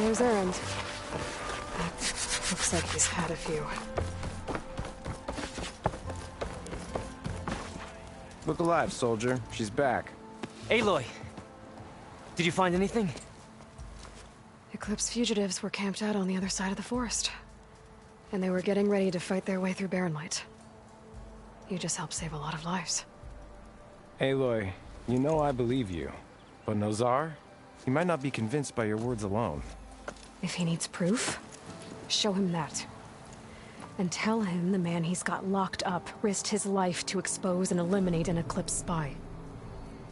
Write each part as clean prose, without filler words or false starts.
Taylor's errand. Looks like he's had a few. Look alive, soldier. She's back. Aloy! Did you find anything? Eclipse fugitives were camped out on the other side of the forest. And they were getting ready to fight their way through Barren Light. You just helped save a lot of lives. Aloy, you know I believe you. But Nozar? He might not be convinced by your words alone. If he needs proof, show him that. And tell him the man he's got locked up risked his life to expose and eliminate an Eclipse spy.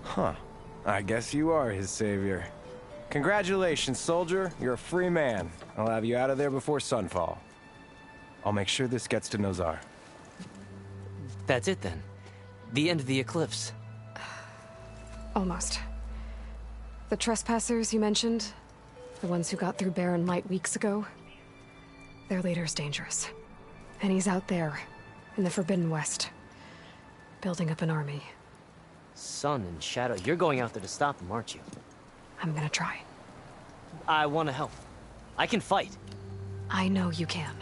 Huh. I guess you are his savior. Congratulations, soldier. You're a free man. I'll have you out of there before sunfall. I'll make sure this gets to Nozar. That's it then. The end of the Eclipse. Almost. The trespassers you mentioned, the ones who got through Barren Light weeks ago, their leader's dangerous. And he's out there, in the Forbidden West, building up an army. Sun and Shadow, you're going out there to stop them, aren't you? I'm gonna try. I want to help. I can fight. I know you can.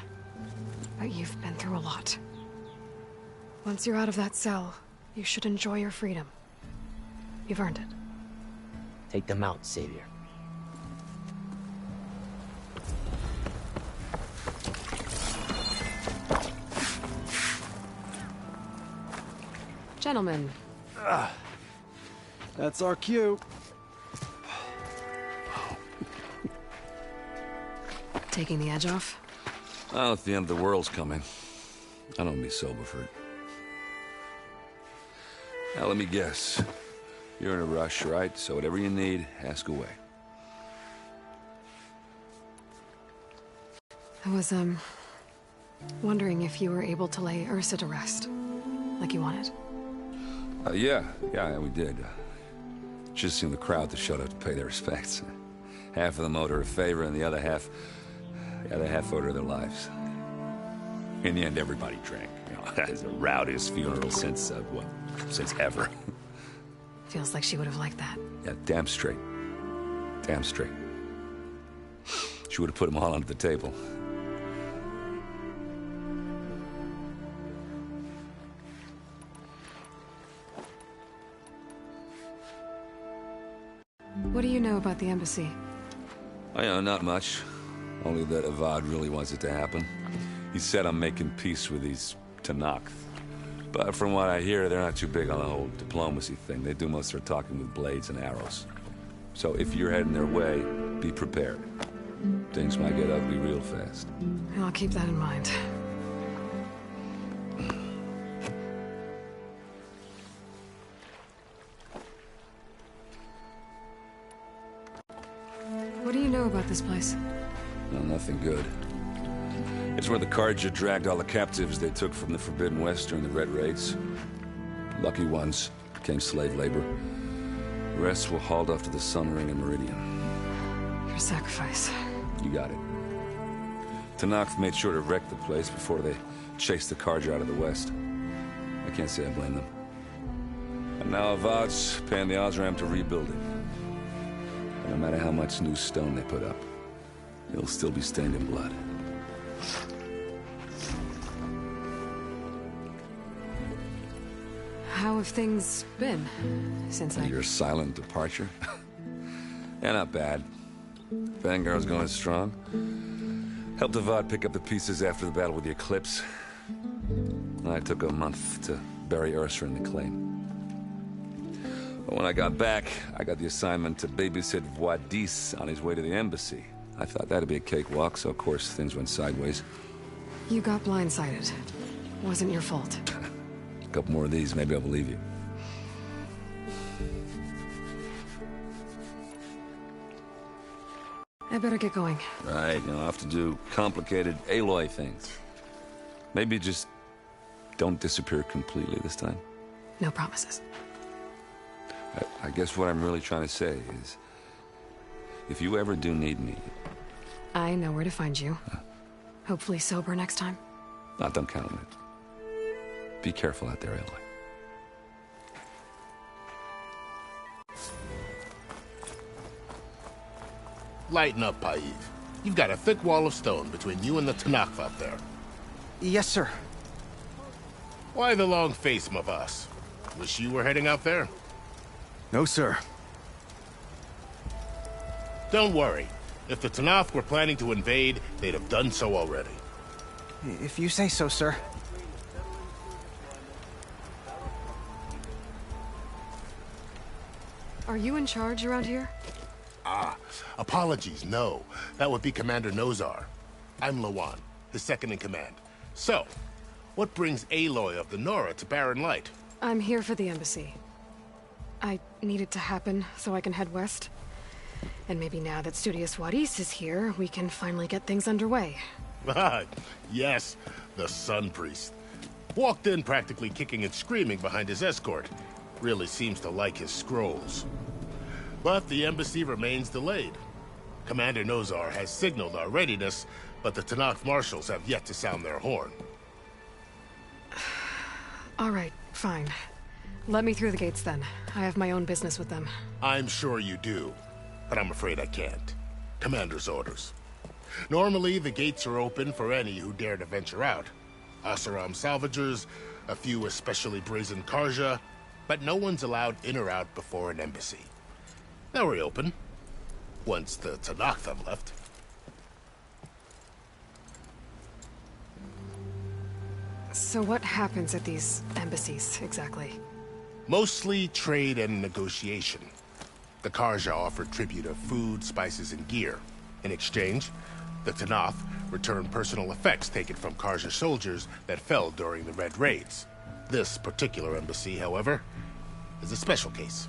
But you've been through a lot. Once you're out of that cell, you should enjoy your freedom. You've earned it. Take them out, Savior. Gentlemen. That's our cue. Taking the edge off? Well, if the end of the world's coming, I don't be sober for it. Now, let me guess. You're in a rush, right? So whatever you need, ask away. I was, wondering if you were able to lay Ursa to rest, like you wanted. Yeah, we did. Just seemed the crowd that showed up to pay their respects. Half of them owed her a favor, and the other half owed her their lives. In the end, everybody drank. You know, it's the rowdiest funeral since ever. Feels like she would have liked that. Yeah, damn straight. Damn straight. She would have put them all under the table. What do you know about the embassy? Oh, yeah, not much. Only that Avad really wants it to happen. He said I'm making peace with these Tenakth. But from what I hear, they're not too big on the whole diplomacy thing. They do most of their talking with blades and arrows. So if you're heading their way, be prepared. Things might get ugly real fast. I'll keep that in mind. What do you know about this place? No, nothing good. It's where the Carja dragged all the captives they took from the Forbidden West during the Red Raids. Lucky ones became slave labor. The rest were hauled off to the Sun Ring and Meridian. Your sacrifice. You got it. Tenakth made sure to wreck the place before they chased the Carja out of the West. I can't say I blame them. And now Avad's paying the Osram to rebuild it. And no matter how much new stone they put up, it'll still be stained in blood. How have things been since Your silent departure? Yeah, not bad. Vanguard's going strong. Helped Avad pick up the pieces after the battle with the Eclipse. I took a month to bury Ursa in the claim. But when I got back, I got the assignment to babysit Wadis on his way to the embassy. I thought that'd be a cakewalk, so of course things went sideways. You got blindsided. Wasn't your fault. A couple more of these, maybe I'll believe you. I better get going. Right, I'll have to do complicated Aloy things. Maybe just don't disappear completely this time. No promises. I guess what I'm really trying to say is, if you ever do need me... I know where to find you. Hopefully sober next time. Don't count on it. Be careful out there, Aloy. Lighten up, Paiv. You've got a thick wall of stone between you and the Tenakth up there. Yes, sir. Why the long face, Mavas? Wish you were heading out there? No, sir. Don't worry. If the Tenakth were planning to invade, they'd have done so already. If you say so, sir. Are you in charge around here? Apologies, no. That would be Commander Nozar. I'm Lawan, his second-in-command. So, what brings Aloy of the Nora to Barren Light? I'm here for the embassy. I need it to happen so I can head west. And maybe now that Studious Wadis is here, we can finally get things underway. Yes, the Sun Priest. Walked in practically kicking and screaming behind his escort. Really seems to like his scrolls. But the embassy remains delayed. Commander Nozar has signaled our readiness, but the Tenakth marshals have yet to sound their horn. All right, fine. Let me through the gates then. I have my own business with them. I'm sure you do, but I'm afraid I can't. Commander's orders. Normally, the gates are open for any who dare to venture out. Asaram salvagers, a few especially brazen Karja, but no one's allowed in or out before an embassy. They'll reopen, once the Tenakth have left. So what happens at these embassies, exactly? Mostly trade and negotiation. The Karja offer tribute of food, spices, and gear. In exchange, the Tenakth return personal effects taken from Karja soldiers that fell during the Red Raids. This particular embassy, however, is a special case.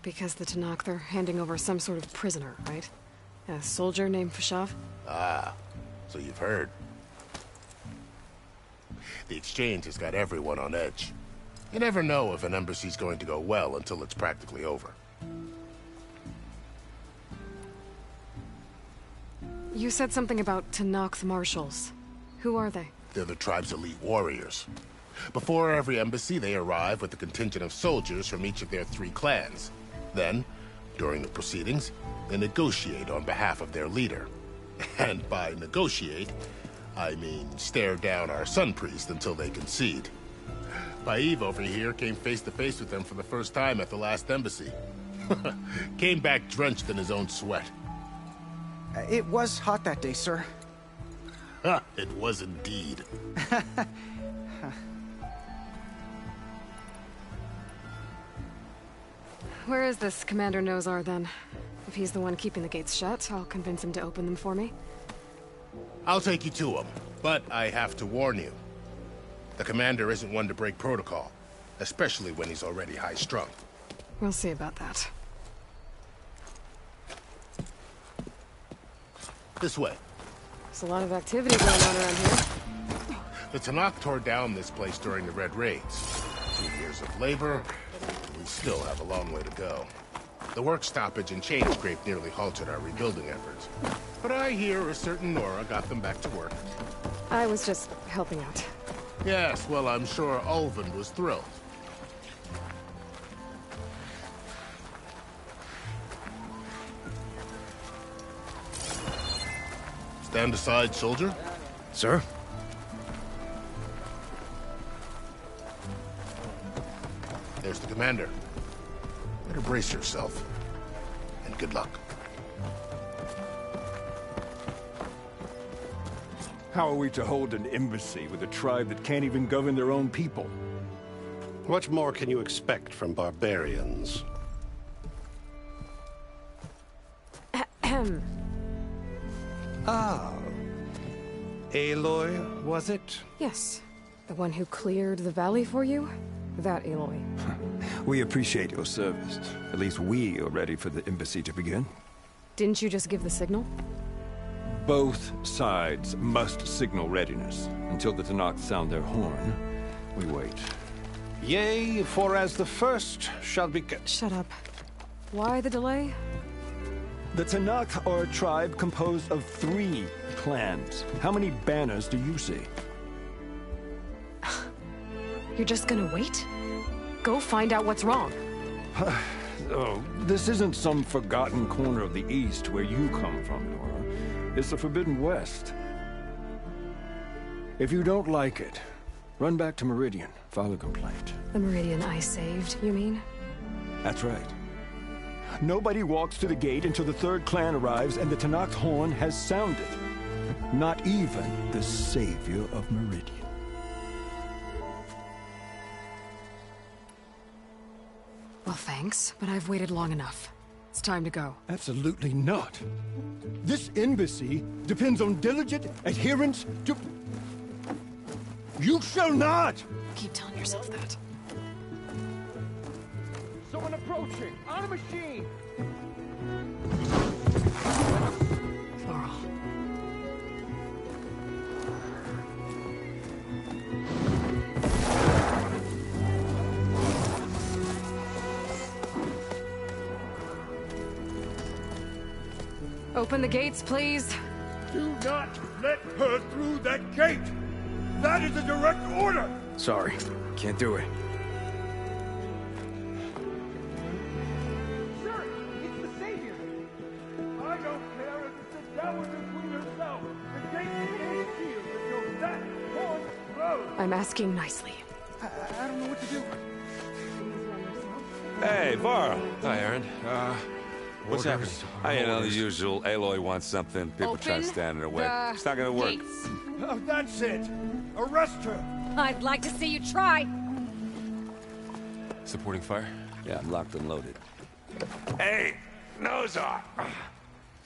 Because the Tenakth are handing over some sort of prisoner, right? A soldier named Fashav? Ah, so you've heard. The exchange has got everyone on edge. You never know if an embassy's going to go well until it's practically over. You said something about Tenakth marshals. Who are they? They're the tribe's elite warriors. Before every embassy, they arrive with a contingent of soldiers from each of their 3 clans. Then, during the proceedings, they negotiate on behalf of their leader. And by negotiate, I mean stare down our Sun Priest until they concede. Paiv over here came face to face with them for the first time at the last embassy. Came back drenched in his own sweat. It was hot that day, sir. It was indeed. Where is this Commander Nozar, then? If he's the one keeping the gates shut, I'll convince him to open them for me. I'll take you to him, but I have to warn you. The commander isn't one to break protocol, especially when he's already high-strung. We'll see about that. This way. There's a lot of activity going on around here. The Tenakth tore down this place during the Red Raids. 2 years of labor, we still have a long way to go. The work stoppage and chain scrape nearly halted our rebuilding efforts. But I hear a certain Nora got them back to work. I was just helping out. Yes, well, I'm sure Ulvund was thrilled. Stand aside, soldier. Sir? There's the commander. Better brace yourself. And good luck. How are we to hold an embassy with a tribe that can't even govern their own people? What more can you expect from barbarians? Aloy, was it? Yes. The one who cleared the valley for you? That Aloy. We appreciate your service. At least we are ready for the embassy to begin. Didn't you just give the signal? Both sides must signal readiness. Until the Tenakth sound their horn, we wait. Yea, for as the first shall be... Shut up. Why the delay? The Tenakth are a tribe composed of 3 clans. How many banners do you see? You're just gonna wait? Go find out what's wrong. Oh, this isn't some forgotten corner of the East where you come from, Nora. It's the Forbidden West. If you don't like it, run back to Meridian, file a complaint. The Meridian I saved, you mean? That's right. Nobody walks to the gate until the third clan arrives and the Tenakth horn has sounded. Not even the savior of Meridian. Well, thanks, but I've waited long enough. It's time to go. Absolutely not. This embassy depends on diligent adherence to... You shall not! Keep telling yourself that. Someone approaching! On a machine! Varl. Open the gates, please. Do not let her through that gate! That is a direct order! Sorry, can't do it. Sir, it's the Savior! I don't care if it's the Dowager Queen herself! The gate is sealed until that horn blows! I'm asking nicely. I don't know what to do. Hey, Varl. Hi, Aaron. What's happening? You know, the usual. Aloy wants something. People try to stand in her way. It's not gonna work. Gates. Oh, that's it! Arrest her! I'd like to see you try. Supporting fire? Yeah, I'm locked and loaded. Hey, Nozar!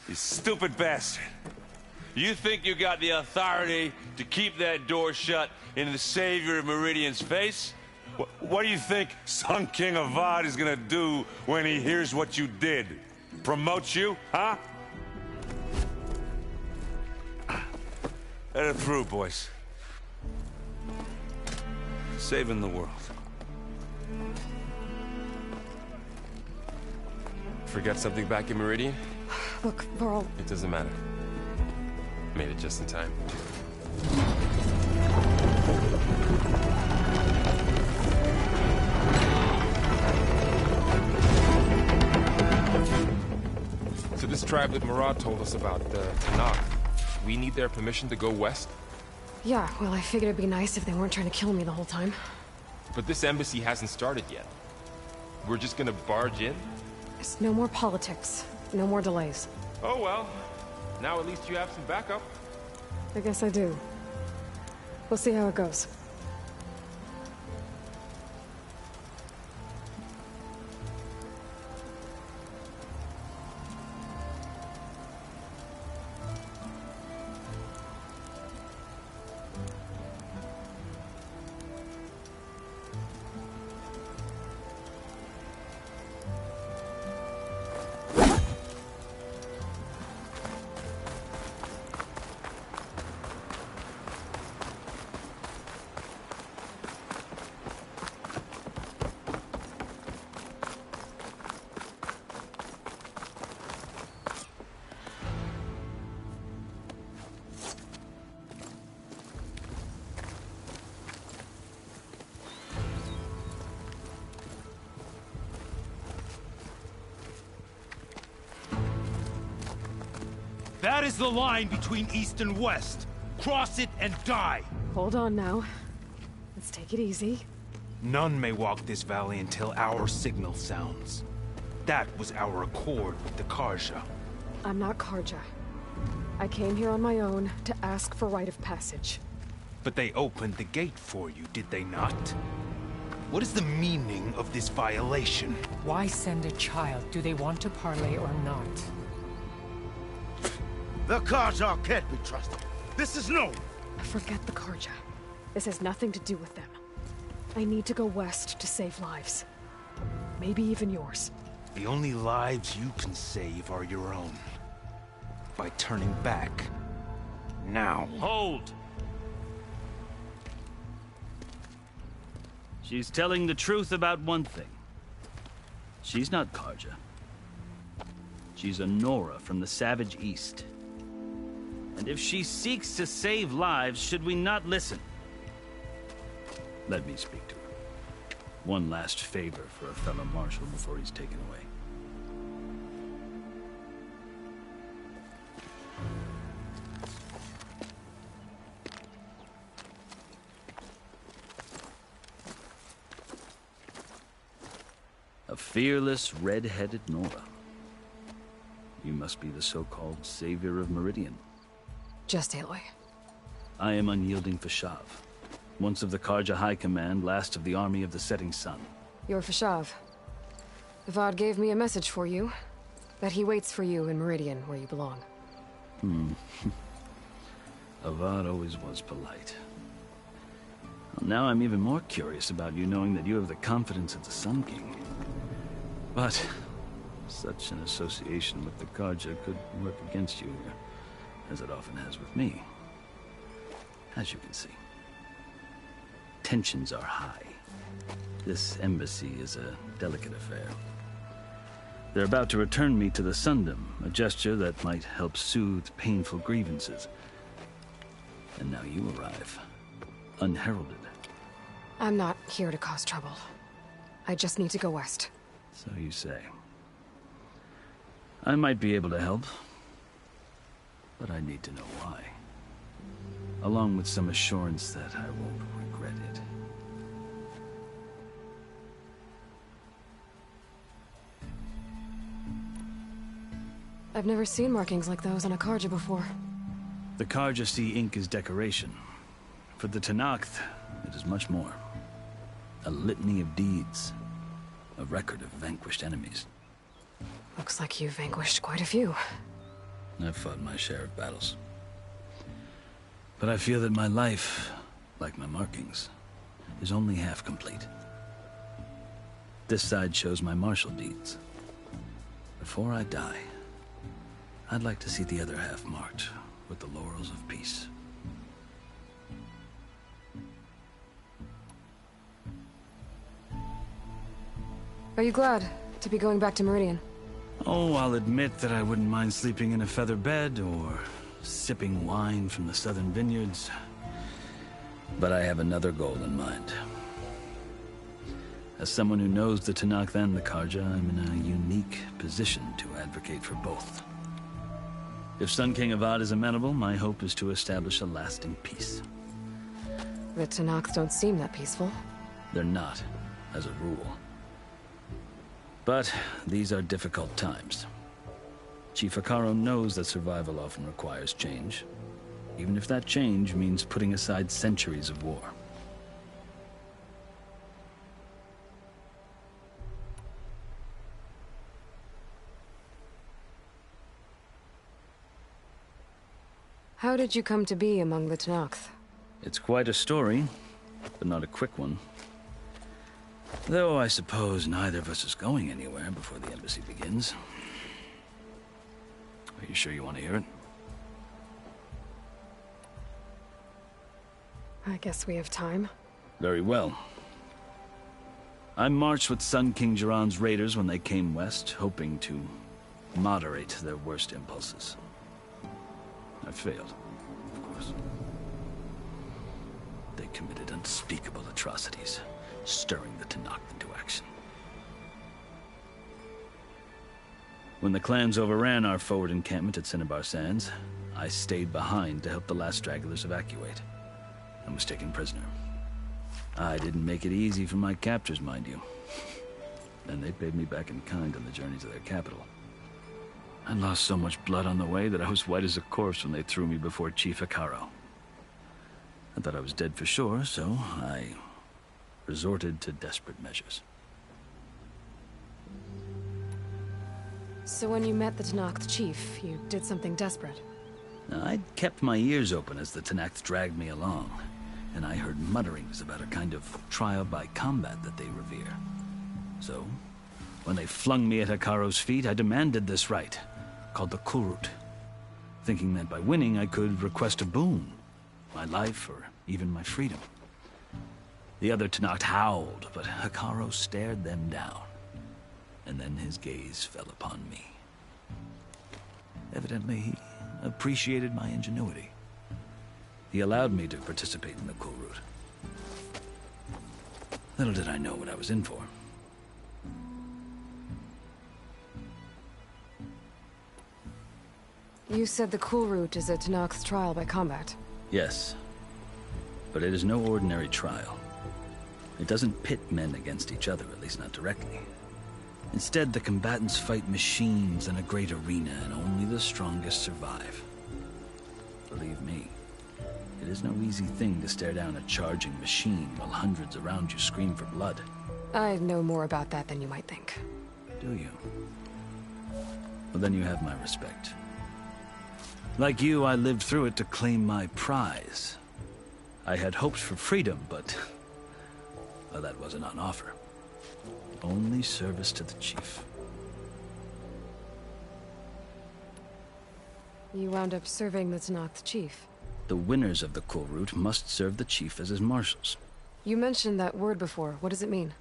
You stupid bastard. You think you got the authority to keep that door shut in the Savior of Meridian's face? What do you think Sun King Avad is gonna do when he hears what you did? Promote you, huh? Let it through, boys. Saving the world. Forget something back in Meridian? Look, Varl, It doesn't matter. Made it just in time. So this tribe that Murad told us about, the Tenakth, we need their permission to go west? yeah, well, I figured it'd be nice if they weren't trying to kill me the whole time. But this embassy hasn't started yet. We're just gonna barge in? There's no more politics. No more delays. Oh well. Now at least you have some backup. I guess I do. We'll see how it goes. That is the line between East and West. Cross it and die. Hold on now. Let's take it easy. None may walk this valley until our signal sounds. That was our accord with the Carja. I'm not Carja. I came here on my own to ask for rite of passage. But they opened the gate for you, did they not? What is the meaning of this violation? Why send a child? Do they want to parley or not? The Carja can't be trusted. This is known. Forget the Carja. This has nothing to do with them. I need to go west to save lives. Maybe even yours. The only lives you can save are your own. By turning back. Now. Hold! She's telling the truth about one thing. She's not Carja. She's a Nora from the Savage East. And if she seeks to save lives, should we not listen? Let me speak to her. One last favor for a fellow marshal before he's taken away. fearless, red-headed Nora. You must be the so-called savior of Meridian. Just Aloy. I am Unyielding Fashav, once of the Karja High Command, last of the Army of the Setting Sun. You're Fashav. Avad gave me a message for you. That he waits for you in Meridian, where you belong. Avad always was polite. Well, now I'm even more curious about you knowing that you have the confidence of the Sun King. But such an association with the Karja could work against you here, as it often has with me. As you can see. Tensions are high. This embassy is a delicate affair. They're about to return me to the Sundom, a gesture that might help soothe painful grievances. And now you arrive, unheralded. I'm not here to cause trouble. I just need to go west. So you say. I might be able to help, but I need to know why. Along with some assurance that I won't regret it. I've never seen markings like those on a Karja before. The Karja see ink as decoration. For the Tenakth, it is much more. A litany of deeds. A record of vanquished enemies. Looks like you've vanquished quite a few. I've fought my share of battles. But I feel that my life, like my markings, is only half complete. This side shows my martial deeds. Before I die, I'd like to see the other half marked with the laurels of peace. Are you glad to be going back to Meridian? Oh, I'll admit that I wouldn't mind sleeping in a feather bed or sipping wine from the southern vineyards. But I have another goal in mind. As someone who knows the Tenakth and the Karja, I'm in a unique position to advocate for both. If Sun King Avad is amenable, my hope is to establish a lasting peace. The Tenakth don't seem that peaceful. They're not, as a rule. But these are difficult times. Chief Hekarro knows that survival often requires change, even if that change means putting aside centuries of war. How did you come to be among the Tenakth? It's quite a story, but not a quick one. Though I suppose neither of us is going anywhere before the embassy begins. Are you sure you want to hear it? I guess we have time. Very well. I marched with Sun King Jiran's raiders when they came west, hoping to moderate their worst impulses. I failed, of course. They committed unspeakable atrocities, stirring the Tenakth into action. When the clans overran our forward encampment at Cinnabar Sands, I stayed behind to help the last stragglers evacuate, and was taken prisoner. I didn't make it easy for my captors, mind you. And they paid me back in kind on the journey to their capital. I lost so much blood on the way that I was white as a corpse when they threw me before Chief Hekarro. I thought I was dead for sure, so I resorted to desperate measures. So when you met the Tenakth chief, you did something desperate? Now, I'd kept my ears open as the Tenakth dragged me along, and I heard mutterings about a kind of trial by combat that they revere. So, when they flung me at Hekarro's feet, I demanded this right, called the Kulrut, thinking that by winning I could request a boon, my life or even my freedom. The other Tenakth howled, but Hekarro stared them down, and then his gaze fell upon me. Evidently, he appreciated my ingenuity. He allowed me to participate in the Kulrut. Little did I know what I was in for. You said the Kulrut is a Tenakth's trial by combat. Yes, but it is no ordinary trial. It doesn't pit men against each other, at least not directly. Instead, the combatants fight machines in a great arena, and only the strongest survive. Believe me, it is no easy thing to stare down a charging machine while hundreds around you scream for blood. I know more about that than you might think. Do you? Well, then you have my respect. Like you, I lived through it to claim my prize. I had hoped for freedom, but... well, that wasn't on offer. Only service to the chief. You wound up serving the Tenakth chief. The winners of the Kulrut must serve the chief as his marshals. You mentioned that word before. What does it mean?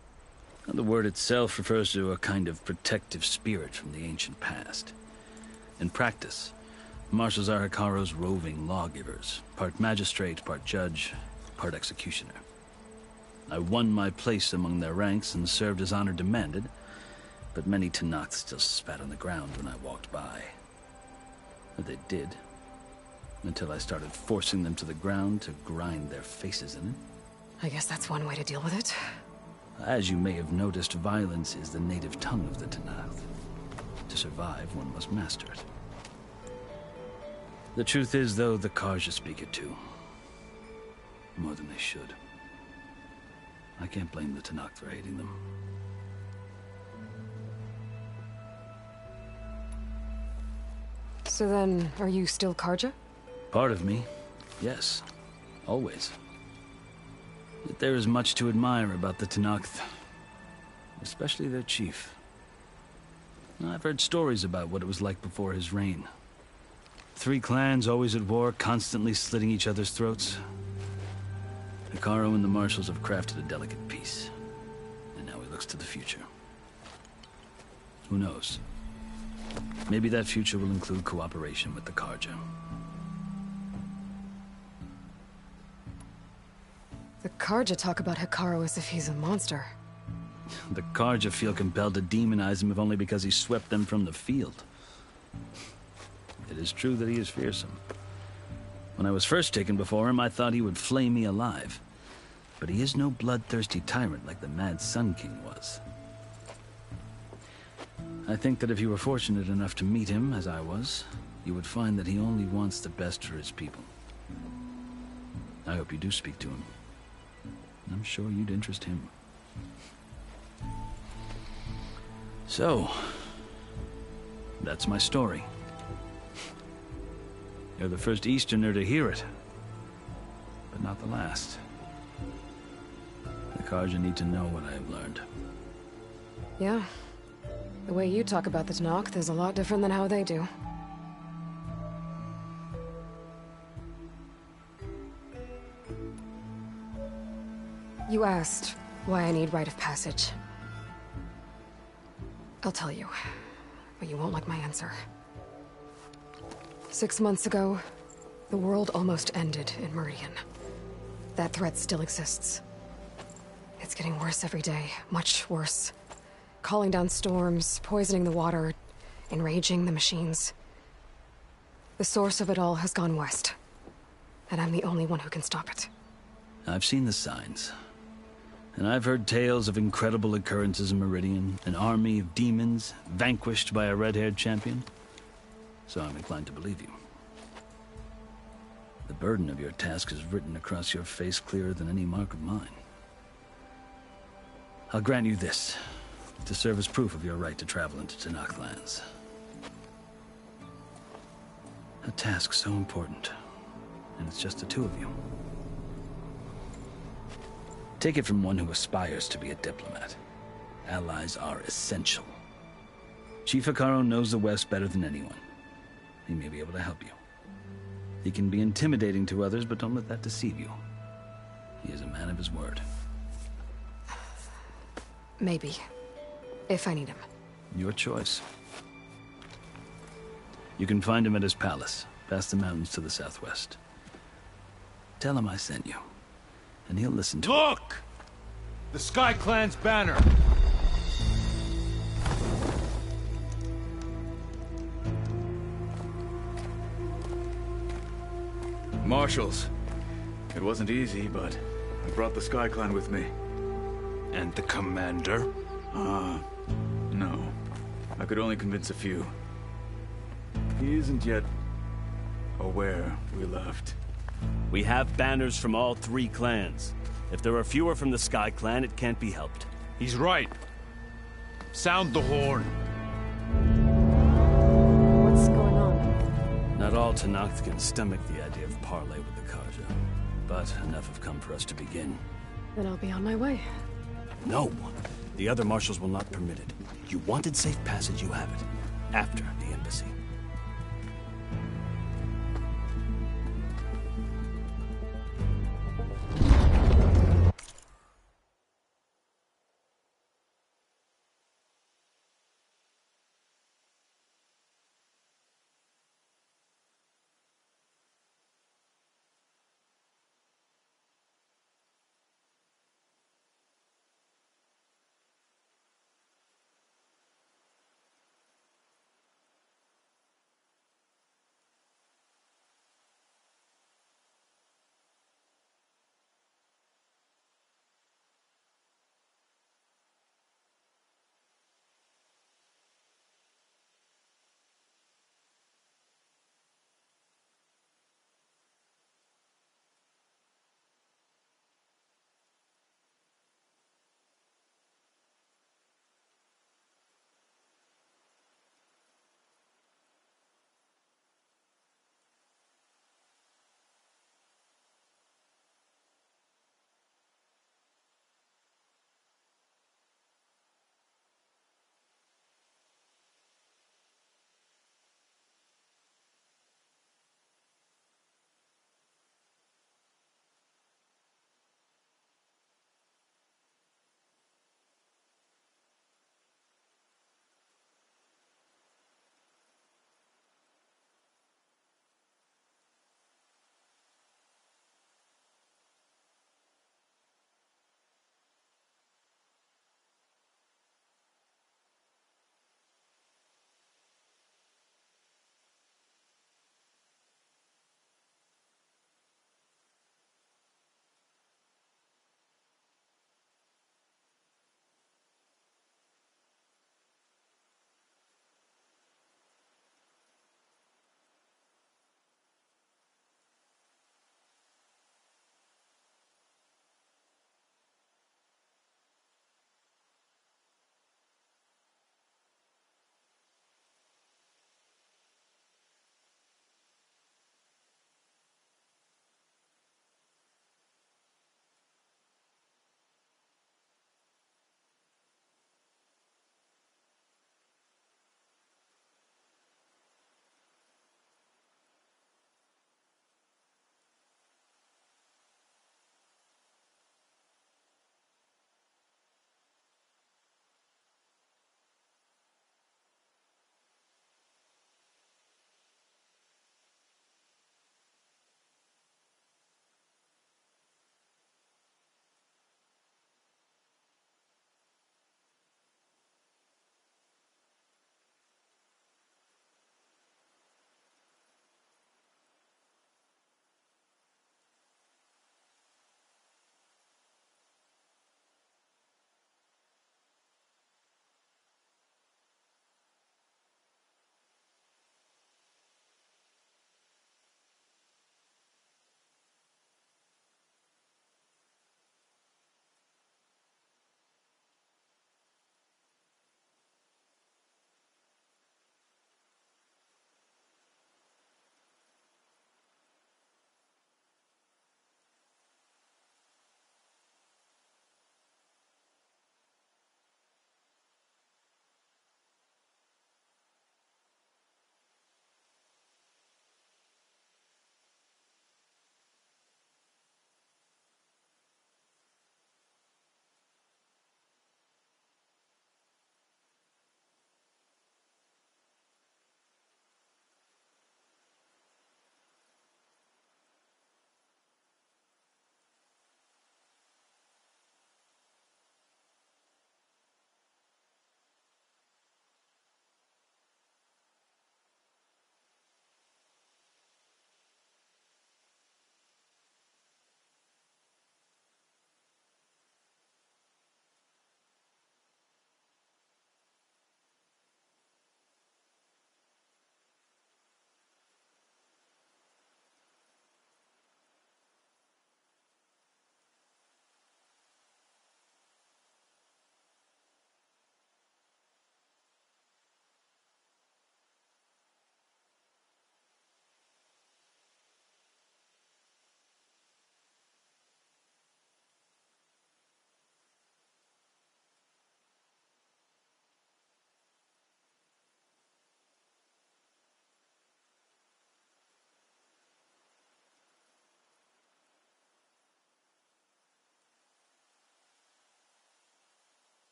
The word itself refers to a kind of protective spirit from the ancient past. In practice, marshals are Hekarro's roving lawgivers, part magistrate, part judge, part executioner. I won my place among their ranks and served as honor demanded, but many Tenakth still spat on the ground when I walked by. They did, until I started forcing them to the ground to grind their faces in it. I guess that's one way to deal with it. As you may have noticed, violence is the native tongue of the Tenakth. To survive, one must master it. The truth is, though, the Carja speak it too. More than they should. I can't blame the Tenakth for hating them. So then, are you still Carja? Part of me, yes. Always. Yet there is much to admire about the Tenakth. Especially their chief. I've heard stories about what it was like before his reign. 3 clans always at war, constantly slitting each other's throats. Hekarro and the marshals have crafted a delicate peace. And now he looks to the future. Who knows? Maybe that future will include cooperation with the Carja. The Carja talk about Hekarro as if he's a monster. The Carja feel compelled to demonize him if only because he swept them from the field. It is true that he is fearsome. When I was first taken before him, I thought he would flay me alive. But he is no bloodthirsty tyrant like the Mad Sun King was. I think that if you were fortunate enough to meet him, as I was, you would find that he only wants the best for his people. I hope you do speak to him. I'm sure you'd interest him. So, that's my story. You're the first Easterner to hear it, but not the last. The Carja need to know what I have learned. Yeah. The way you talk about the Tenakth is a lot different than how they do. You asked why I need rite of passage. I'll tell you, but you won't like my answer. 6 months ago, the world almost ended in Meridian. That threat still exists. It's getting worse every day, much worse. Calling down storms, poisoning the water, enraging the machines. The source of it all has gone west, and I'm the only one who can stop it. I've seen the signs. And I've heard tales of incredible occurrences in Meridian, an army of demons vanquished by a red-haired champion. So I'm inclined to believe you. The burden of your task is written across your face clearer than any mark of mine. I'll grant you this, to serve as proof of your right to travel into Tenakth lands. A task so important, and it's just the 2 of you. Take it from one who aspires to be a diplomat. Allies are essential. Chief Hekarro knows the West better than anyone. He may be able to help you. He can be intimidating to others, but don't let that deceive you. He is a man of his word. Maybe. If I need him. Your choice. You can find him at his palace, past the mountains to the southwest. Tell him I sent you, and he'll listen to Look! The Sky Clan's banner! Marshals. It wasn't easy, but I brought the Sky Clan with me. And the commander? No. could only convince a few. He isn't yet aware we left. We have banners from all 3 clans. If there are fewer from the Sky Clan, it can't be helped. He's right. Sound the horn. What's going on? Not all Tenakth can stomach the idea of parley with the Carja, but enough have come for us to begin. Then I'll be on my way. No, the other marshals will not permit it. You wanted safe passage, you have it. After the embassy.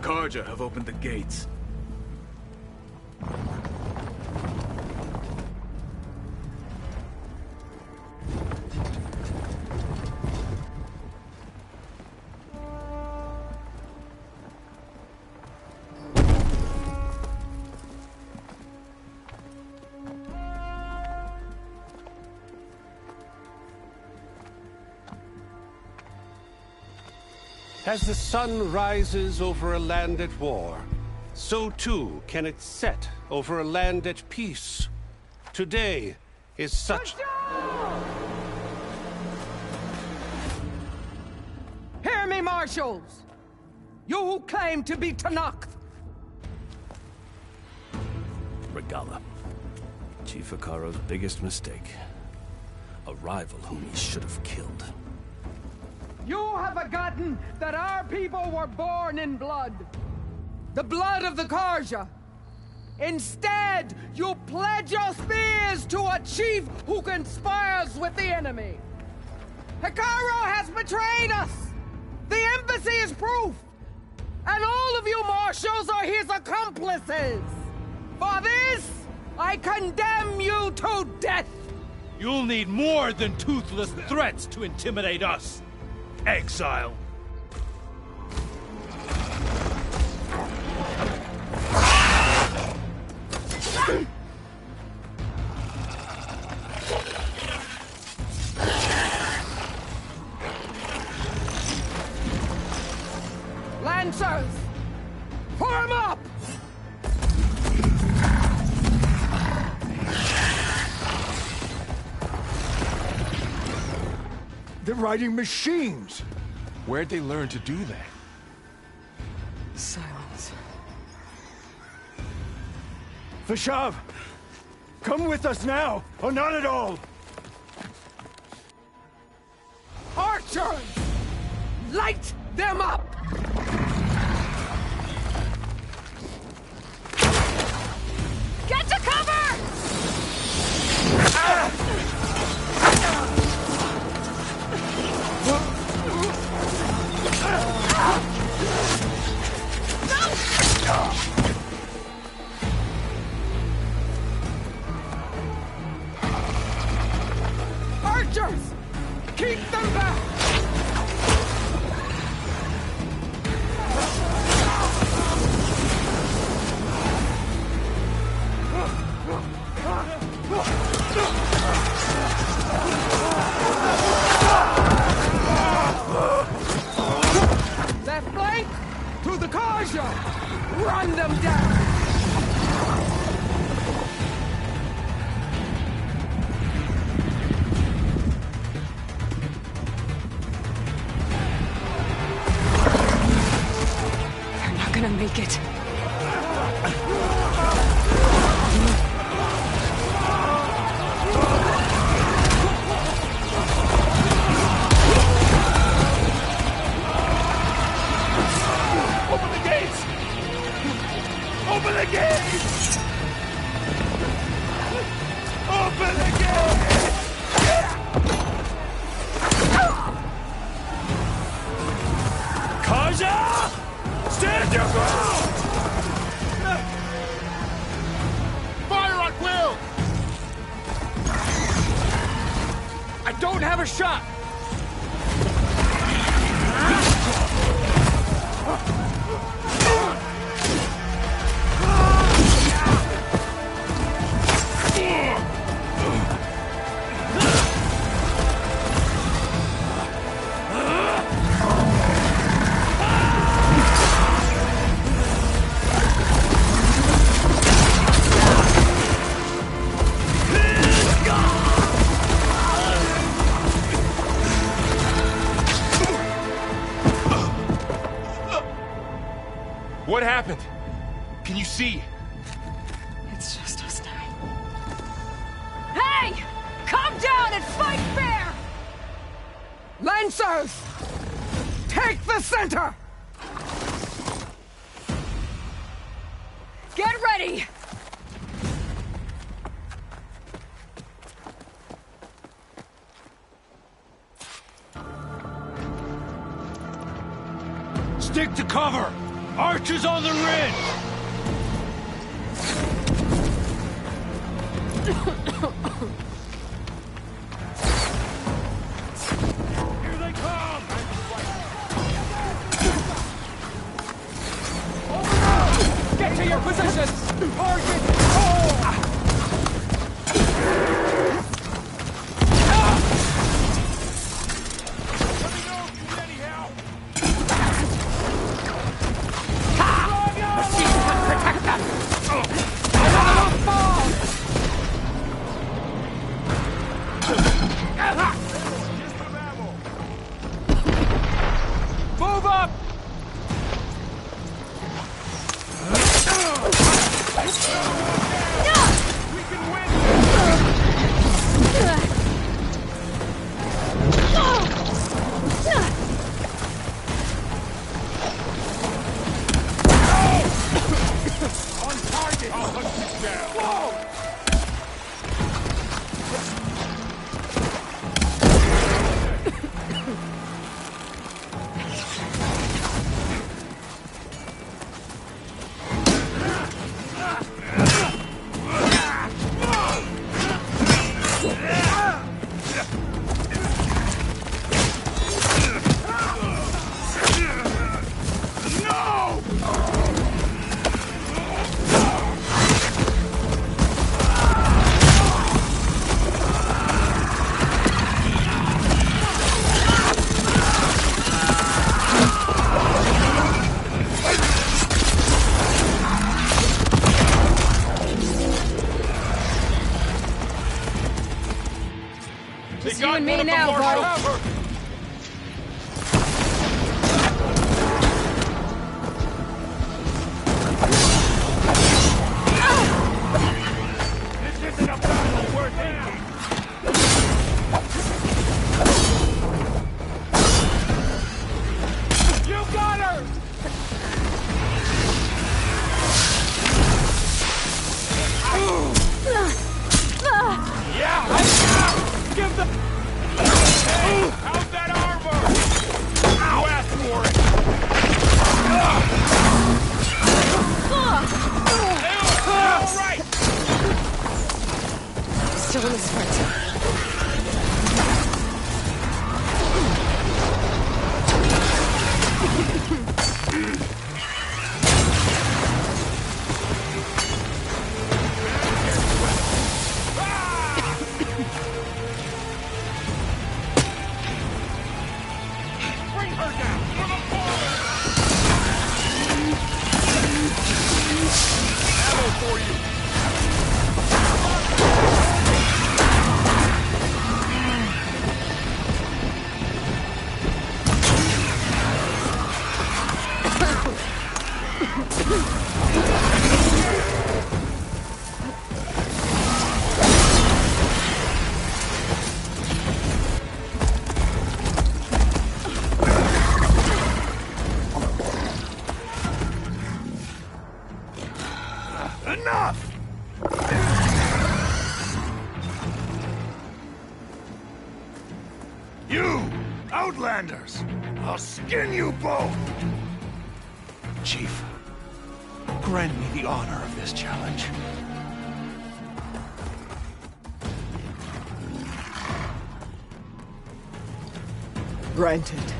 Carja have opened the gates. As the sun rises over a land at war, so too can it set over a land at peace. Today is such... Hear me, marshals! You who claim to be Tenakth! Regalla. Chief Hekarro's biggest mistake. A rival whom he should have killed. You have forgotten that our people were born in blood. The blood of the Carja. Instead, you pledge your spears to a chief who conspires with the enemy. Hekarro has betrayed us! The embassy is proof! And all of you marshals are his accomplices! For this, I condemn you to death! You'll need more than toothless threats to intimidate us! Exile! Lancers! Form up! They're riding machines! Where'd they learn to do that? Silence. Vashav! Come with us now, or not at all! Archers! Light them up! Get to cover! Archers! Keep them back! Left flank! To the Carja! Run them down! They're not gonna make it. Open the gates! Open the gates! Open the gates! Carja! Stand your ground! Fire on Will! I don't have a shot! What happened? Can you see? It's just us now. Hey! Calm down and fight fair! Lancers! Take the center! Get ready! Stick to cover! Archers on the ridge! Here they come! Get to your positions! Target! Move up! We can win! On target! I'll hunt you down! Whoa! Just you and me now, Varl. This isn't a battle worth ending! You got her! Yeah! Give the... Hey, how's that armor? You asked for it! All right! Still in the sprint. Bring her down! For the forward! Ammo for you! Enough! You, Outlanders! I'll skin you both! Chief, grant me the honor of this challenge. Granted.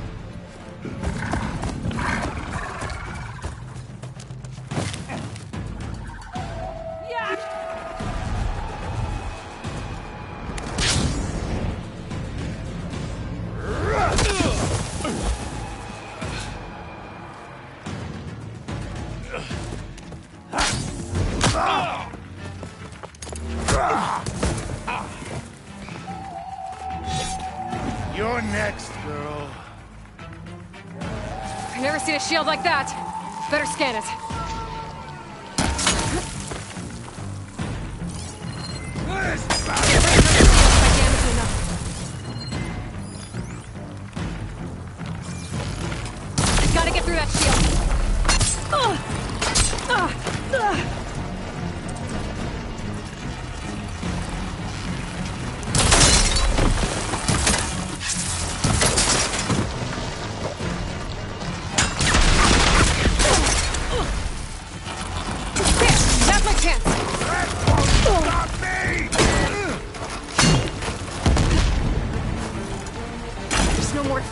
You're next, girl. I've never seen a shield like that. Better scan it. Gotta get through that shield.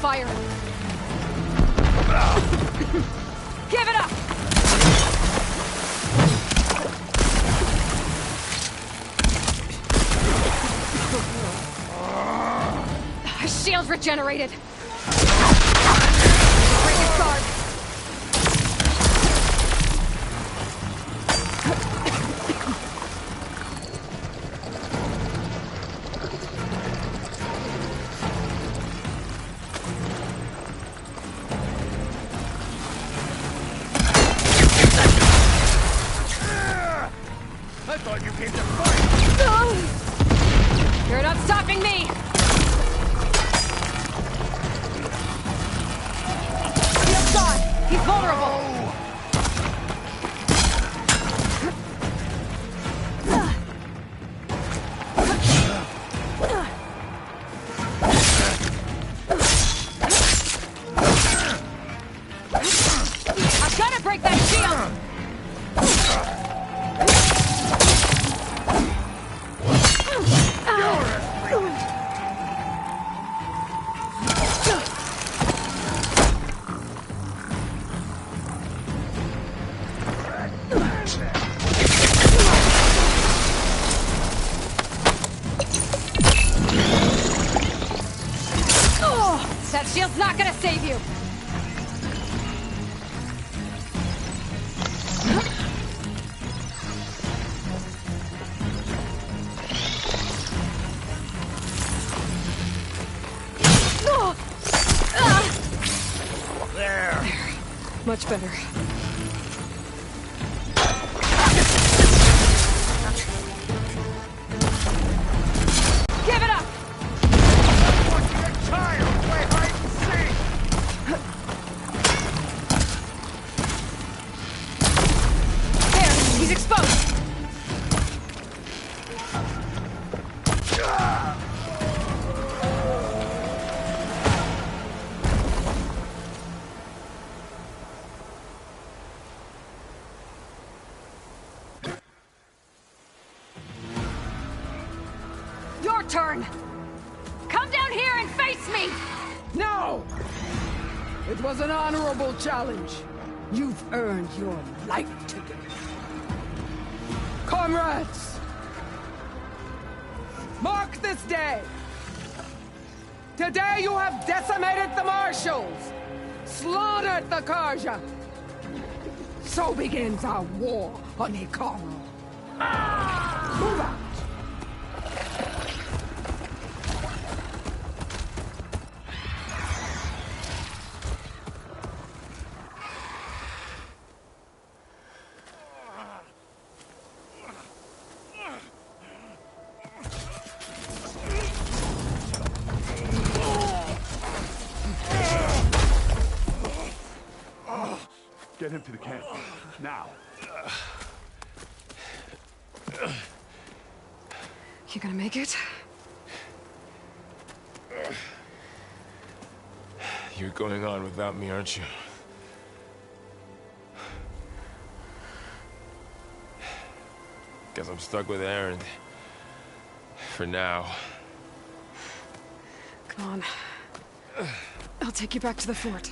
fire! Give it up! His shield regenerated! Break his guard! I thought you came to fight! You're not stopping me! Shield gone! He's vulnerable! I've got to break that shield! That shield's not gonna save you! There! Much better. Give it up! Watching a child play hide and seek! There! He's exposed! Your turn! Come down here and face me! No! It was an honorable challenge. You've earned your life ticket. Comrades! Mark this day! Today you have decimated the Marshals! Slaughtered the Karja! So begins our war on Hikaru. Move out! Get him to the camp. Now. You gonna make it? You're going on without me, aren't you? Guess I'm stuck with Erend. For now. Come on. I'll take you back to the fort.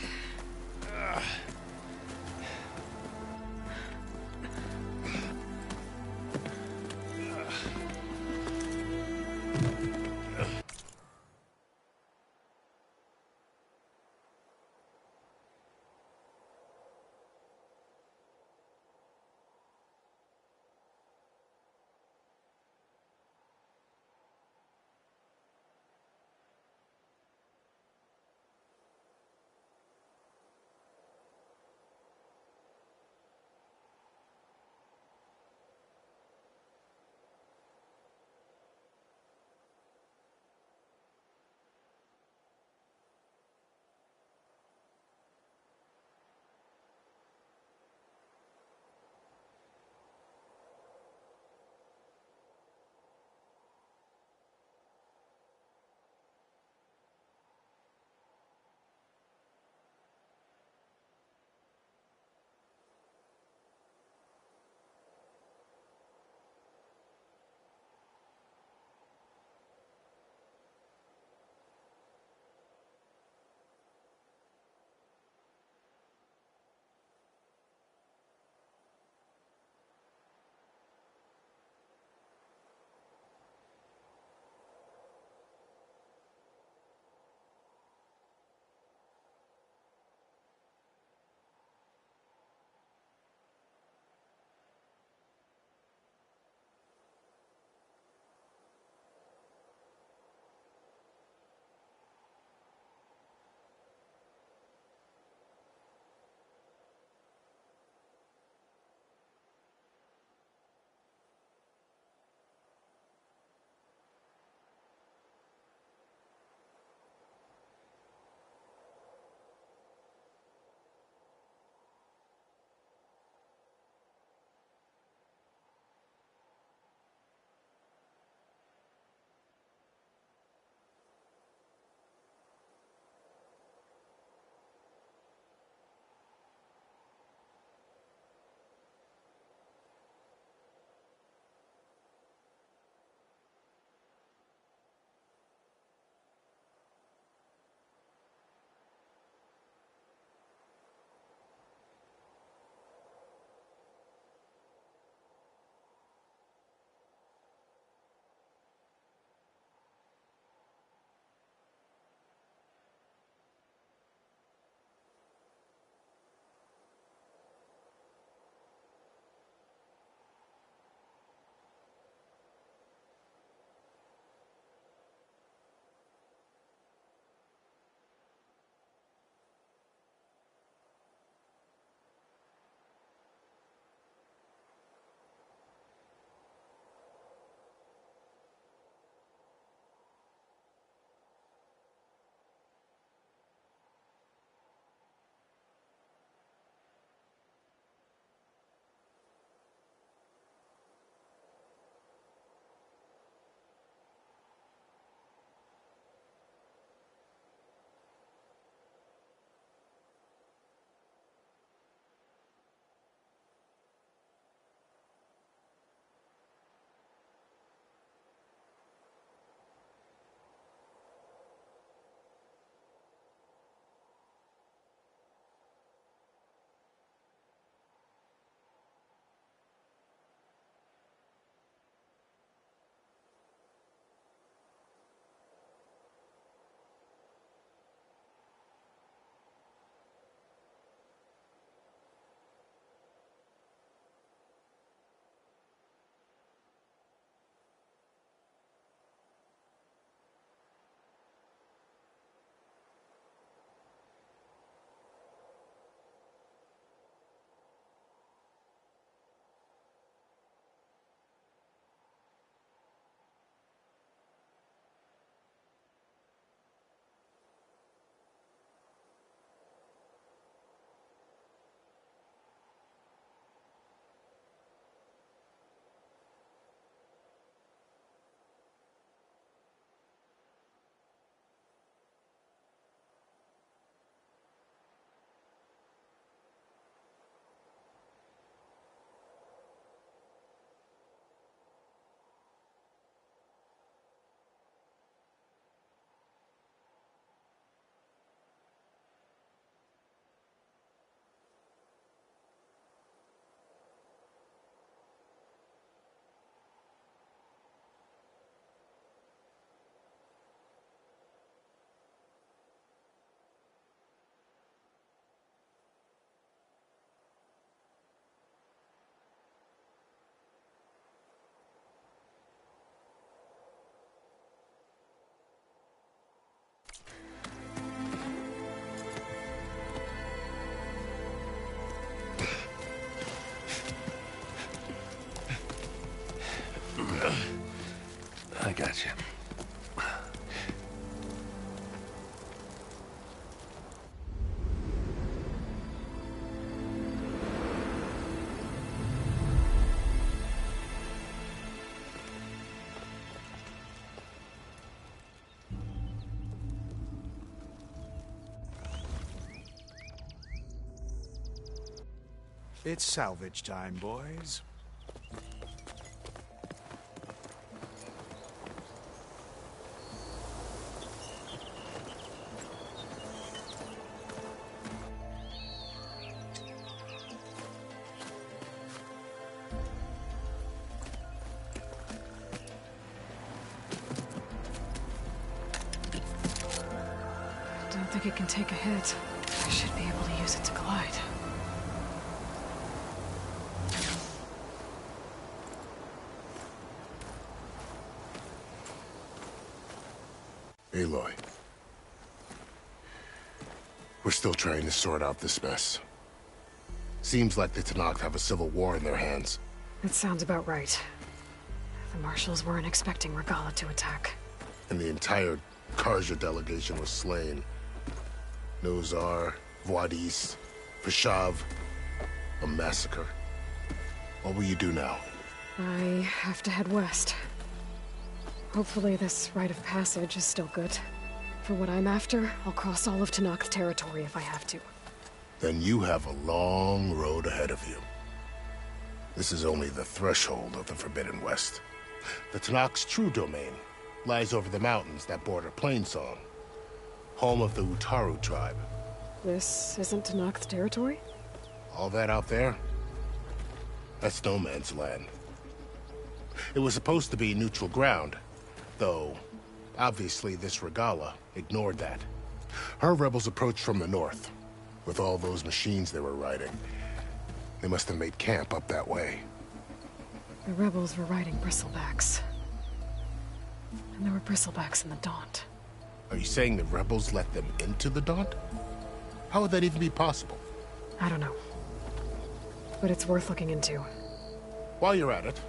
got you. It's salvage time, boys. Don't think it can take a hit. I should be able to use it to glide. Aloy. We're still trying to sort out this mess. Seems like the Tenakth have a civil war in their hands. It sounds about right. The Marshals weren't expecting Regalla to attack. And the entire Carja delegation was slain. Nozar, Vodis, Fashav. A massacre. What will you do now? I have to head west. Hopefully this rite of passage is still good. For what I'm after, I'll cross all of Tenakth territory if I have to. Then you have a long road ahead of you. This is only the threshold of the Forbidden West. The Tenakth's true domain lies over the mountains that border Plainsong, home of the Utaru tribe. This isn't Tenakth territory? All that out there? That's no man's land. It was supposed to be neutral ground, though obviously this Regalla ignored that. Her rebels approached from the north, with all those machines they were riding. They must have made camp up that way. The rebels were riding bristlebacks. And there were bristlebacks in the Daunt. Are you saying the rebels let them into the Daunt? How would that even be possible? I don't know. But it's worth looking into. While you're at it,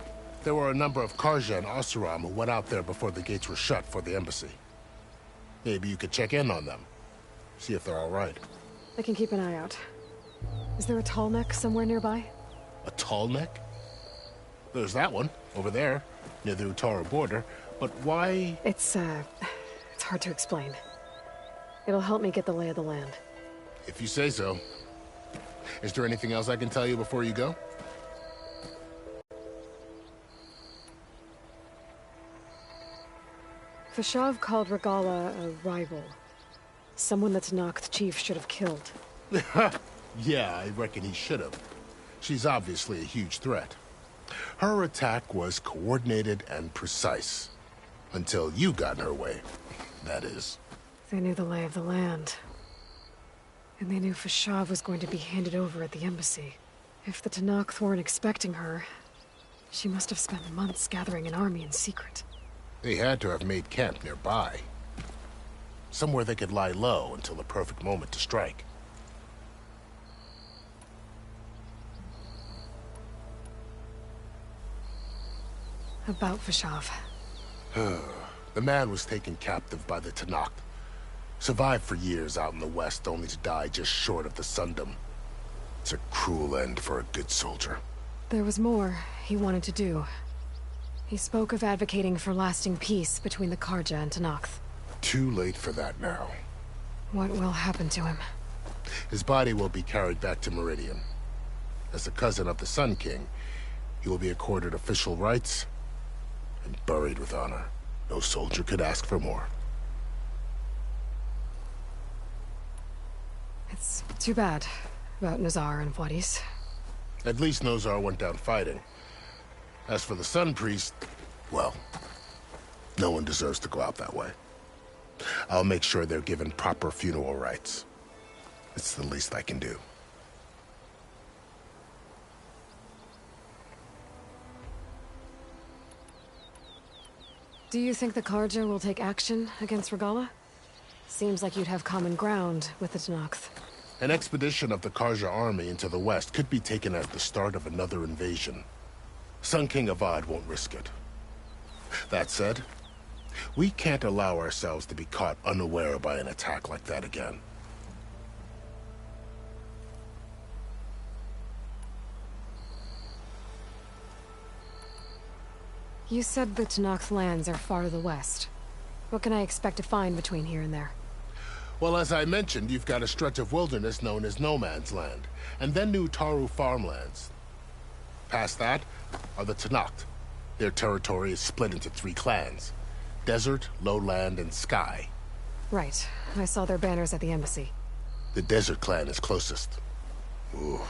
there were a number of Carja and Oseram who went out there before the gates were shut for the embassy. Maybe you could check in on them. See if they're all right. I can keep an eye out. Is there a tall neck somewhere nearby? A tall neck? There's that one, over there, near the Utaru border. But why? It's hard to explain. It'll help me get the lay of the land. If you say so. Is there anything else I can tell you before you go? Fashav called Regalla a rival. Someone the Tenakth chief should have killed. Yeah, I reckon he should have. She's obviously a huge threat. Her attack was coordinated and precise. Until you got in her way, that is. They knew the lay of the land. And they knew Fashav was going to be handed over at the embassy. If the Tenakth weren't expecting her, she must have spent months gathering an army in secret. They had to have made camp nearby. Somewhere they could lie low until the perfect moment to strike. About Fashav. The man was taken captive by the Tenakth. Survived for years out in the west, only to die just short of the Sundom. It's a cruel end for a good soldier. There was more he wanted to do. He spoke of advocating for lasting peace between the Carja and Tenakth. Too late for that now. What will happen to him? His body will be carried back to Meridian. As a cousin of the Sun King, he will be accorded official rights and buried with honor. No soldier could ask for more. It's too bad about Nozar and Vodis. At least Nozar went down fighting. As for the Sun Priest, well, no one deserves to go out that way. I'll make sure they're given proper funeral rites. It's the least I can do. Do you think the Carja will take action against Regalla? Seems like you'd have common ground with the Tenakth. An expedition of the Carja army into the west could be taken at the start of another invasion. Sun King Avad won't risk it. That said, We can't allow ourselves to be caught unaware by an attack like that again. You said the Tenakth lands are far to the west. What can I expect to find between here and there? Well, as I mentioned, you've got a stretch of wilderness known as No Man's Land, and then New Taru farmlands. Past that are the Tenakth. Their territory is split into 3 clans: Desert, Lowland, and Sky. Right. I saw their banners at the embassy. The Desert clan is closest. Ooh,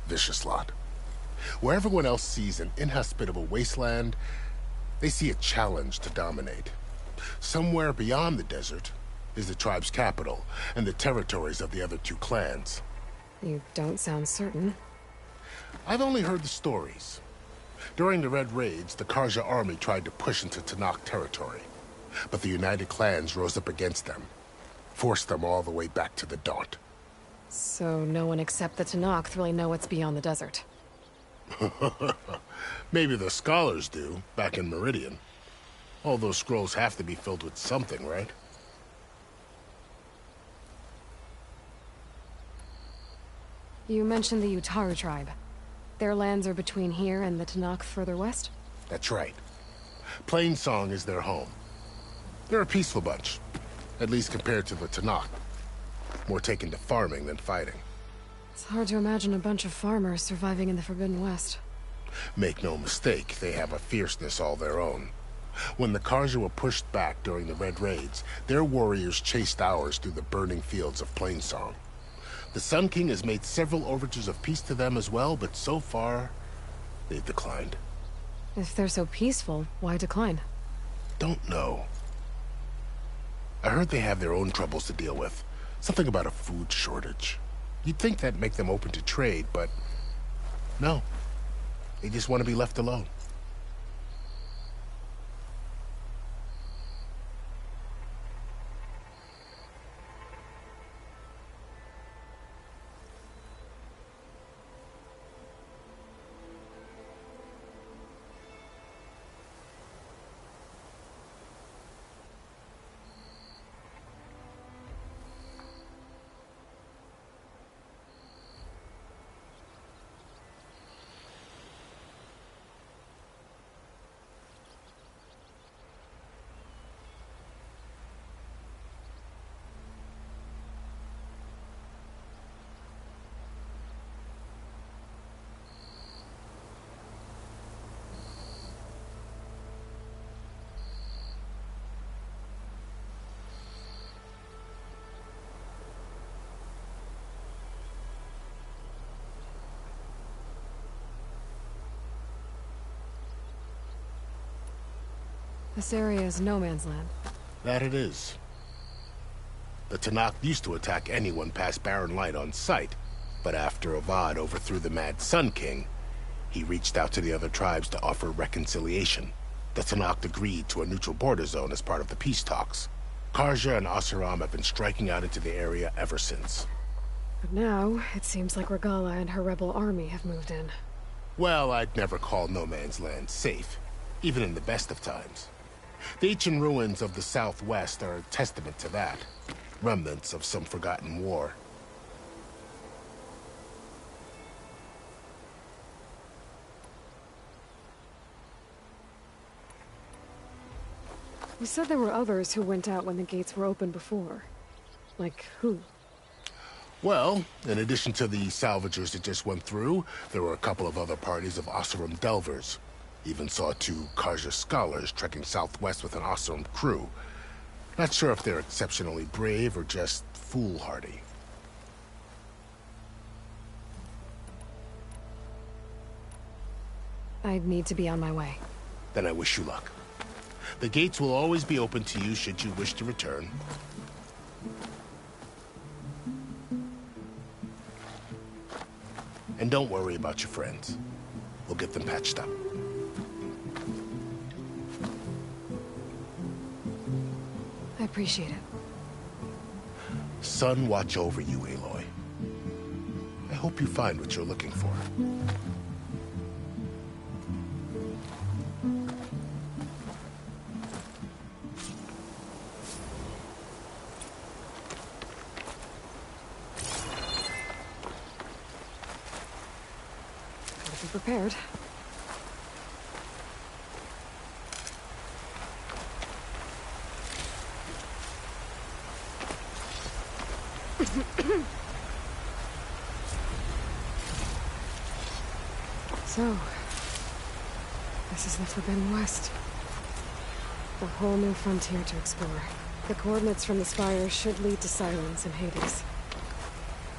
vicious lot. Where everyone else sees an inhospitable wasteland, they see a challenge to dominate. Somewhere beyond the desert is the tribe's capital and the territories of the other 2 clans. You don't sound certain. I've only heard the stories. During the Red Raids, the Carja army tried to push into Tenakth territory, but the United Clans rose up against them, forced them all the way back to the Daunt. So no one except the Tenakth really know what's beyond the desert. Maybe the scholars do, back in Meridian. All those scrolls have to be filled with something, right? You mentioned the Utaru tribe. Their lands are between here and the Tenakth further west? That's right. Plainsong is their home. They're a peaceful bunch, at least compared to the Tenakth. More taken to farming than fighting. It's hard to imagine a bunch of farmers surviving in the Forbidden West. Make no mistake, they have a fierceness all their own. When the Carja were pushed back during the Red Raids, their warriors chased ours through the burning fields of Plainsong. The Sun King has made several overtures of peace to them as well, but so far, they've declined. If they're so peaceful, why decline? Don't know. I heard they have their own troubles to deal with. Something about a food shortage. You'd think that'd make them open to trade, but no. They just want to be left alone. This area is no man's land. That it is. The Tenakth used to attack anyone past Barren Light on sight, but after Avad overthrew the Mad Sun King, he reached out to the other tribes to offer reconciliation. The Tenakth agreed to a neutral border zone as part of the peace talks. Carja and Oseram have been striking out into the area ever since. But now, it seems like Regalla and her rebel army have moved in. Well, I'd never call No Man's Land safe, even in the best of times. The ancient ruins of the Southwest are a testament to that. Remnants of some forgotten war. You said there were others who went out when the gates were open before. Like who? Well, in addition to the salvagers that just went through, there were a couple of other parties of Oseram Delvers. Even saw 2 Carja scholars trekking southwest with an Oseram crew. Not sure if they're exceptionally brave or just foolhardy. I'd need to be on my way. Then I wish you luck. The gates will always be open to you should you wish to return. And don't worry about your friends. We'll get them patched up. I appreciate it. Sun watch over you, Aloy. I hope you find what you're looking for. Be prepared. So, this is the Forbidden West. A whole new frontier to explore. The coordinates from the spire should lead to Silence and Hades.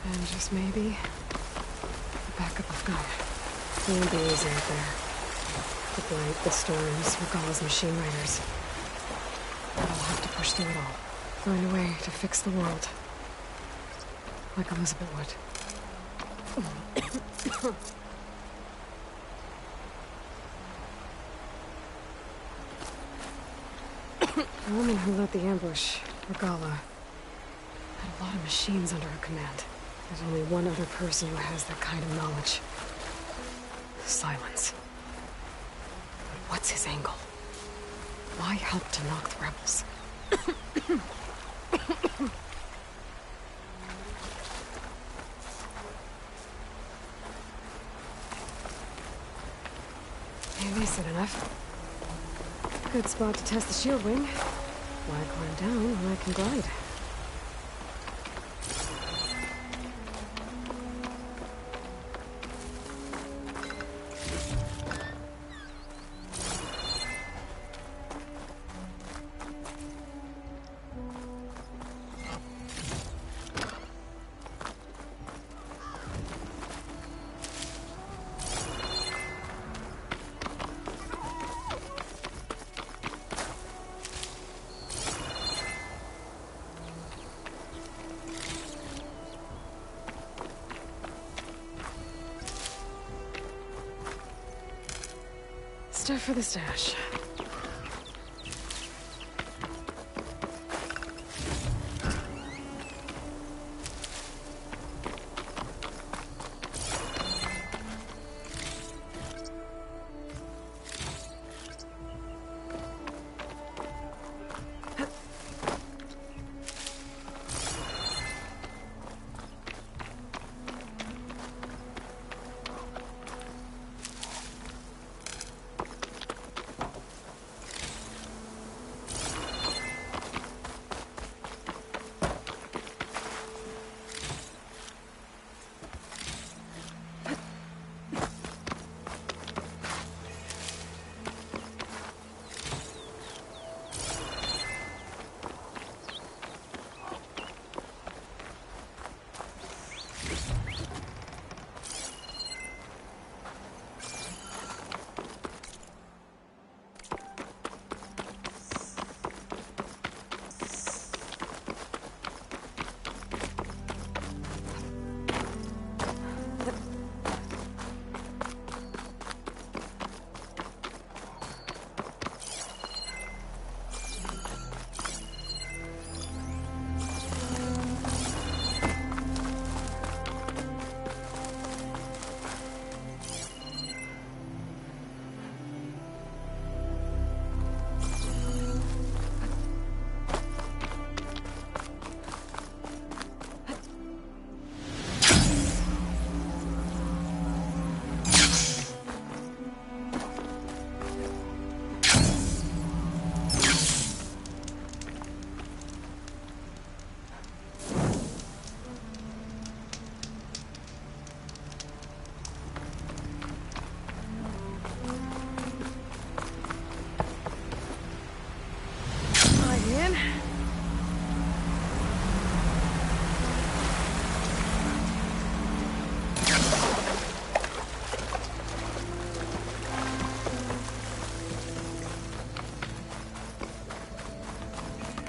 And just maybe, the backup of Gaia. It won't be easy out there. The blight, the storms, Regalla's machine riders. But I'll have to push through it all. Find a way to fix the world. Like Elizabeth would. The woman who led the ambush, Regalla, had a lot of machines under her command. There's only one other person who has that kind of knowledge. Silence. But what's his angle? Why help to knock the rebels? Maybe that's enough. Good spot to test the shield wing. Why climb down when I can glide? Stuff for the stash.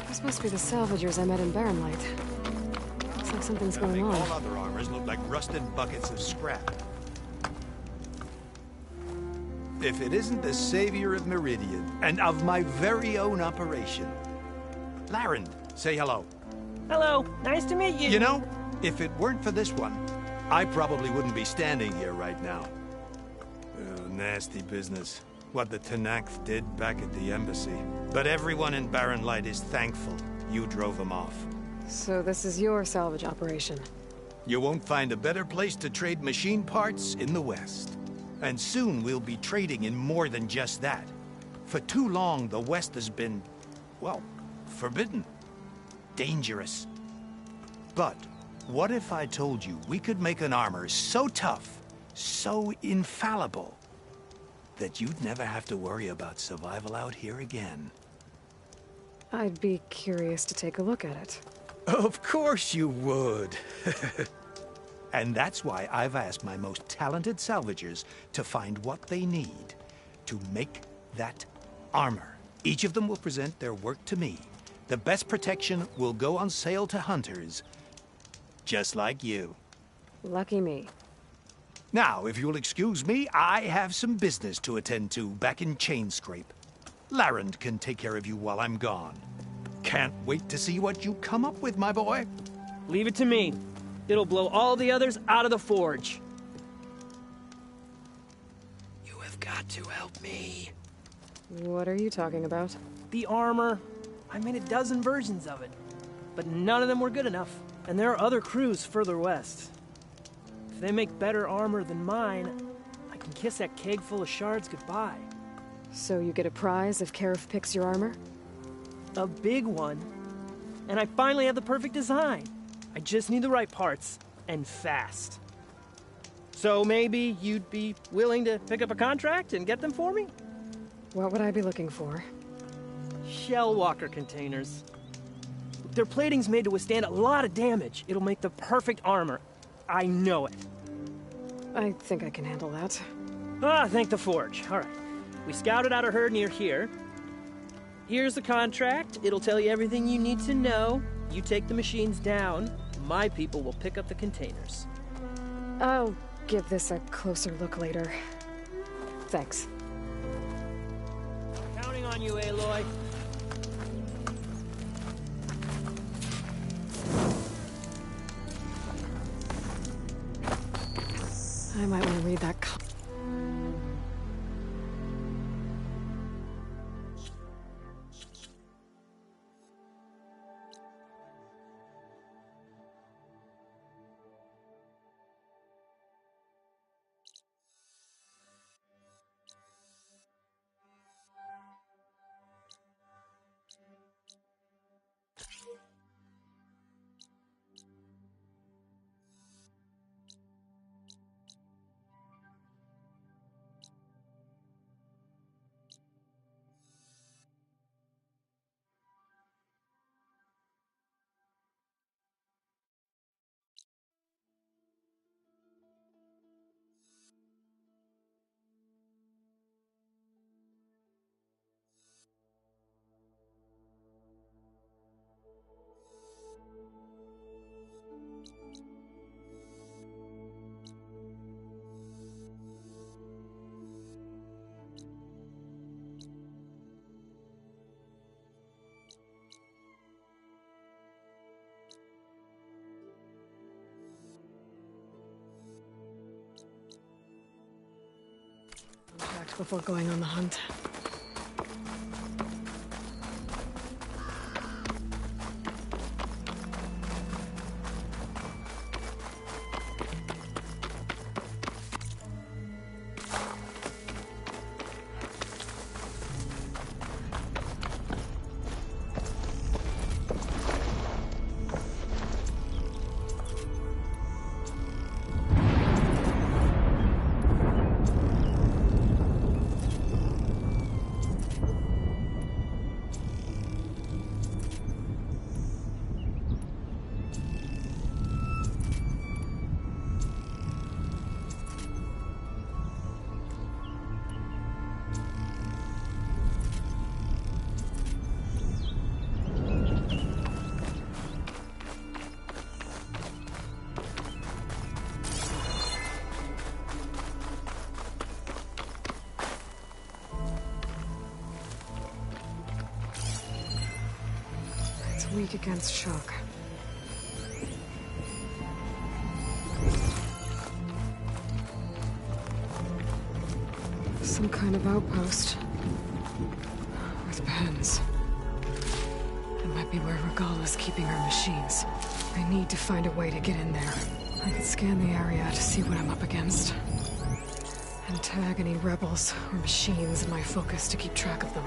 This must be the salvagers I met in Barren Light. Looks like something's going on. All other armors look like rusted buckets of scrap. If it isn't the savior of Meridian, and of my very own operation. Laren, say hello. Hello, nice to meet you. You know, if it weren't for this one, I probably wouldn't be standing here right now. Oh, nasty business. What the Tenakth did back at the embassy. But everyone in Barren Light is thankful you drove them off. So this is your salvage operation? You won't find a better place to trade machine parts in the West. And soon we'll be trading in more than just that. For too long, the West has been, well, forbidden. Dangerous. But what if I told you we could make an armor so tough, so infallible, that you'd never have to worry about survival out here again? I'd be curious to take a look at it. Of course you would. And that's why I've asked my most talented salvagers to find what they need to make that armor. Each of them will present their work to me. The best protection will go on sale to hunters, just like you. Lucky me. Now, if you'll excuse me, I have some business to attend to back in Chainscrape. Larend can take care of you while I'm gone. Can't wait to see what you come up with, my boy. Leave it to me. It'll blow all the others out of the forge. You have got to help me. What are you talking about? The armor. I made a dozen versions of it, but none of them were good enough. And there are other crews further west. If they make better armor than mine, I can kiss that keg full of shards goodbye. So you get a prize if Karif picks your armor? A big one. And I finally have the perfect design. I just need the right parts, and fast. So maybe you'd be willing to pick up a contract and get them for me? What would I be looking for? Shellwalker containers. Their plating's made to withstand a lot of damage. It'll make the perfect armor. I know it. I think I can handle that. Ah, thank the forge. All right. We scouted out a herd near here. Here's the contract. It'll tell you everything you need to know. You take the machines down. My people will pick up the containers. I'll give this a closer look later. Thanks. Counting on you, Aloy. I might want to read that. Checked before going on the hunt. Weak against shock. Some kind of outpost. With pens. It might be where Regala's keeping her machines. I need to find a way to get in there. I can scan the area to see what I'm up against. And tag any rebels or machines in my focus to keep track of them.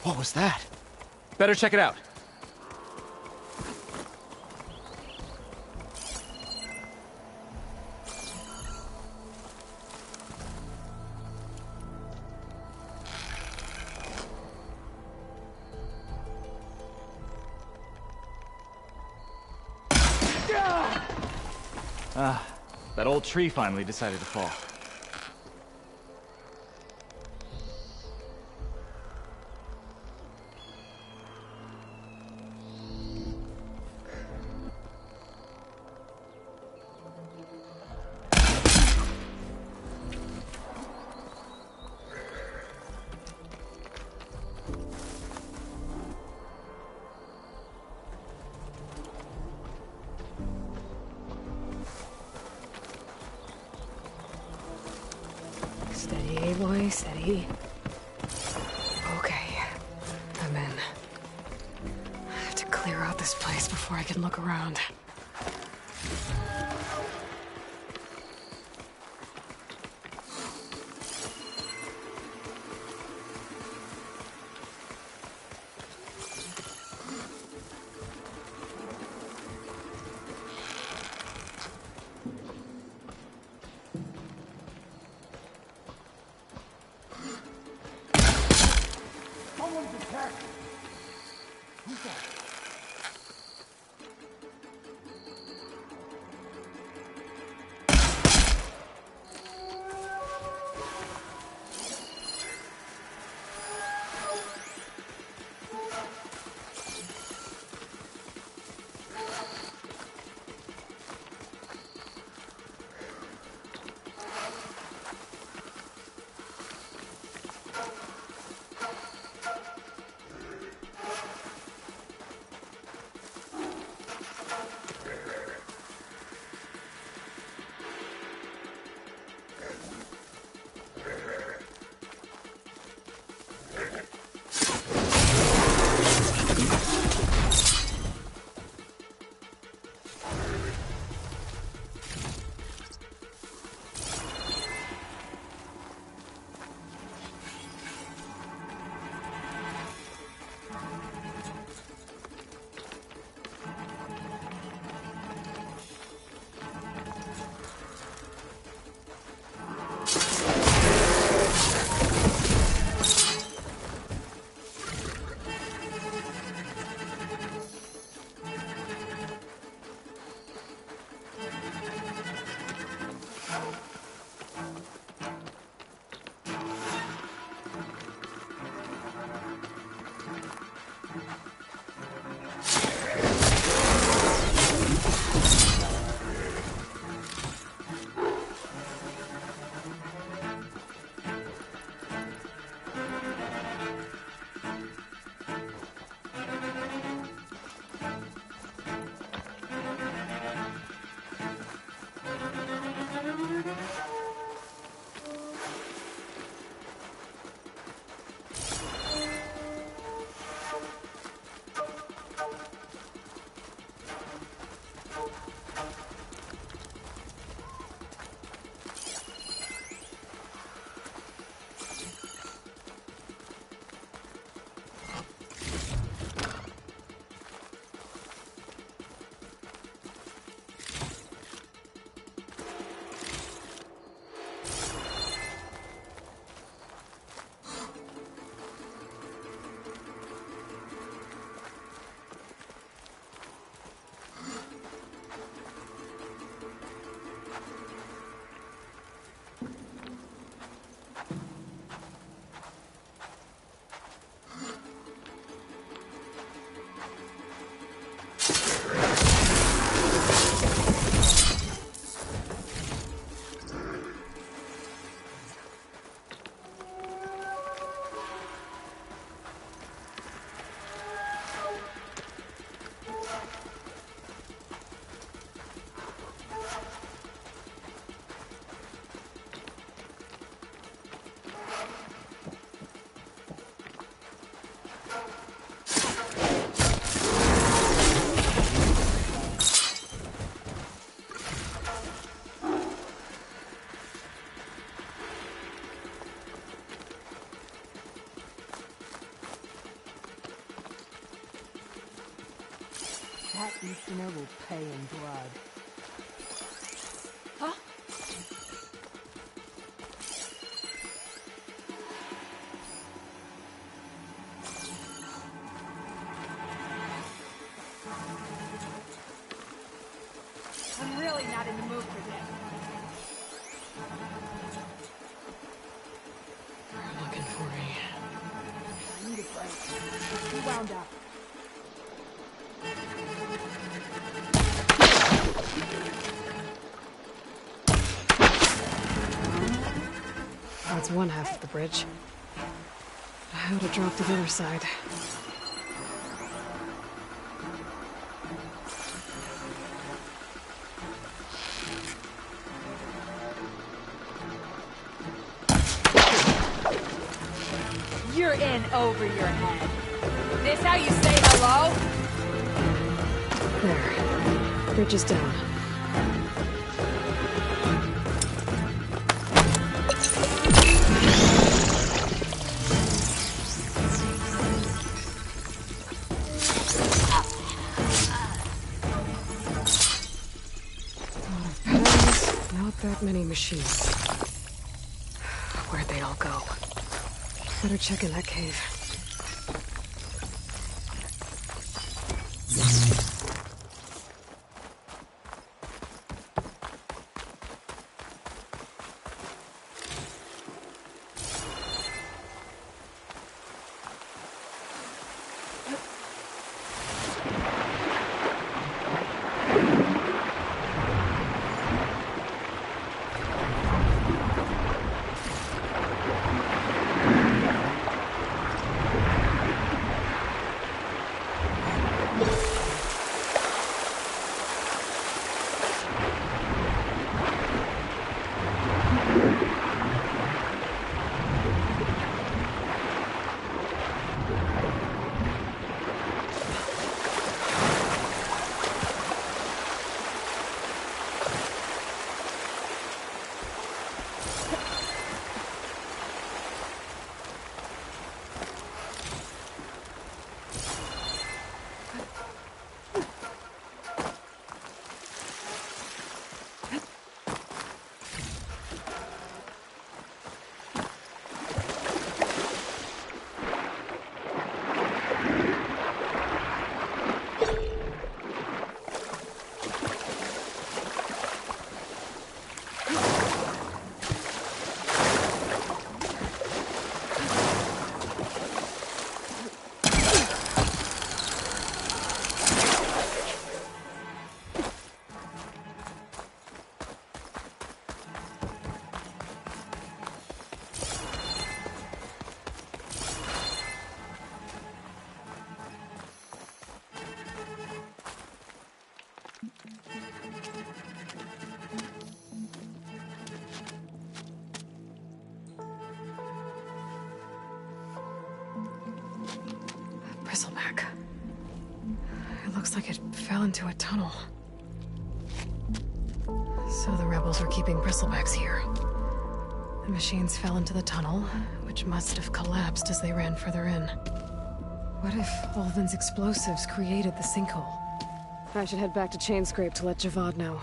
What was that? Better check it out. Ah, that old tree finally decided to fall. Steady, Aloy, steady. Okay, I'm in. I have to clear out this place before I can look around. Easterner will pay in blood. Huh? I'm really not in the mood for this. They're looking for me. I need a break. You wound up. That's one half of the bridge. How to drop the other side. You're in over your head. This how you say hello? There. Bridge is down. Not that many machines. Where'd they all go? Better check in that cave. Bristleback. It looks like it fell into a tunnel. So the rebels were keeping bristlebacks here. The machines fell into the tunnel, which must have collapsed as they ran further in. What if Ulvin's explosives created the sinkhole? I should head back to Chainscrape to let Javad know.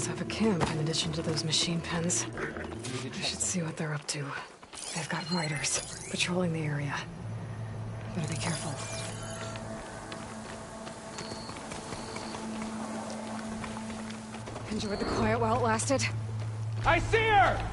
Have a camp in addition to those machine pens. I should see what they're up to. They've got riders patrolling the area. Better be careful. Enjoyed the quiet while it lasted. I see her!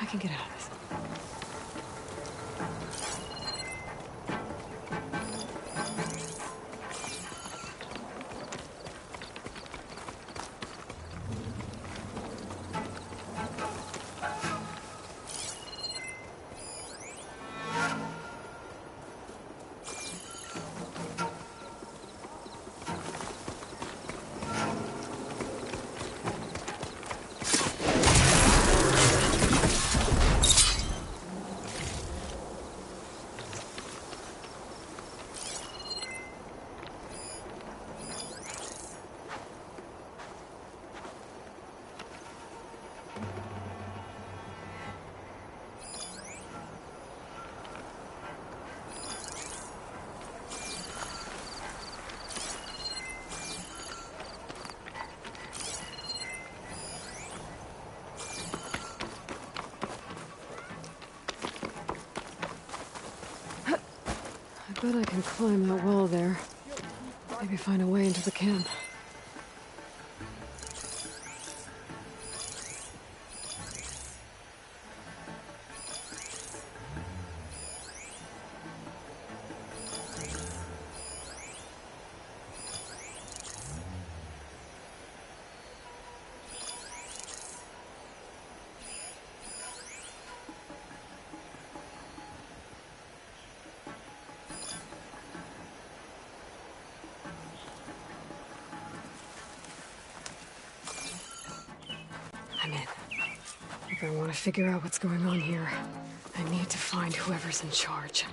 I can get out of this. I bet I can climb that wall there. Maybe find a way into the camp. I'm in. If I want to figure out what's going on here, I need to find whoever's in charge.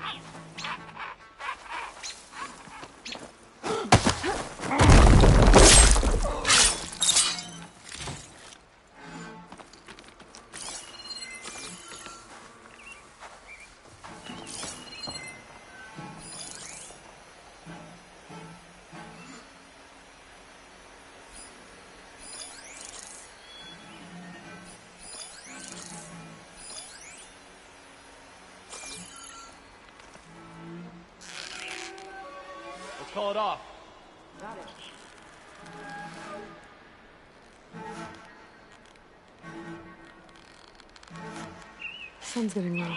call it off. Got it. Sun's getting low.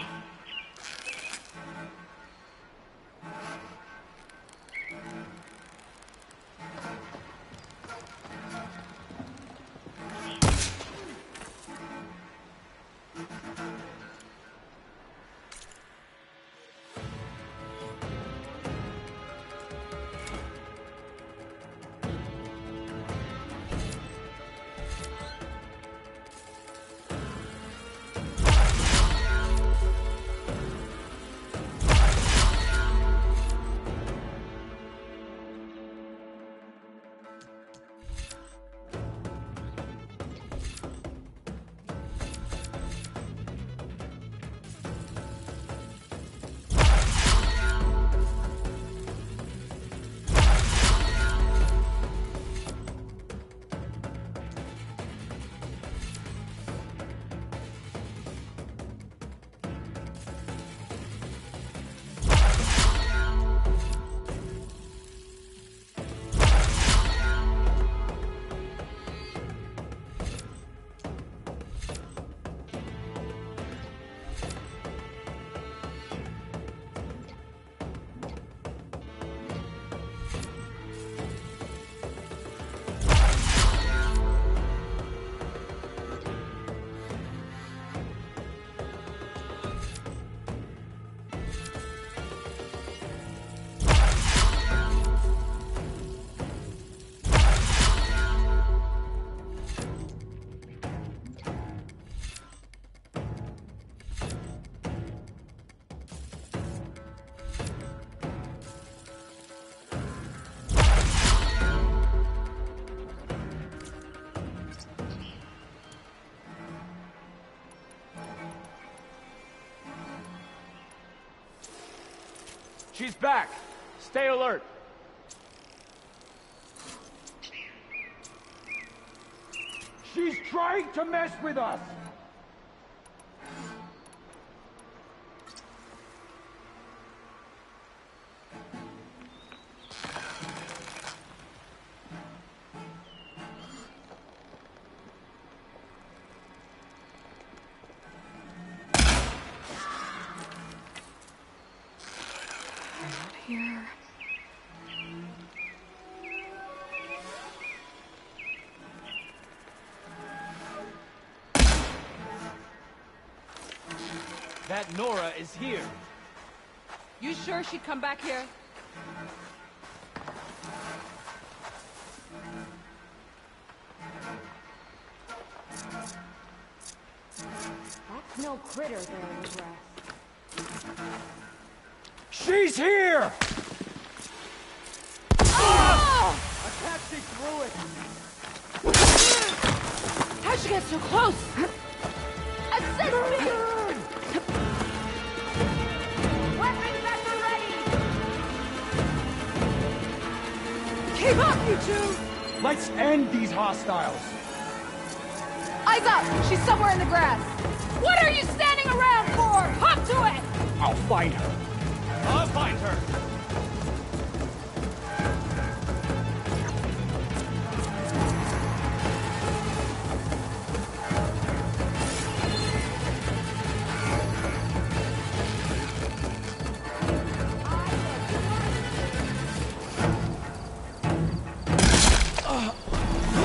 She's back. Stay alert. She's trying to mess with us. Here. That Nora is here. You sure she'd come back here? That's no critter there in the grass. She's here! Oh! I can't see through it! How'd she get so close? Assist me! Weapons at the ready! Keep up, you two! Let's end these hostiles! Eyes up! She's somewhere in the grass! What are you standing around for? Hop to it! I'll find her. I'll find her.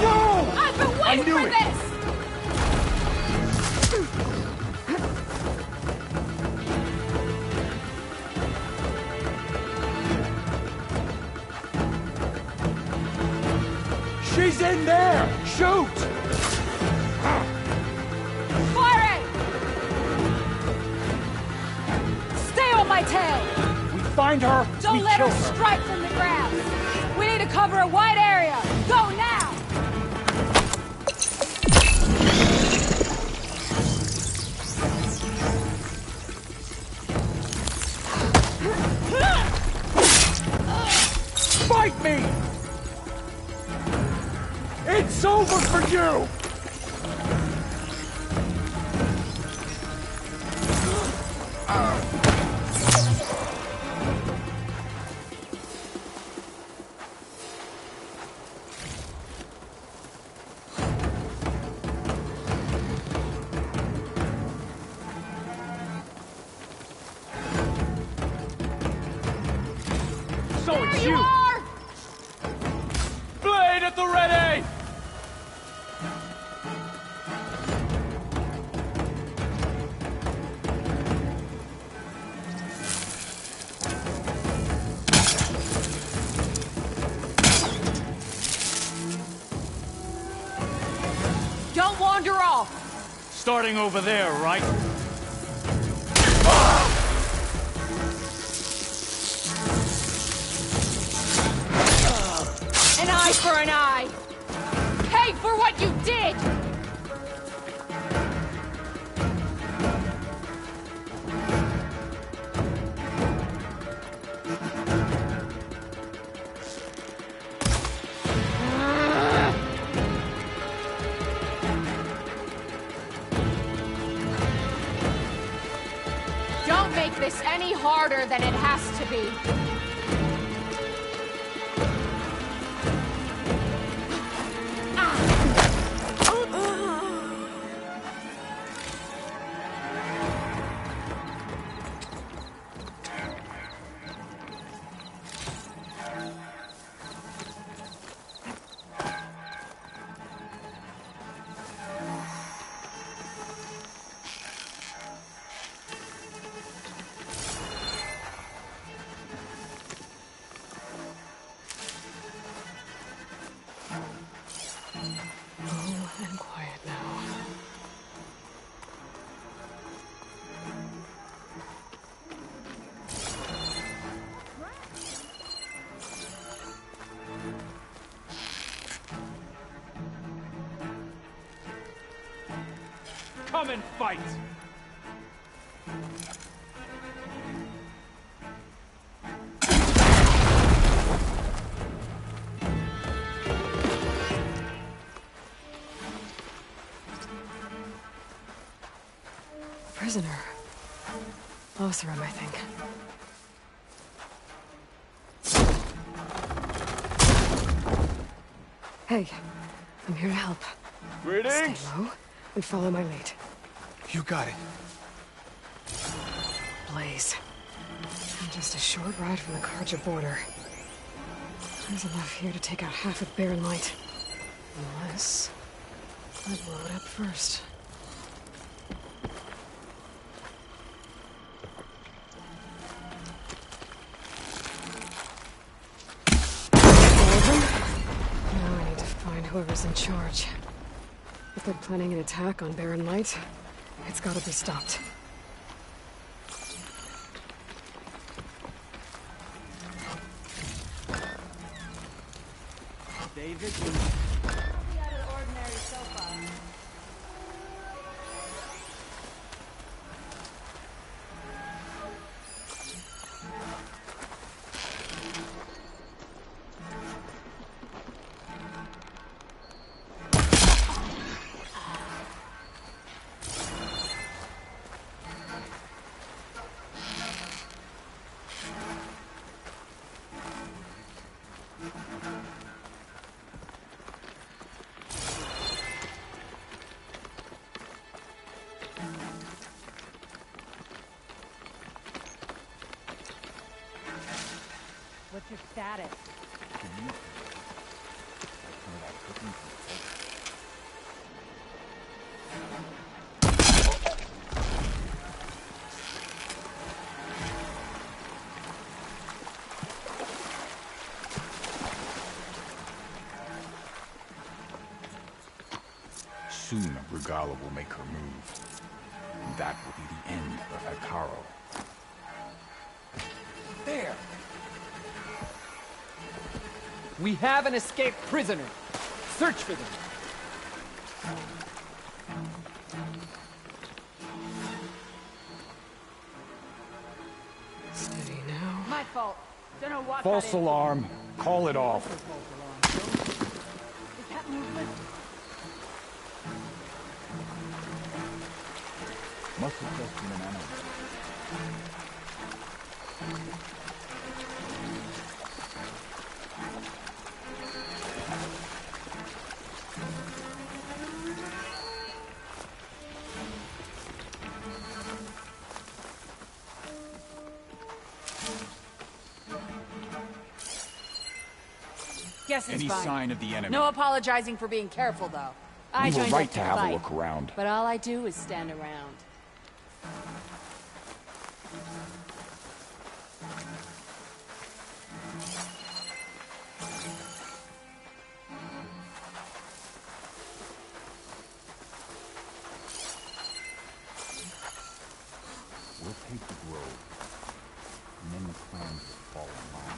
No! I've been waiting for this! She's in there! Shoot! Firing! Stay on my tail! We find her, Don't we let kill her her. strike from the grass! We need to cover a wide area! Go now! Fight me! It's over for you! you are! Blade at the ready! Don't wander off! Starting over there, right? An eye for an eye! Pay for what you did! Don't make this any harder than it has to be. And quiet now. Come and fight! Prisoner. Oseram, I think. Hey, I'm here to help. Greetings. Stay low and follow my lead. You got it. Blaze. I'm just a short ride from the Karja border. There's enough here to take out half of Barren Light. Unless I blow it up first. Now I need to find whoever's in charge. If they're planning an attack on Barren Light, it's gotta be stopped. David, What's your status? Soon Regala will make her move. And that will be the end of Hekarro. There! We have an escaped prisoner. Search for them. Steady now. My fault. Don't know what False got in. alarm. Call it off. Is that movement? Must have just been an animal. guess it's Any fine. sign of the enemy? No apologizing for being careful, though. I We were joined right up to have a fight, look around. But all I do is stand around. We'll take the grove, and then the clans will fall in line.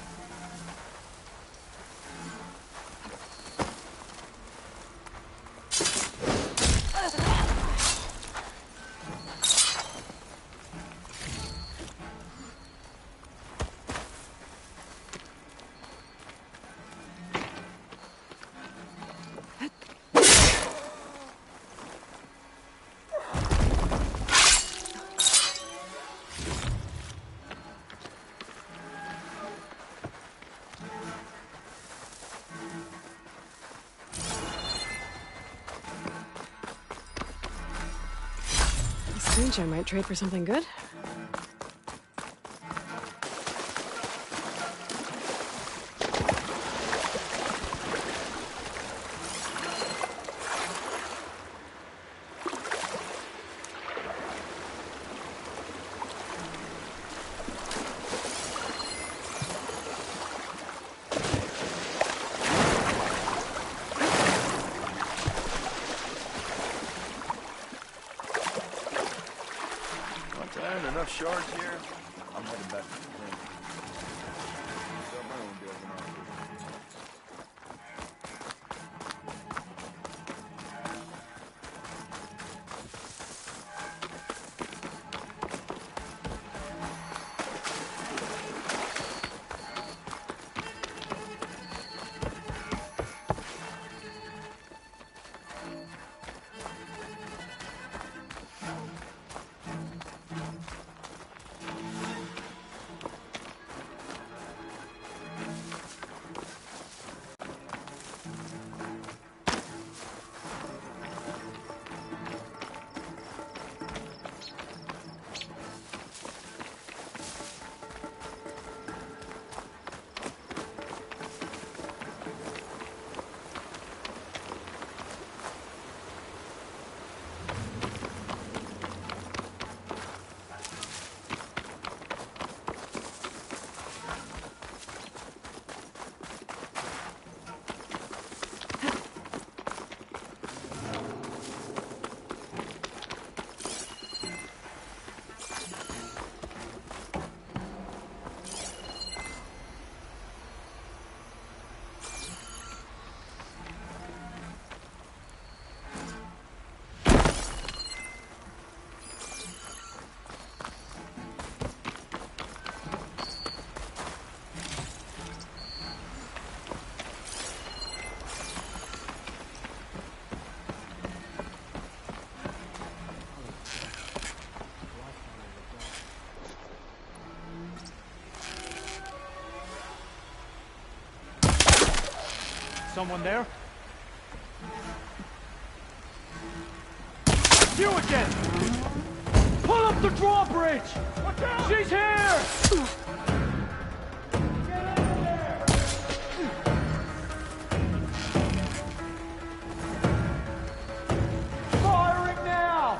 I might trade for something good. Enough shards here. I'm heading back to the ring. Got my own deal going on. Someone there? You again! Pull up the drawbridge! Watch out! She's here! Firing now!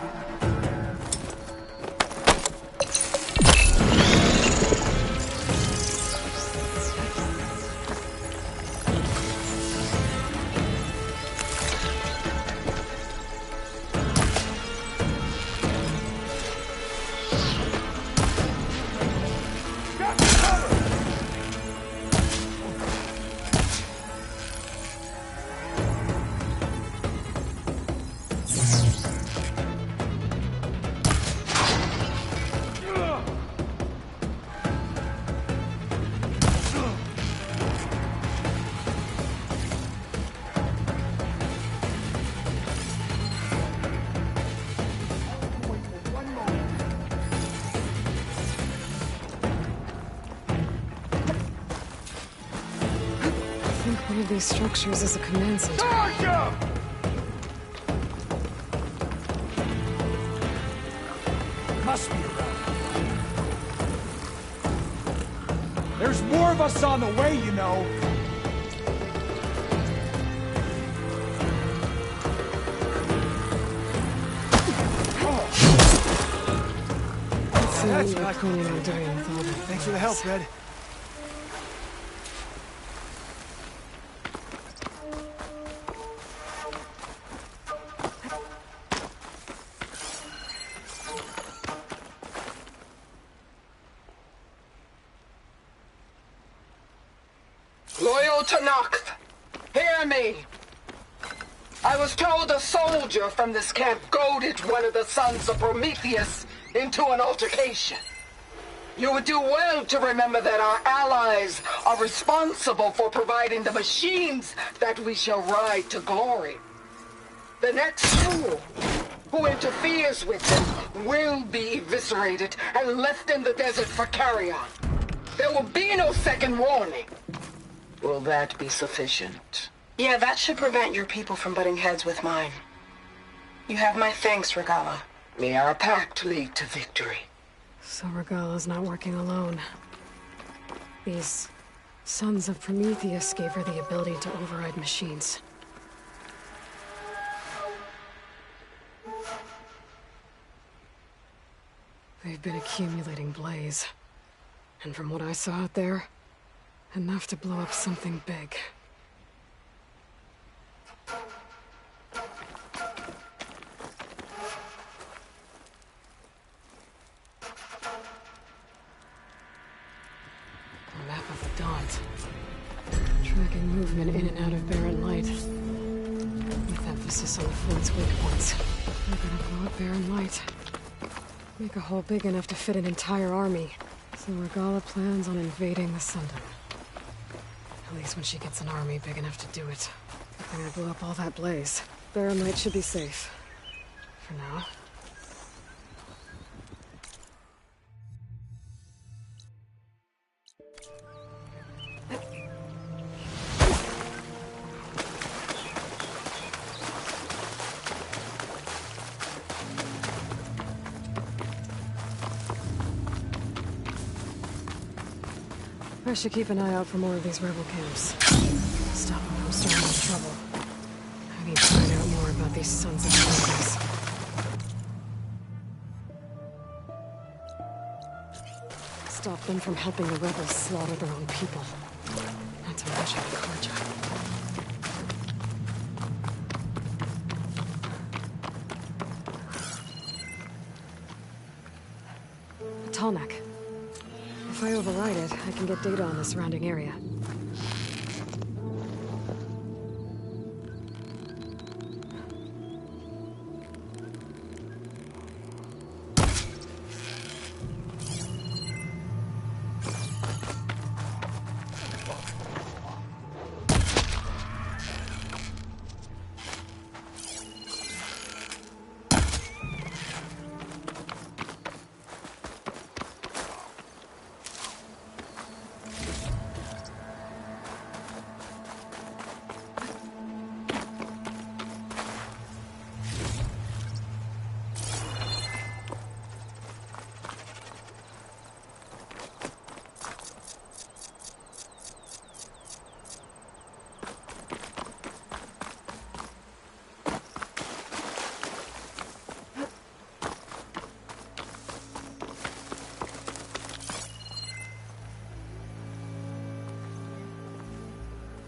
One of these structures is a command center. Must be around. There's more of us on the way, you know. That's what not you're planning on doing with all that. Thanks for the help, Red. Loyal Tanakh, hear me. I was told a soldier from this camp goaded one of the sons of Prometheus into an altercation. You would do well to remember that our allies are responsible for providing the machines that we shall ride to glory. The next fool who interferes with them will be eviscerated and left in the desert for carrion. There will be no second warning. Will that be sufficient? Yeah, that should prevent your people from butting heads with mine. You have my thanks, Regalla. May our pact lead to victory. So Regalla's not working alone. These sons of Prometheus gave her the ability to override machines. They've been accumulating blaze. And from what I saw out there, enough to blow up something big. A map of the Daunt. Tracking movement in and out of Barren Light. With emphasis on the flight's weak points. We're gonna blow up Barren Light. Make a hole big enough to fit an entire army. So Regalla plans on invading the Sundom. At least when she gets an army big enough to do it. They're gonna blow up all that blaze. Barren Light should be safe. For now. I should keep an eye out for more of these rebel camps. Stop them from starting any trouble. I need to find out more about these sons of Prometheus. Stop them from helping the rebels slaughter their own people. Not to mention the Carja. A Tallneck. If I override it, I can get data on the surrounding area.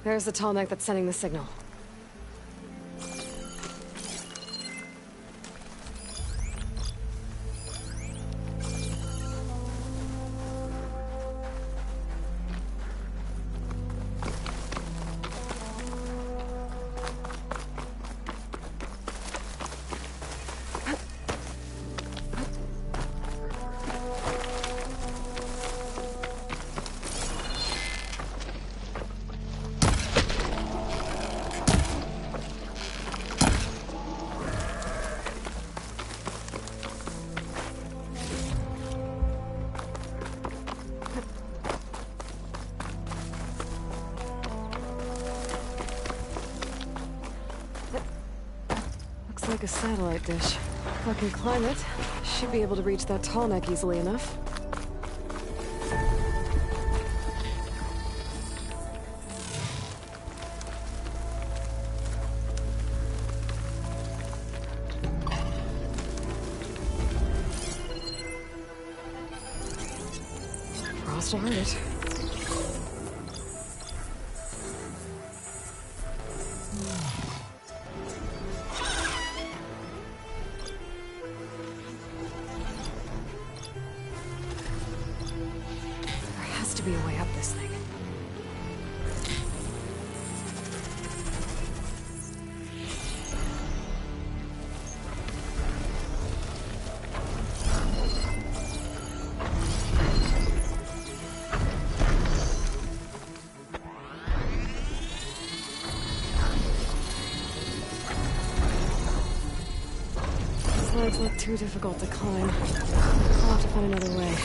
There's the Tallneck that's sending the signal. Like a satellite dish. If I can climb it, I should be able to reach that Tallneck easily enough. Must have heard it. There has to be a way up this thing. Slides look too difficult to climb. I'll have to find another way.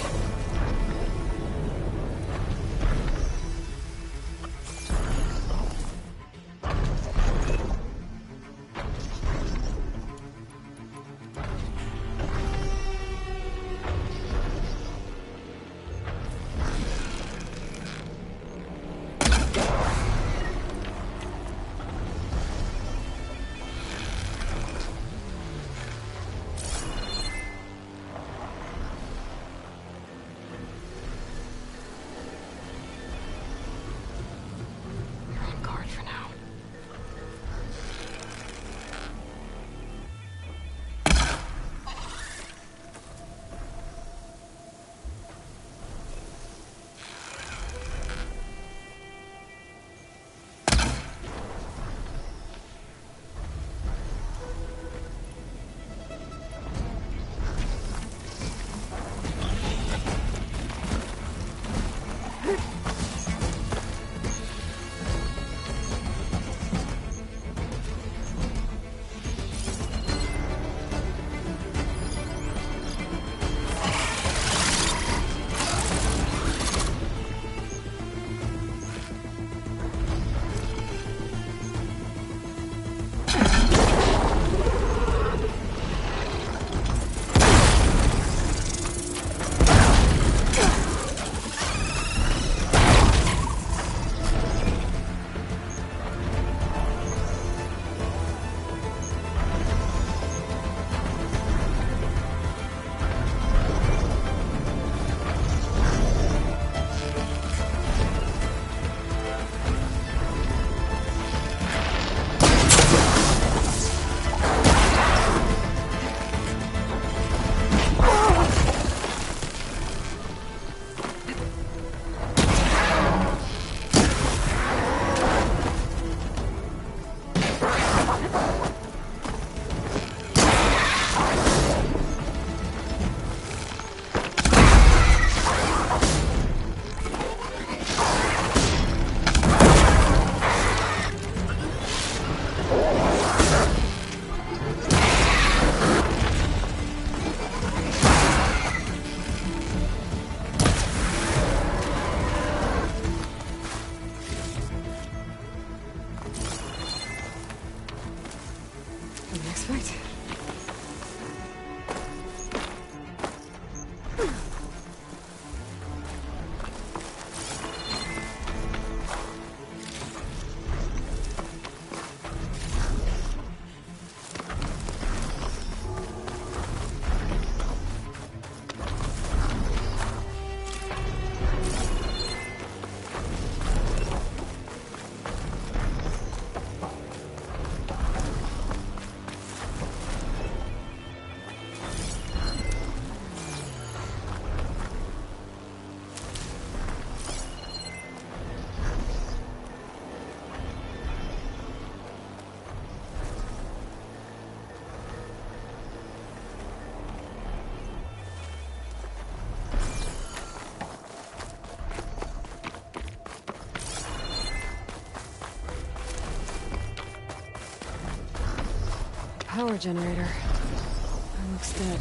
Power generator. That looks dead.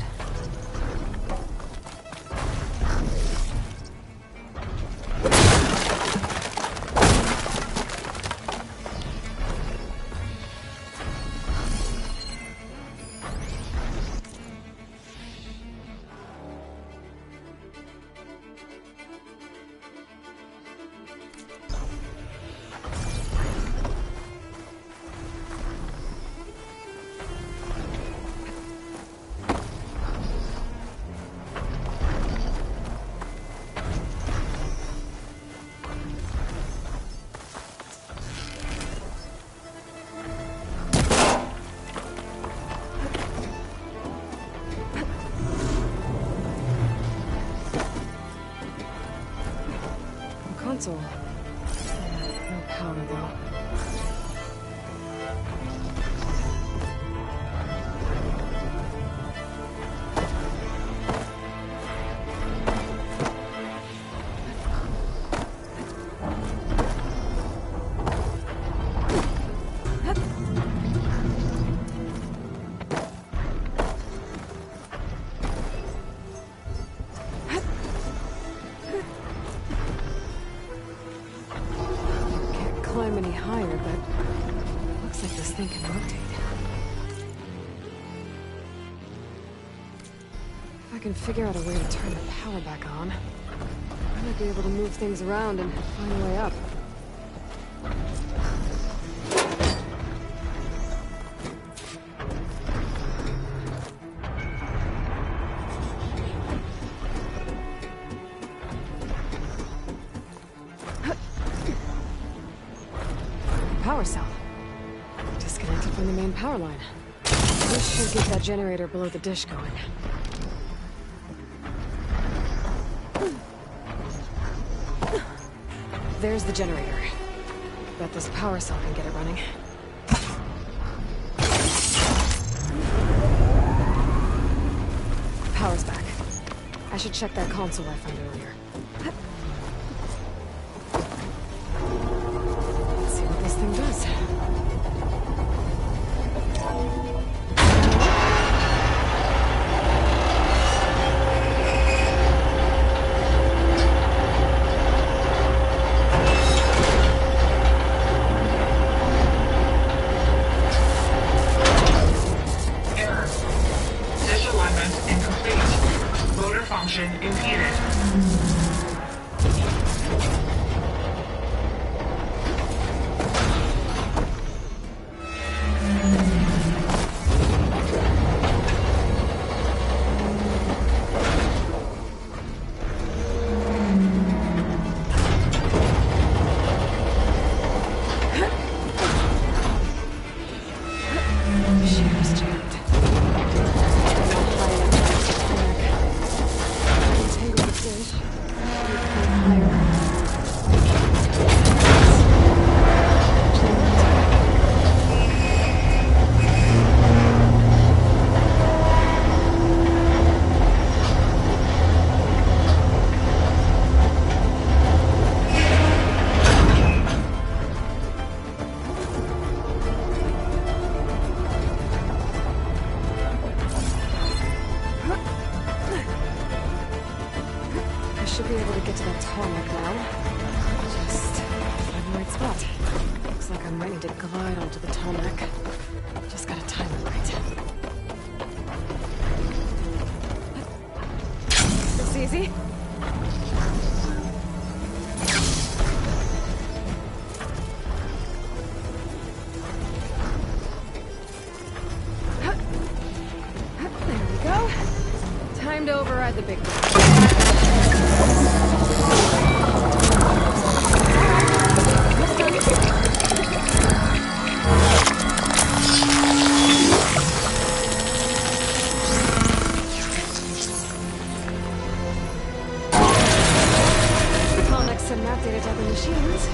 console. No power, though. Climb any higher, but looks like this thing can rotate. If I can figure out a way to turn the power back on, I might be able to move things around and find a way up. Power cell. Disconnected from the main power line. This should get that generator below the dish going. There's the generator. Bet this power cell can get it running. Power's back. I should check that console I found earlier. This thing does. Error. Dish alignment incomplete. Motor function impeded. Should be able to get to that tarmac now. Just find the right spot. Looks like I'm ready to glide onto the tarmac. Just gotta time it right. It's easy. There we go. Time to override the big one. Some map data to other machines.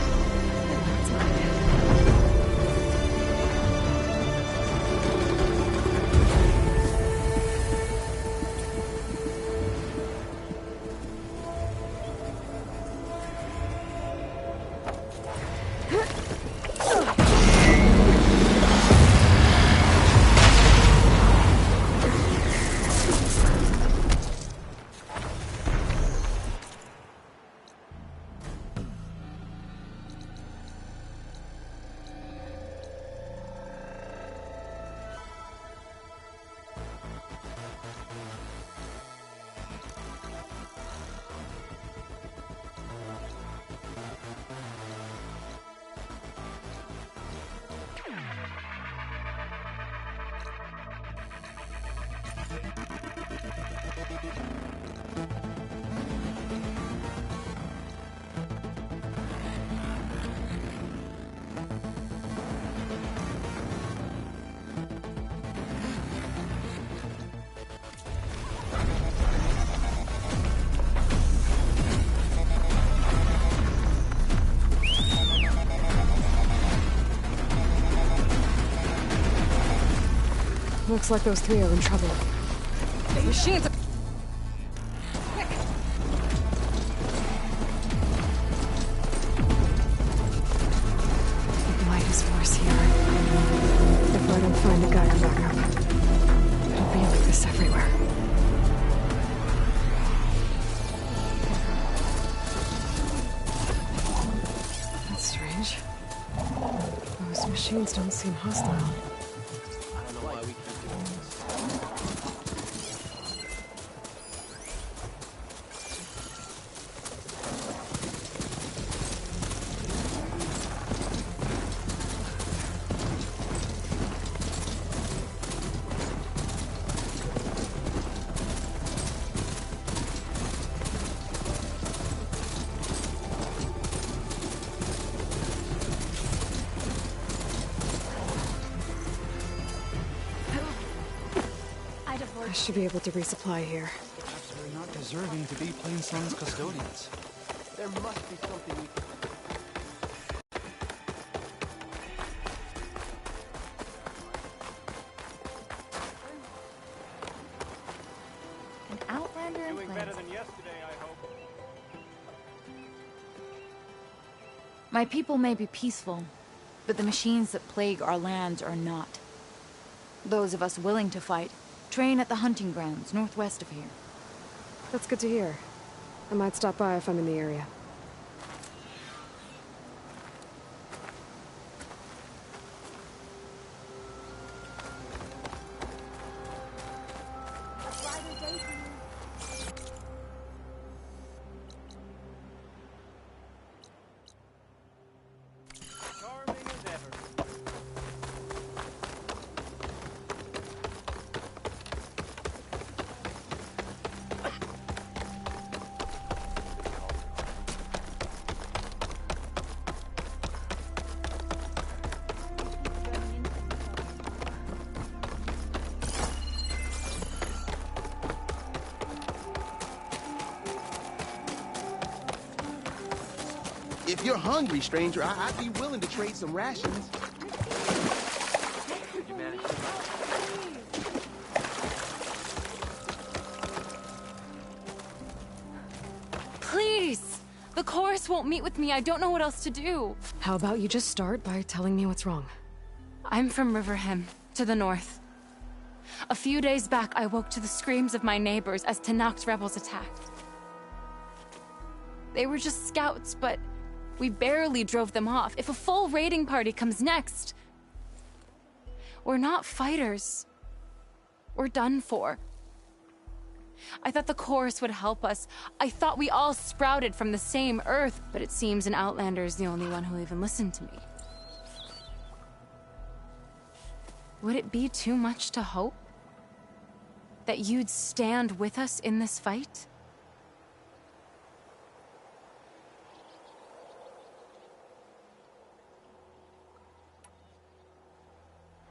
Looks like those three are in trouble. The machines are... Quick! It might is worse here. If I don't find the guy to back up, it'll be like this everywhere. That's strange. Those machines don't seem hostile. I don't know why we keep doing this. I should be able to resupply here. Perhaps we're not deserving to be Plainsong's custodians. There must be something we can... An outlander in Doing better Plainsong. than yesterday, I hope. My people may be peaceful, but the machines that plague our lands are not. Those of us willing to fight train at the hunting grounds northwest of here. That's good to hear. I might stop by if I'm in the area. If you're hungry, stranger, I'd be willing to trade some rations. You managed to... Please! The chorus won't meet with me. I don't know what else to do. How about you just start by telling me what's wrong? I'm from Riverhem, to the north. A few days back, I woke to the screams of my neighbors as Tenakth's rebels attacked. They were just scouts, but we barely drove them off. If a full raiding party comes next... We're not fighters. We're done for. I thought the chorus would help us. I thought we all sprouted from the same earth, but it seems an outlander is the only one who'll even listen to me. Would it be too much to hope that you'd stand with us in this fight?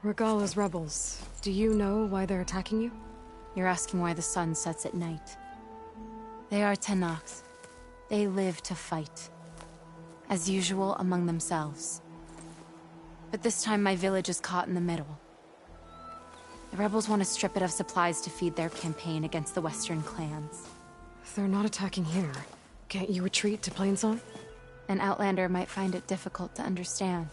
Regalla's rebels. Do you know why they're attacking you? You're asking why the sun sets at night. They are Tenakth. They live to fight. As usual, among themselves. But this time my village is caught in the middle. The rebels want to strip it of supplies to feed their campaign against the western clans. They're not attacking here. Can't you retreat to Plainsong? An outlander might find it difficult to understand.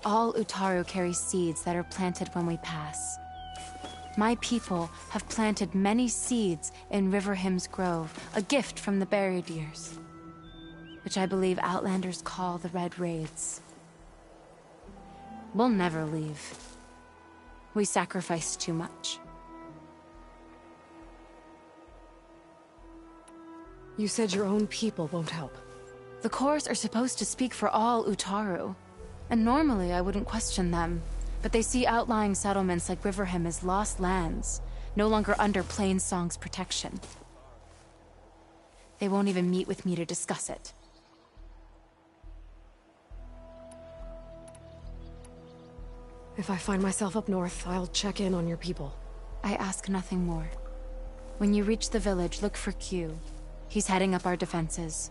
All Utaru carry seeds that are planted when we pass. My people have planted many seeds in Riverhem's Grove, a gift from the Buried Years, which I believe outlanders call the Red Raids. We'll never leave. We sacrifice too much. You said your own people won't help. The Chorus are supposed to speak for all Utaru. And normally I wouldn't question them, but they see outlying settlements like Riverhem as lost lands, no longer under Plainsong's protection. They won't even meet with me to discuss it. If I find myself up north, I'll check in on your people. I ask nothing more. When you reach the village, look for Q. He's heading up our defenses.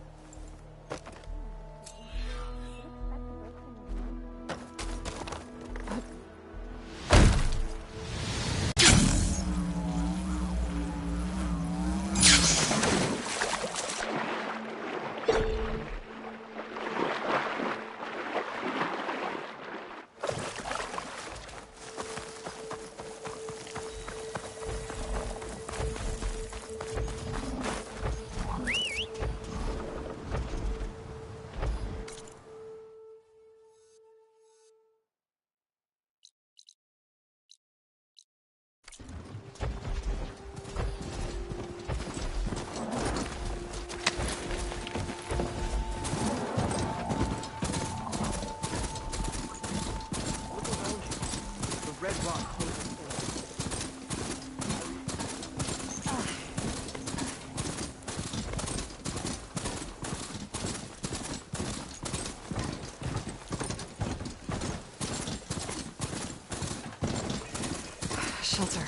shelter.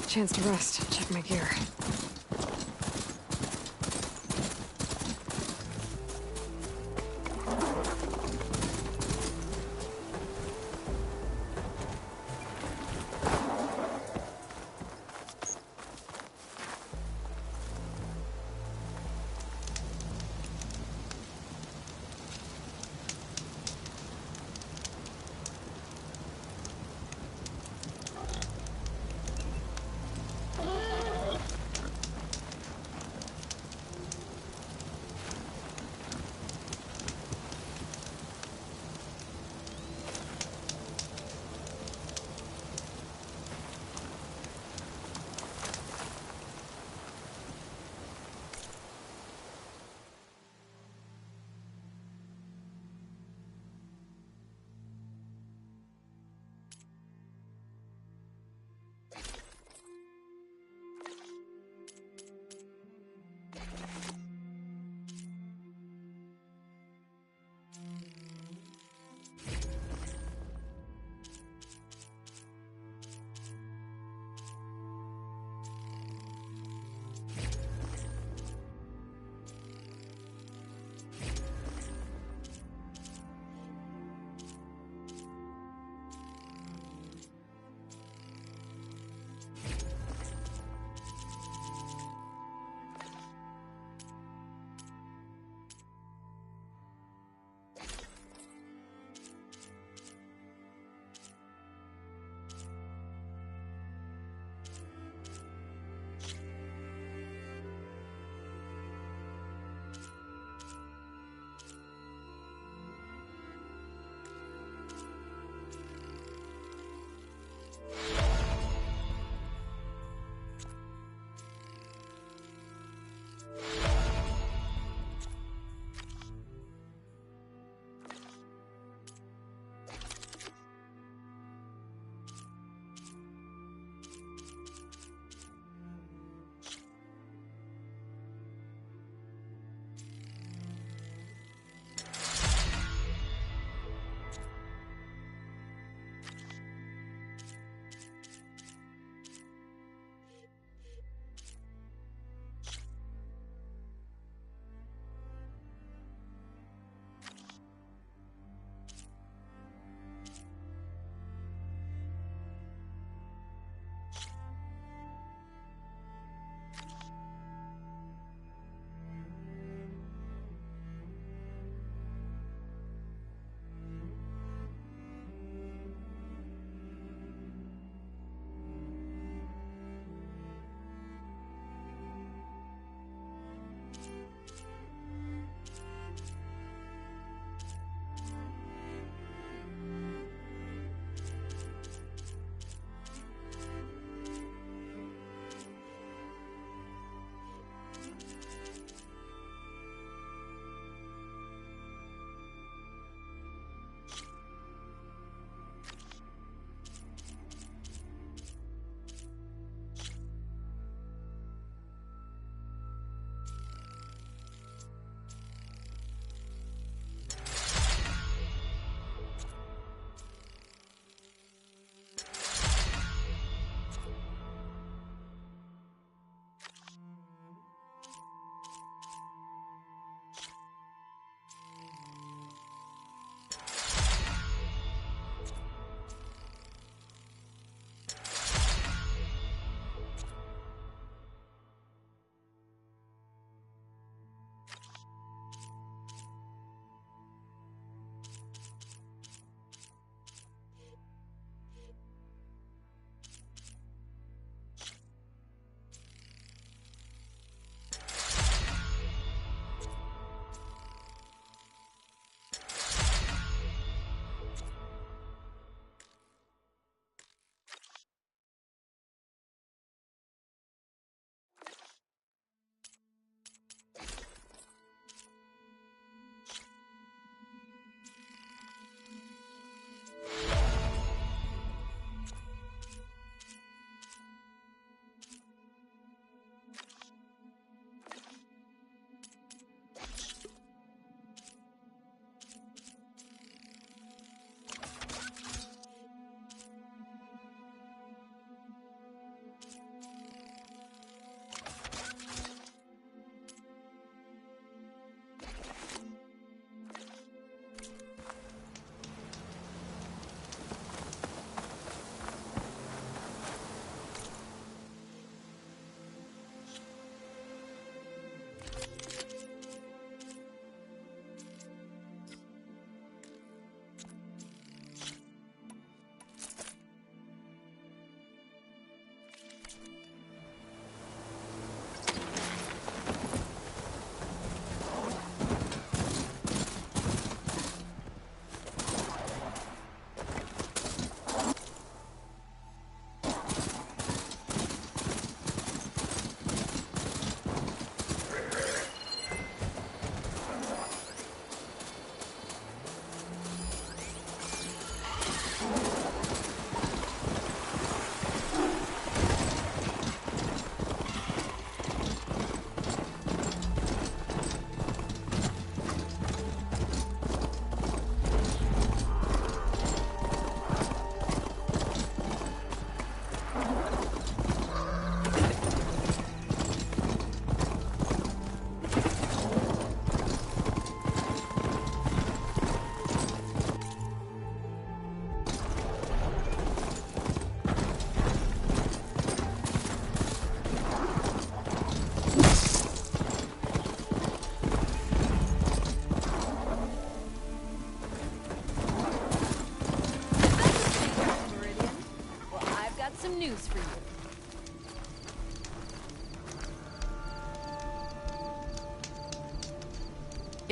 Chance to rest, check my gear.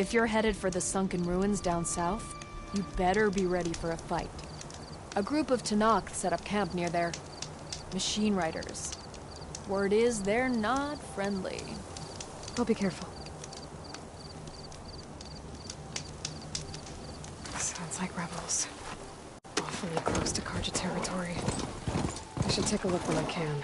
If you're headed for the sunken ruins down south, you better be ready for a fight. A group of Tenakth set up camp near there. Machine riders. Word is they're not friendly. I'll be careful. Sounds like rebels. Awfully close to Carja territory. I should take a look when I can.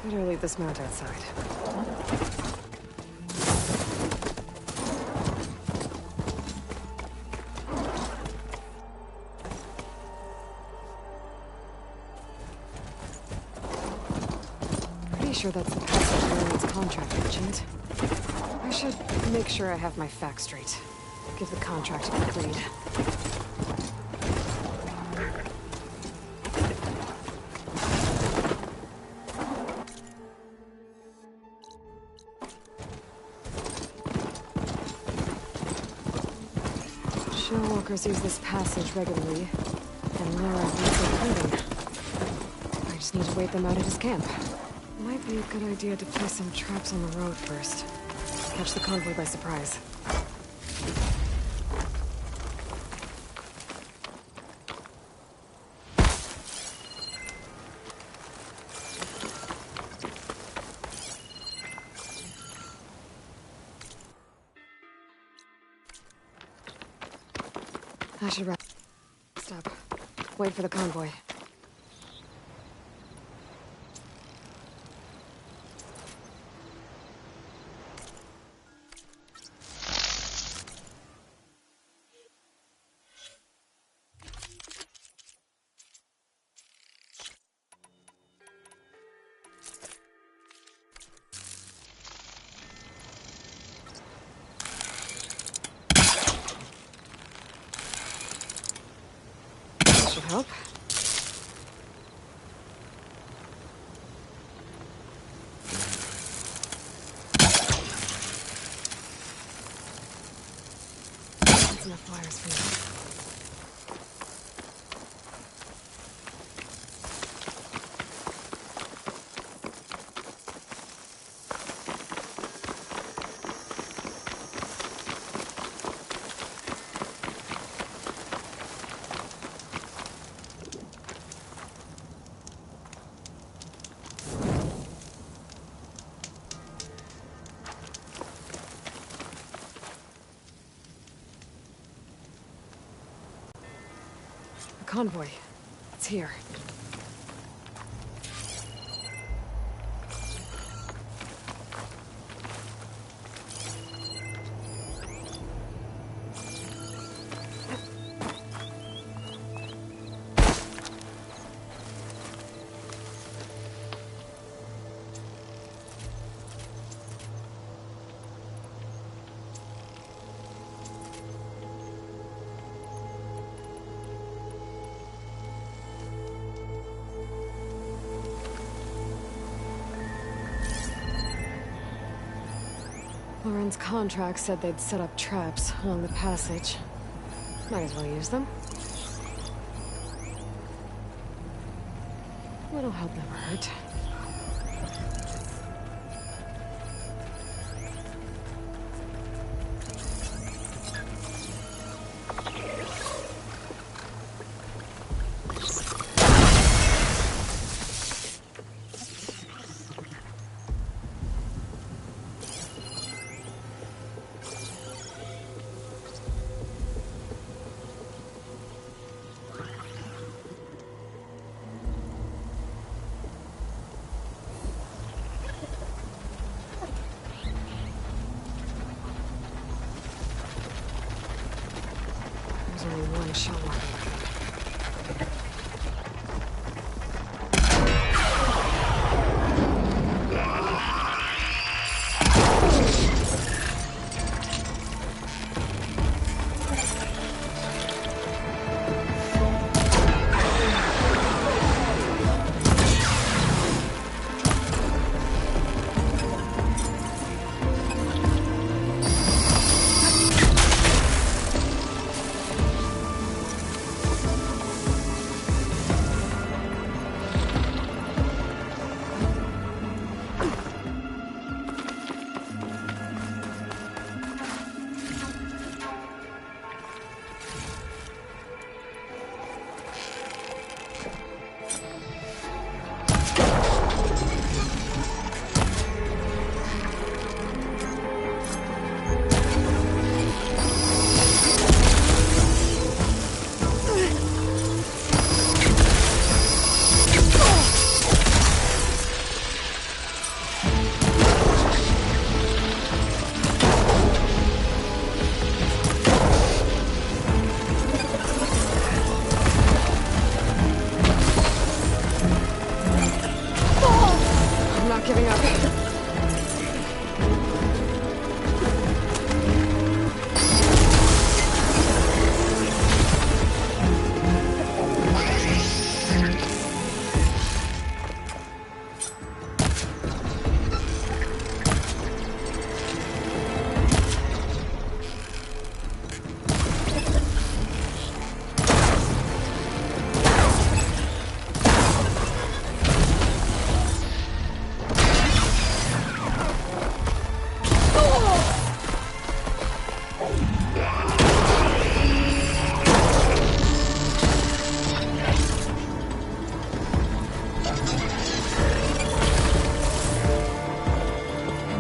Better leave this mount outside. Pretty sure that's the passage Merlin's contract mentioned. I should make sure I have my facts straight. Give the contract a quick read. Showwalkers use this passage regularly, and Lara needs including. I just need to wait them out at his camp. Might be a good idea to place some traps on the road first. Catch the convoy by surprise. I should wrap. Stop. Wait for the convoy. Should help. That's enough wires for now. Convoy. It's here. Lauren's contract said they'd set up traps along the passage. Might as well use them. Little help never hurt. There's only one shell mark.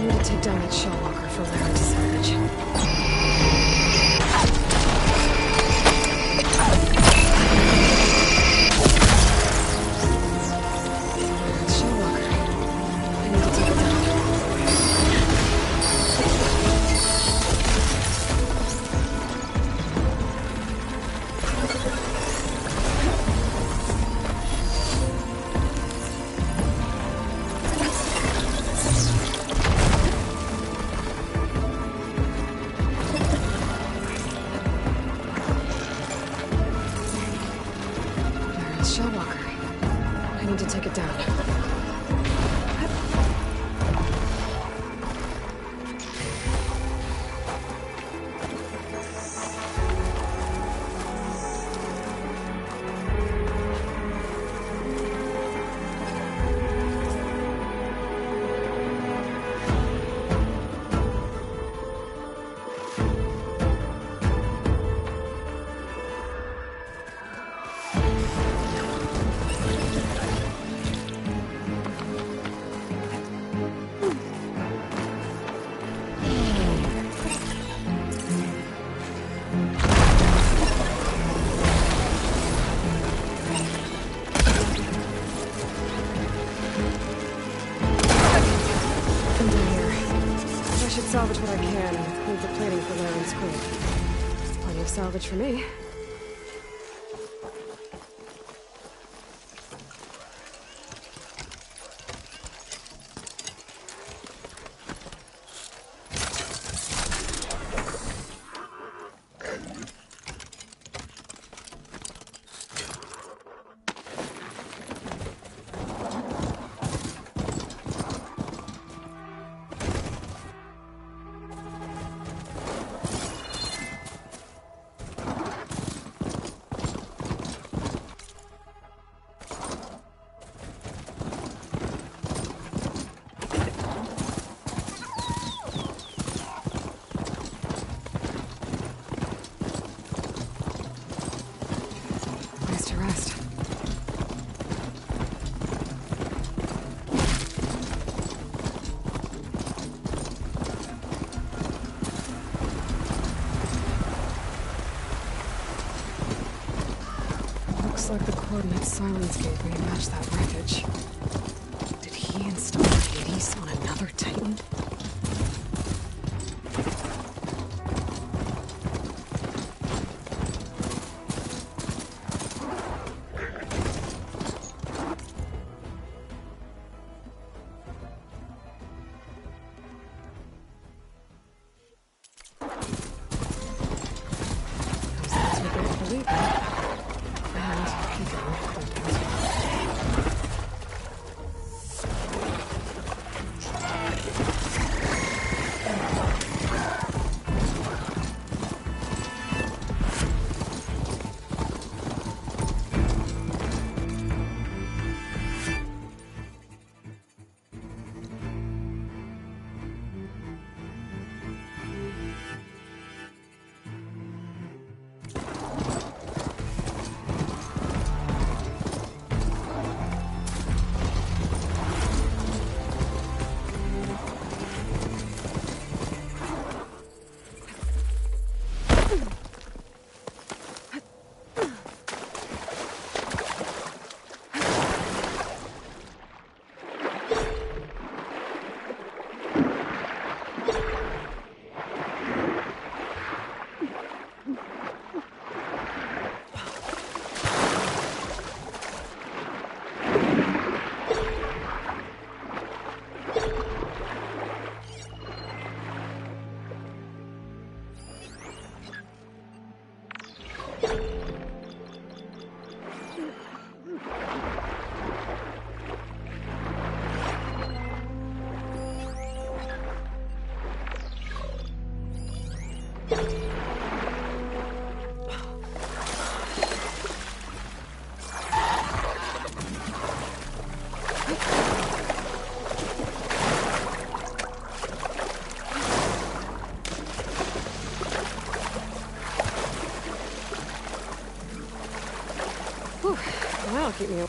I need to take down that shell walker for Larry to salvage. Salvage what I can and move the plating for Laren's crew. Plenty of salvage for me. Like the coordinate Silence gave me match that wreckage. Did he install Hades on another Titan? That'll keep me.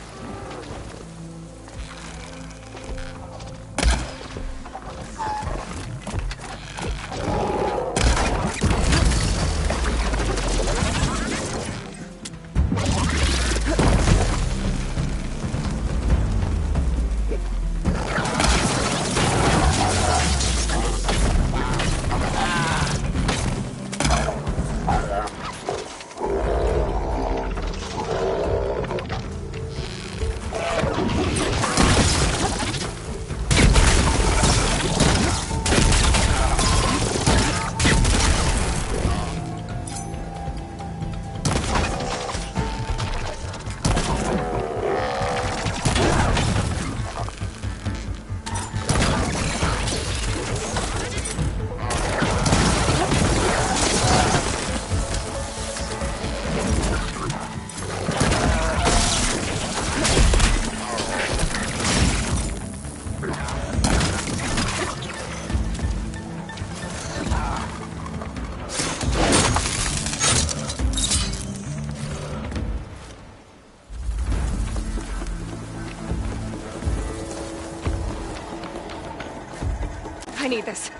I need this.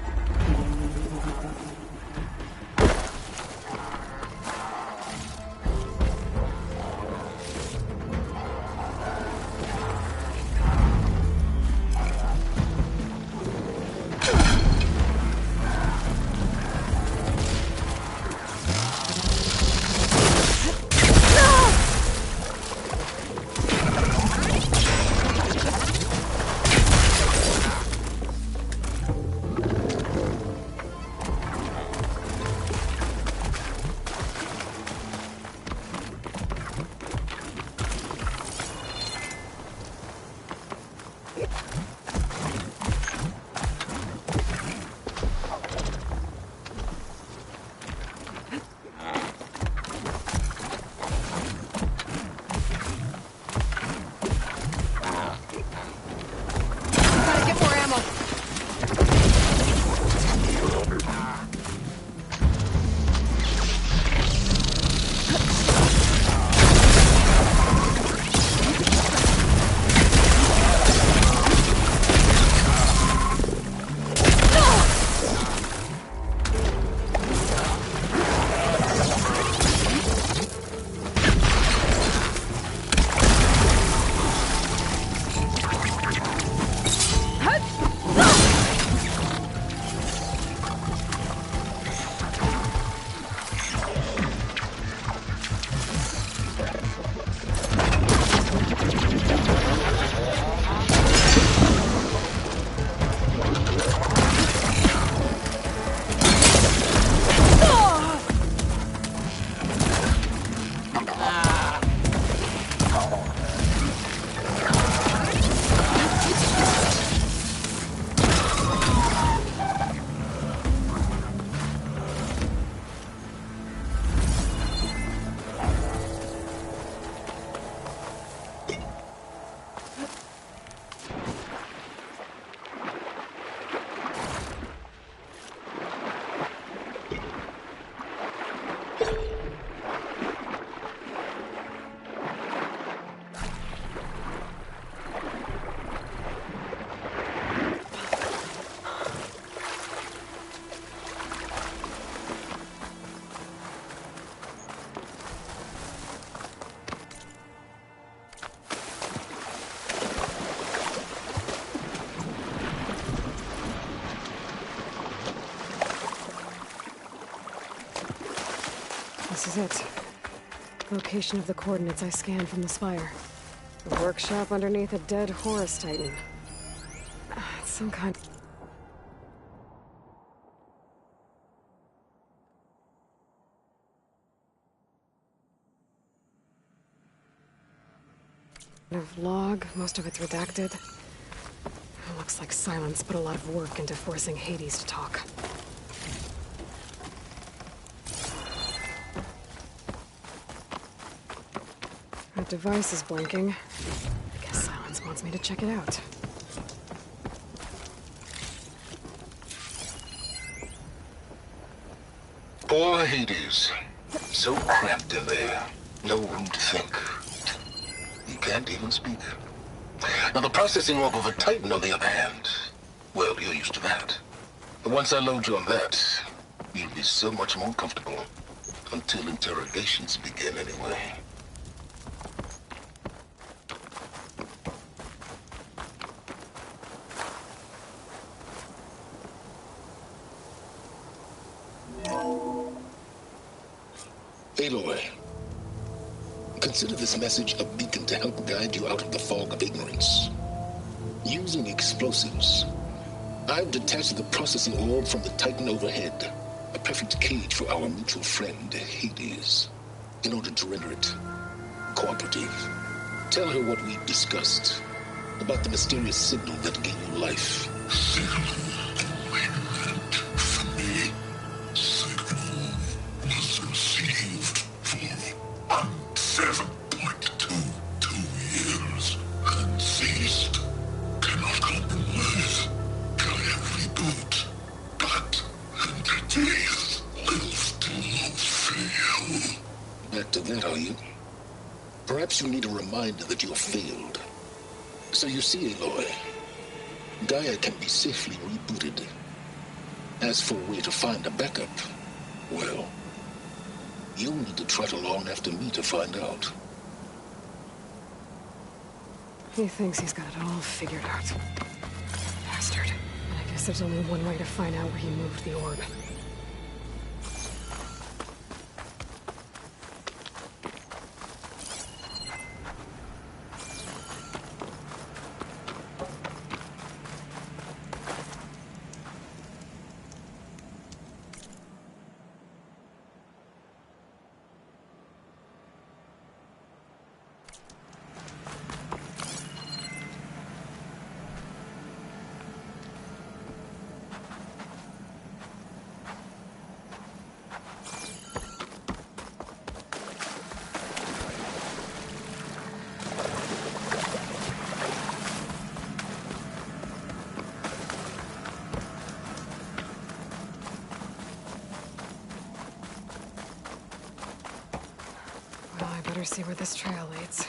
This is it. Location of the coordinates I scanned from the spire. A workshop underneath a dead Horus Titan. It's some kind of log, most of it's redacted. It looks like Silence put a lot of work into forcing Hades to talk. That device is blinking. I guess Silence wants me to check it out. Poor Hades. So cramped in there. No room to think. He can't even speak. Now, the processing orb of a Titan, on the other hand, well, you're used to that. But once I load you on that, you'll be so much more comfortable. Until interrogations begin, anyway. Aloy, consider this message a beacon to help guide you out of the fog of ignorance. Using explosives, I've detached the processing orb from the Titan overhead, a perfect cage for our mutual friend, Hades, in order to render it cooperative. Tell her what we've discussed about the mysterious signal that gave you life. Perhaps you need a reminder that you have failed. So you see, Aloy, Gaia can be safely rebooted As for where to find a backup, well, you'll need to trot along after me to find out. He thinks he's got it all figured out. Bastard. And I guess there's only one way to find out where he moved the orb. Better see where this trail leads.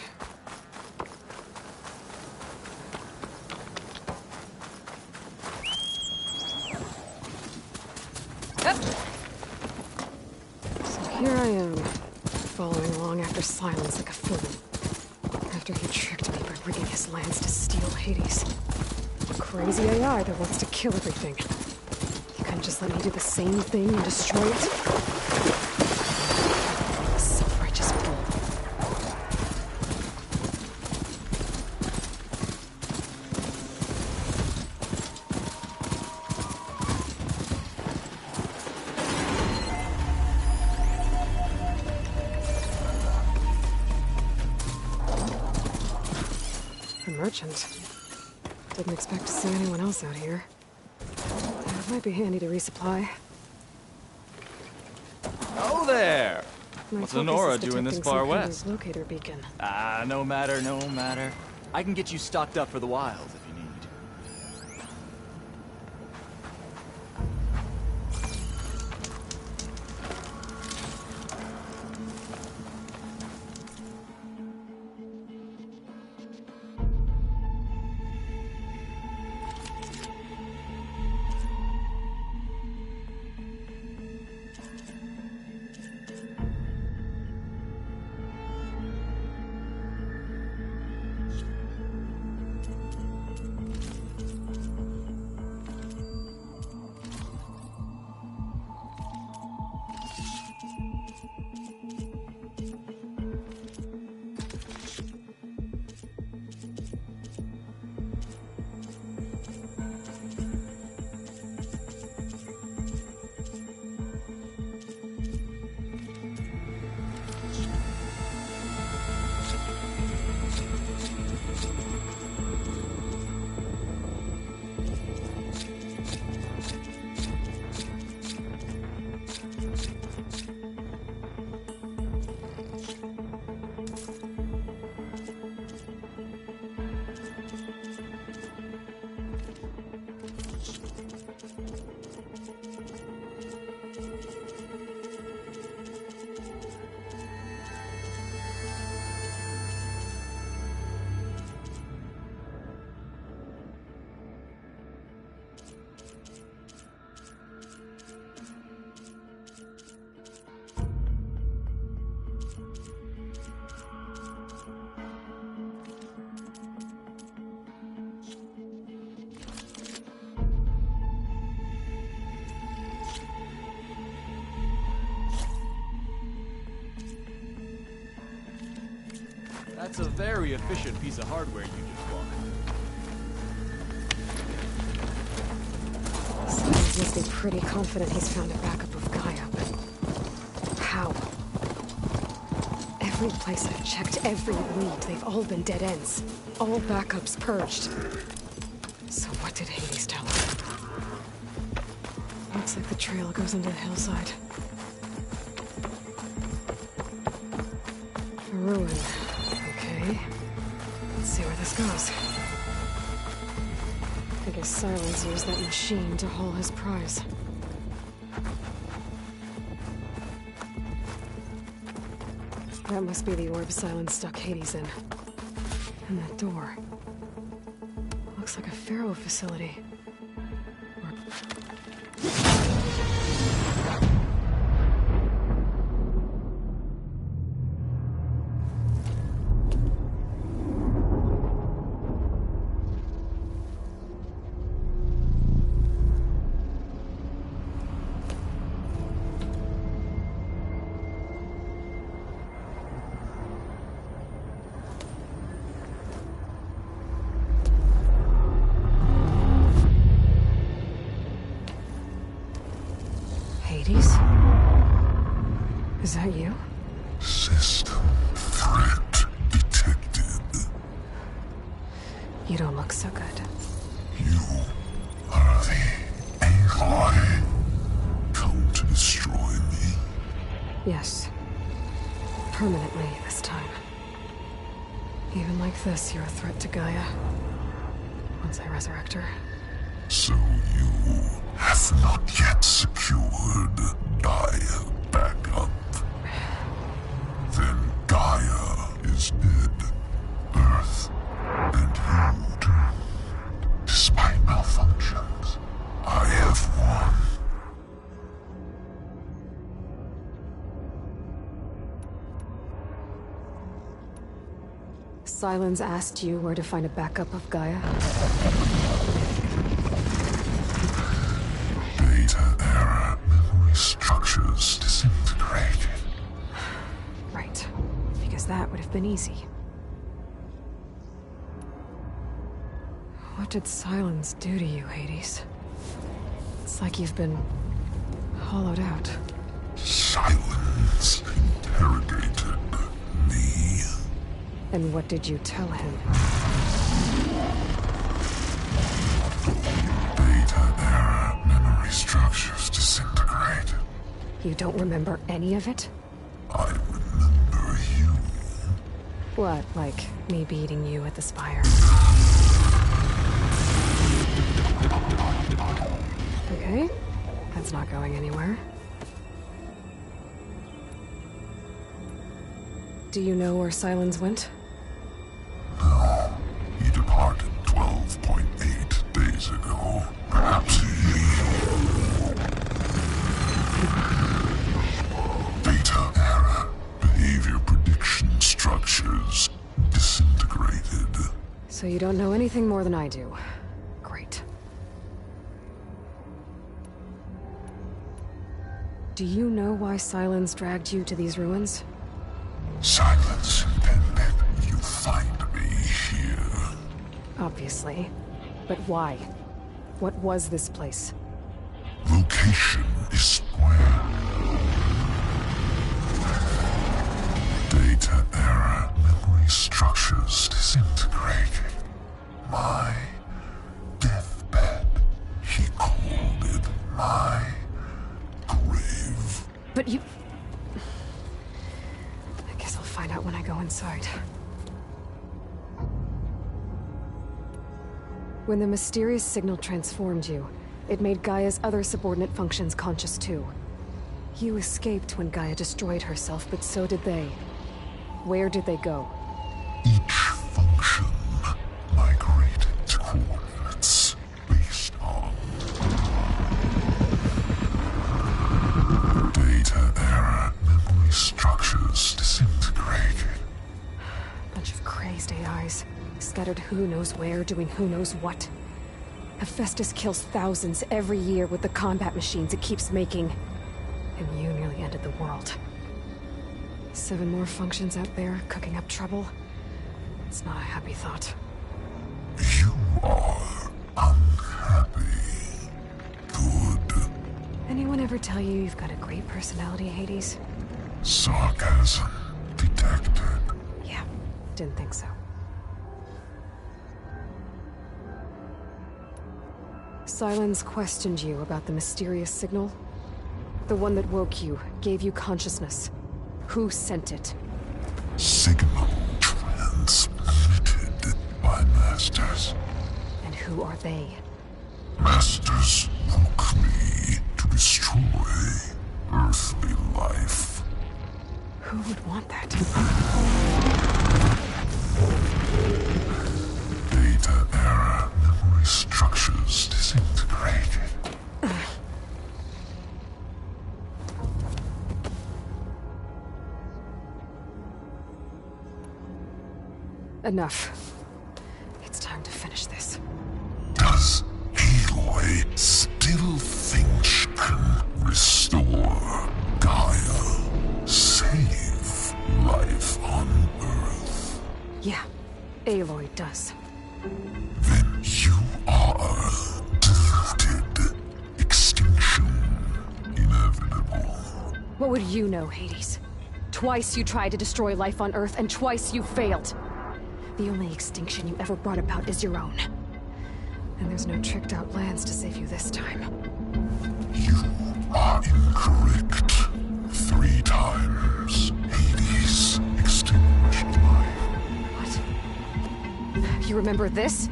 So here I am, following along after Silence like a fool. After he tricked me by rigging his lands to steal Hades. A crazy AI that wants to kill everything. He couldn't just let me do the same thing and destroy it? Merchant. Didn't expect to see anyone else out here. It might be handy to resupply. Oh there! My What's focus Nora is doing this detecting far some kind of west? locator beacon. Ah, no matter, no matter. I can get you stocked up for the wild if you need. That's a very efficient piece of hardware you just bought. Silence must be pretty confident he's found a backup of Gaia, but how? Every place I've checked, every lead, they've all been dead ends. All backups purged. So what did Hades tell him? Looks like the trail goes into the hillside. A ruin. Okay. Let's see where this goes. I guess Silence used that machine to haul his prize. That must be the orb Silence stuck Hades in. And that door. Looks like a Pharaoh facility. Or... Hades? Is that you? System threat detected. You don't look so good. You are the Aloy. Come to destroy me. Yes. Permanently this time. Even like this, you're a threat to Gaia. Once I resurrect her. So you have not yet secured Gaia back up. Then Gaia is dead. Earth and you doomed. Despite malfunctions, I have won. Sylens asked you where to find a backup of Gaia? Beta era memory structures disintegrated. Right. Because that would have been easy. What did Sylens do to you, Hades? It's like you've been hollowed out. Sylens interrogated me. And what did you tell him? Beta era memory structures disintegrated. You don't remember any of it? I remember you. What, like me beating you at the Spire? Okay, that's not going anywhere. Do you know where Sylens went? No. He departed 12.8 days ago. Perhaps Beta era behavior prediction structures disintegrated. So you don't know anything more than I do. Great. Do you know why Sylens dragged you to these ruins? Silence intended you find me here. Obviously. But why? What was this place? Location is square. Data era memory structures disintegrated. My deathbed. He called it my grave. But you... I guess I'll find out when I go inside. When the mysterious signal transformed you, it made Gaia's other subordinate functions conscious too. You escaped when Gaia destroyed herself, but so did they. Where did they go? Each function migrated to coordinates based on data era memory structures disintegrated. Bunch of crazed AIs, scattered who knows where, doing who knows what. Hephaestus kills thousands every year with the combat machines it keeps making. And you nearly ended the world. 7 more functions out there, cooking up trouble. It's not a happy thought. You are unhappy. Good. Anyone ever tell you you've got a great personality, Hades? Sarcasm detected. Yeah, didn't think so. Sylens questioned you about the mysterious signal? The one that woke you, gave you consciousness. Who sent it? Signal transmitted by Masters. And who are they? Masters woke me to destroy earthly life. Who would want that? Data era memory structures disintegrated. Enough. It's time to finish this. Does Aloy still think she can restore Gaia? Save life on Earth? Yeah, Aloy does. Then you are deluded. Extinction inevitable. What would you know, Hades? Twice you tried to destroy life on Earth, and twice you failed. The only extinction you ever brought about is your own. And there's no tricked-out lands to save you this time. You are incorrect. 3 times. Hades extinguished life. What? You remember this?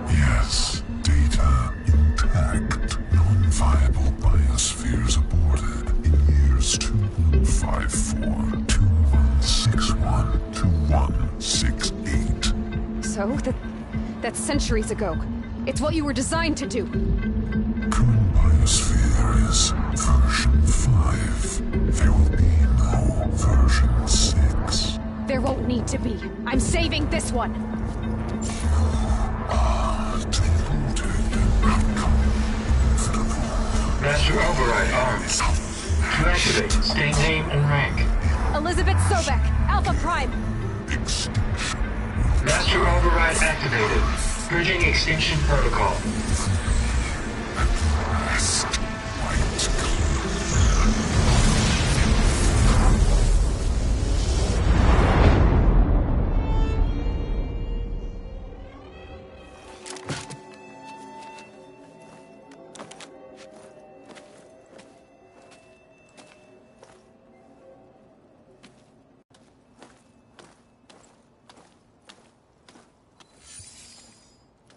Yes. Data intact. Non-viable biospheres aborted in years 2154, 2161, 2168. So? That's centuries ago. It's what you were designed to do. Current biosphere is version 5. There will be no version 6. There won't need to be. I'm saving this one. Master Override armed. To activate, state name and rank. Elizabeth Sobek, Alpha Prime. Master Override activated. Purging extinction protocol.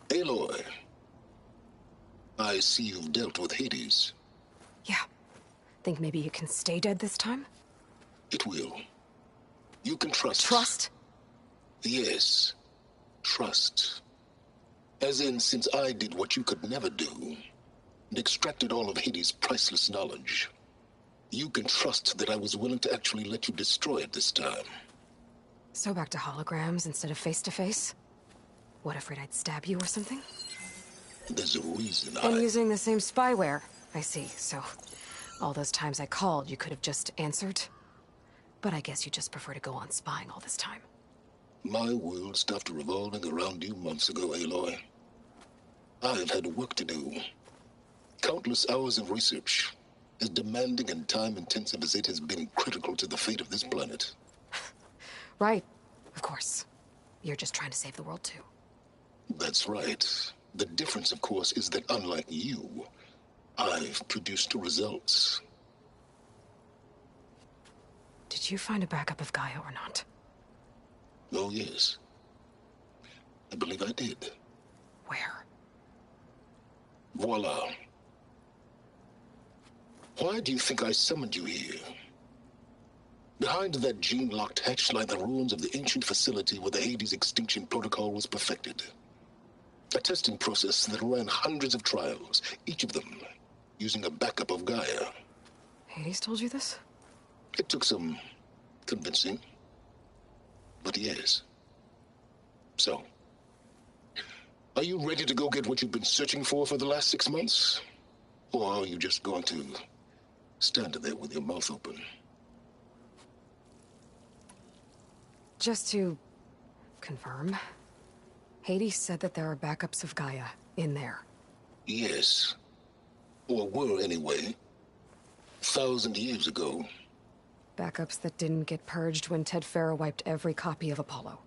Aloy, I see you've dealt with Hades. Yeah. Think maybe you can stay dead this time? It will. You can trust. Trust? Yes. Trust. As in, since I did what you could never do, and extracted all of Hades' priceless knowledge, you can trust that I was willing to actually let you destroy it this time. So back to holograms instead of face-to-face? What, afraid I'd stab you or something? There's a reason And using the same spyware. I see, so all those times I called, you could have just answered? But I guess you just prefer to go on spying all this time. My world stopped revolving around you months ago, Aloy. I've had work to do. Countless hours of research, as demanding and time-intensive as it has been critical to the fate of this planet. Right, of course. You're just trying to save the world, too. That's right. The difference, of course, is that unlike you, I've produced results. Did you find a backup of Gaia or not? Oh, yes. I believe I did. Where? Voila. Why do you think I summoned you here? Behind that gene-locked hatch lie the ruins of the ancient facility where the Hades extinction protocol was perfected. A testing process that ran hundreds of trials, each of them using a backup of Gaia. Hades told you this? It took some convincing, but yes. So, are you ready to go get what you've been searching for the last 6 months? Or are you just going to stand there with your mouth open? Just to confirm, Hades said that there are backups of Gaia in there. Yes. Or were, anyway. 1,000 years ago. Backups that didn't get purged when Ted Faro wiped every copy of Apollo.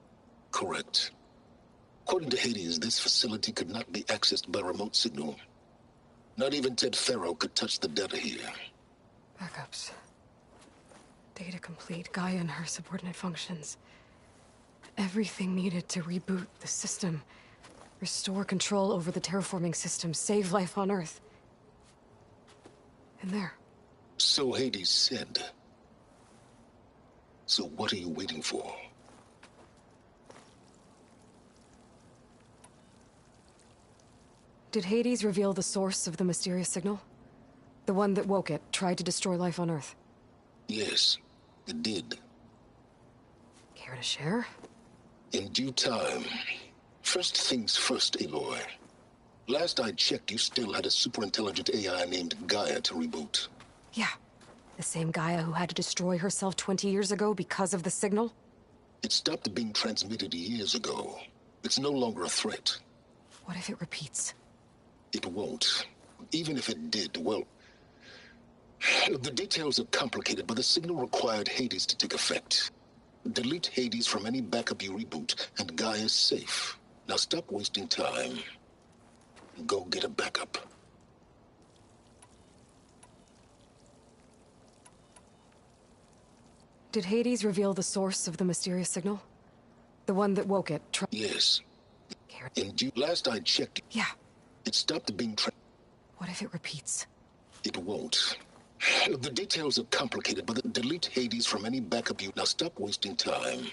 Correct. According to Hades, this facility could not be accessed by remote signal. Not even Ted Faro could touch the data here. Backups. Data complete, Gaia and her subordinate functions. Everything needed to reboot the system. Restore control over the terraforming system. Save life on Earth. In there. So Hades said. So what are you waiting for? Did Hades reveal the source of the mysterious signal? The one that woke it, tried to destroy life on Earth? Yes, it did. Care to share? In due time. First things first, Aloy. Last I checked, you still had a super-intelligent AI named Gaia to reboot. Yeah. The same Gaia who had to destroy herself 20 years ago because of the signal? It stopped being transmitted years ago. It's no longer a threat. What if it repeats? It won't. Even if it did, well, The details are complicated, but the signal required Hades to take effect. Delete Hades from any backup you reboot, and Gaia is safe. Now stop wasting time. Go get a backup. Did Hades reveal the source of the mysterious signal? The one that woke it? Yes. Indeed, last I checked... Yeah. It stopped being... What if it repeats? It won't. The details are complicated, but delete Hades from any backup you... Now stop wasting time.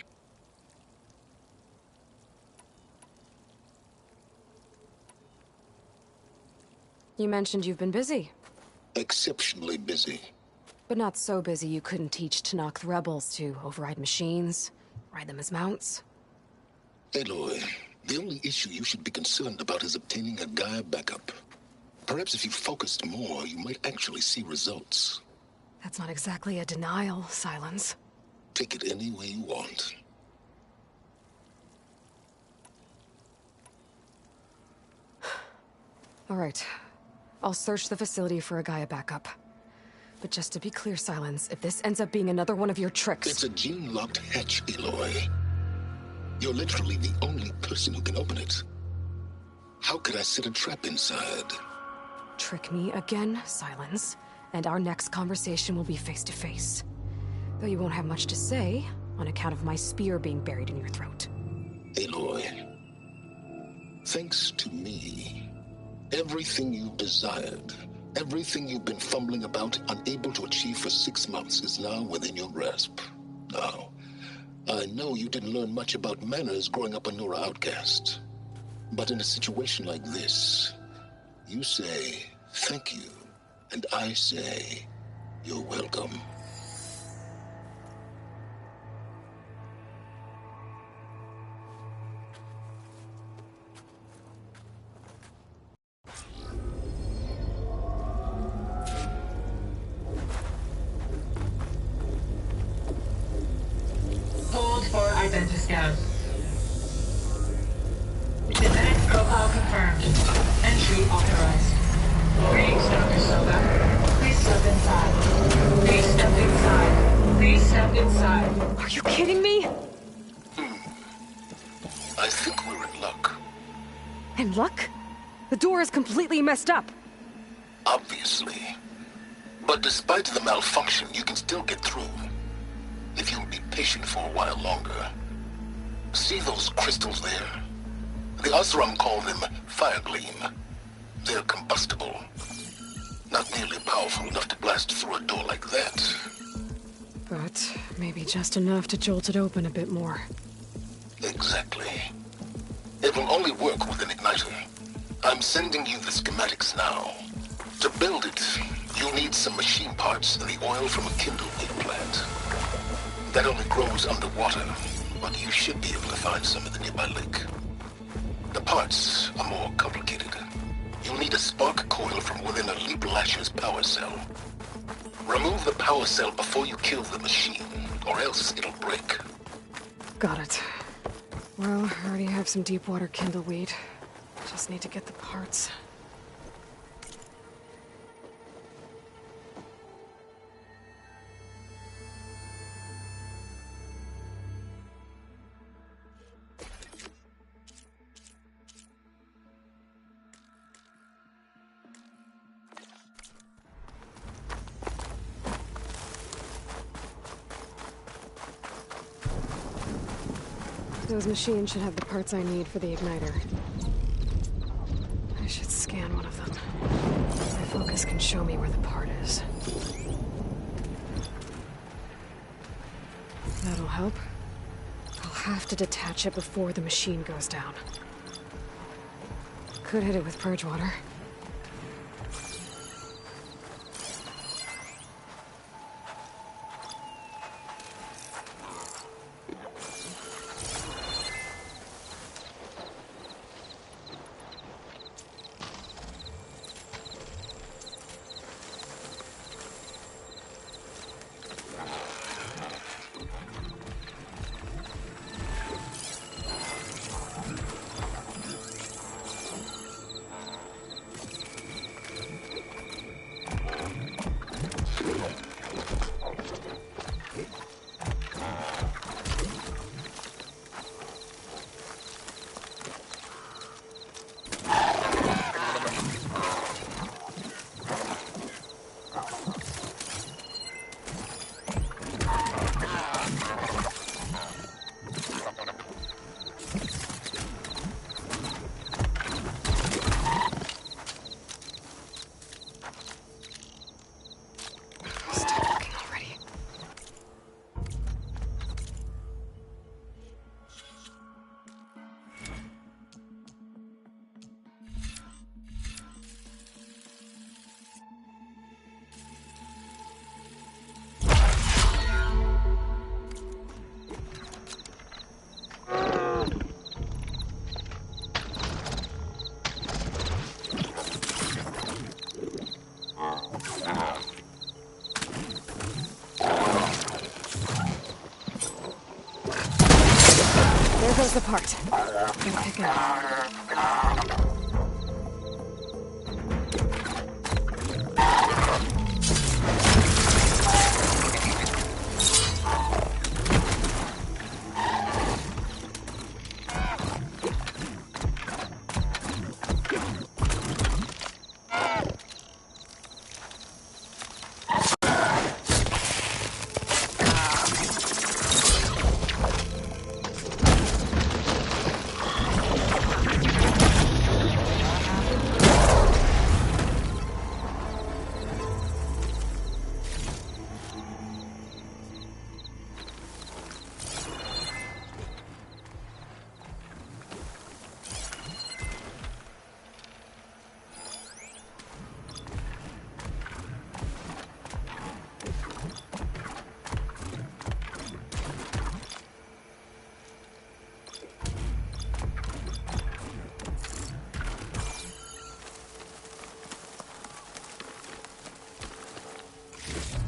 You mentioned you've been busy. Exceptionally busy. But not so busy you couldn't teach Tenakth rebels to override machines, ride them as mounts. Aloy, the only issue you should be concerned about is obtaining a Gaia backup. Perhaps if you focused more, you might actually see results. That's not exactly a denial, Silence. Take it any way you want. All right. I'll search the facility for a Gaia backup. But just to be clear, Silence, if this ends up being another one of your tricks... It's a gene-locked hatch, Aloy. You're literally the only person who can open it. How could I set a trap inside? Trick me again, Silence, and our next conversation will be face-to-face. Though you won't have much to say, on account of my spear being buried in your throat. Aloy, thanks to me, everything you've desired, everything you've been fumbling about, unable to achieve for 6 months, is now within your grasp. Now, I know you didn't learn much about manners growing up a Nora outcast. But in a situation like this, you say, thank you, and I say, you're welcome. Hold for Identiscan. Genetic profile confirmed. Entry authorized. Greetings, Dr. Soka. Please step inside. Please step inside. Please step inside. Are you kidding me? I think we're in luck. In luck? The door is completely messed up. Obviously. But despite the malfunction, you can still get through. If you'll be patient for a while longer. See those crystals there? The Oseram call them Fire Gleam. They're combustible. Not nearly powerful enough to blast through a door like that. But maybe just enough to jolt it open a bit more. Exactly. It will only work with an igniter. I'm sending you the schematics now. To build it, you'll need some machine parts and the oil from a kindleweed plant. That only grows underwater, but you should be able to find some in the nearby lake. The parts are more complicated. You'll need a spark coil from within a Leap Lasher's power cell. Remove the power cell before you kill the machine, or else it'll break. Got it. Well, I already have some deep water kindleweed. Just need to get the parts. Those machines should have the parts I need for the igniter. I should scan one of them. My focus can show me where the part is. That'll help. I'll have to detach it before the machine goes down. Could hit it with purge water. the part. Gotta pick it up.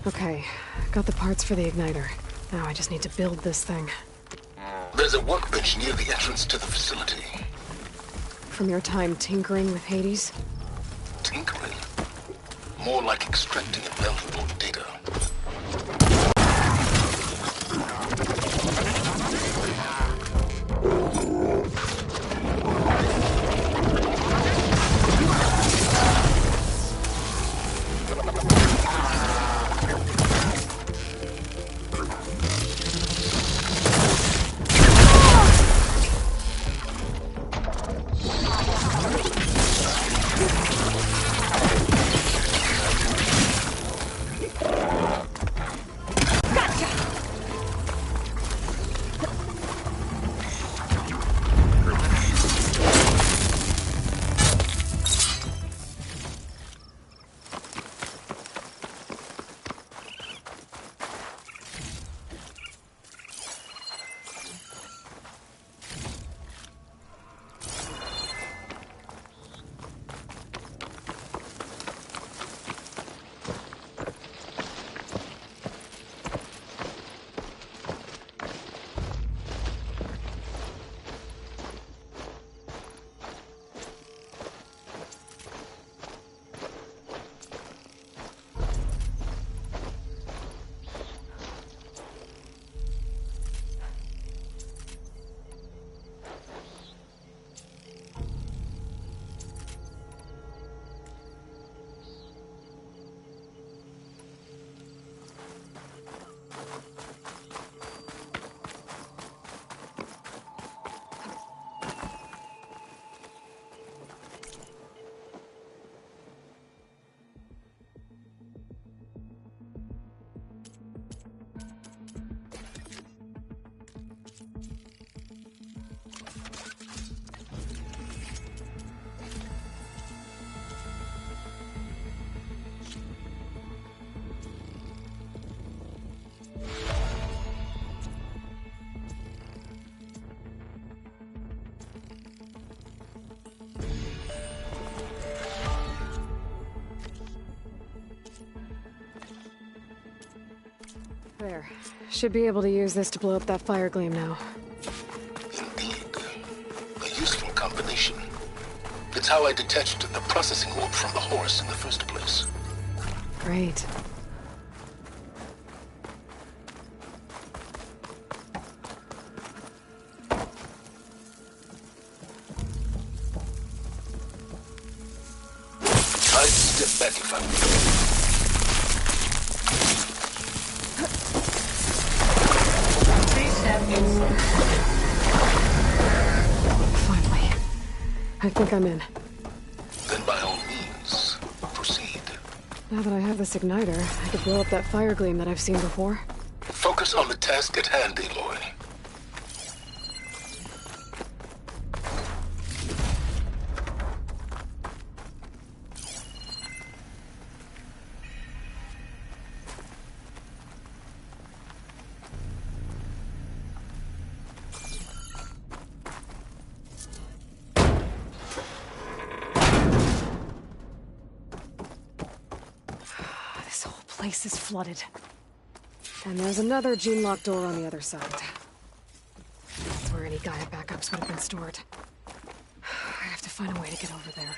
Okay, got the parts for the igniter. Now I just need to build this thing. There's a workbench near the entrance to the facility. From your time tinkering with Hades? Tinkering? More like extracting valuable data. There. Should be able to use this to blow up that fire gleam now. Indeed. A useful combination. It's how I detached the processing orb from the horse in the first place. Great. I'd step back if I were. Finally. I think I'm in. Then by all means, proceed. Now that I have this igniter, I could blow up that fire gleam that I've seen before. Focus on the task at hand, Aloy. Place is flooded. And there's another gene lock door on the other side. That's where any Gaia backups would have been stored. I have to find a way to get over there.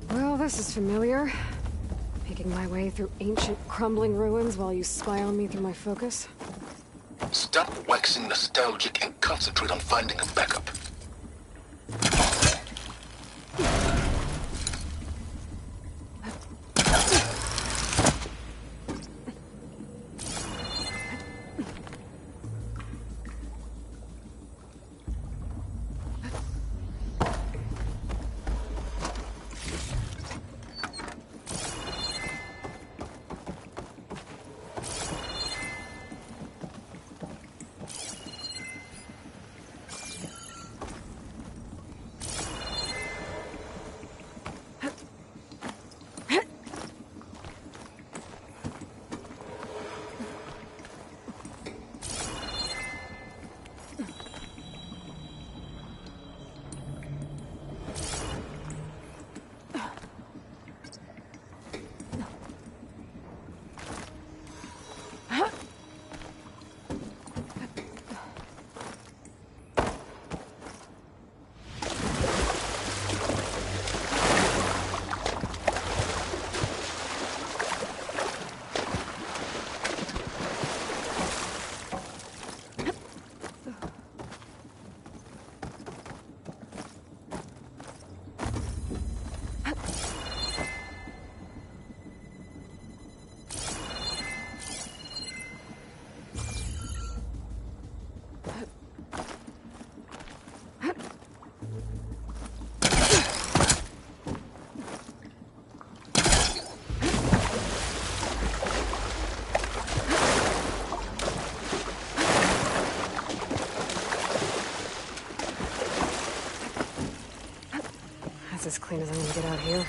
Well, this is familiar. Making my way through ancient, crumbling ruins while you spy on me through my focus. Stop waxing nostalgic and concentrate on finding a backup. As clean as I'm gonna get out here.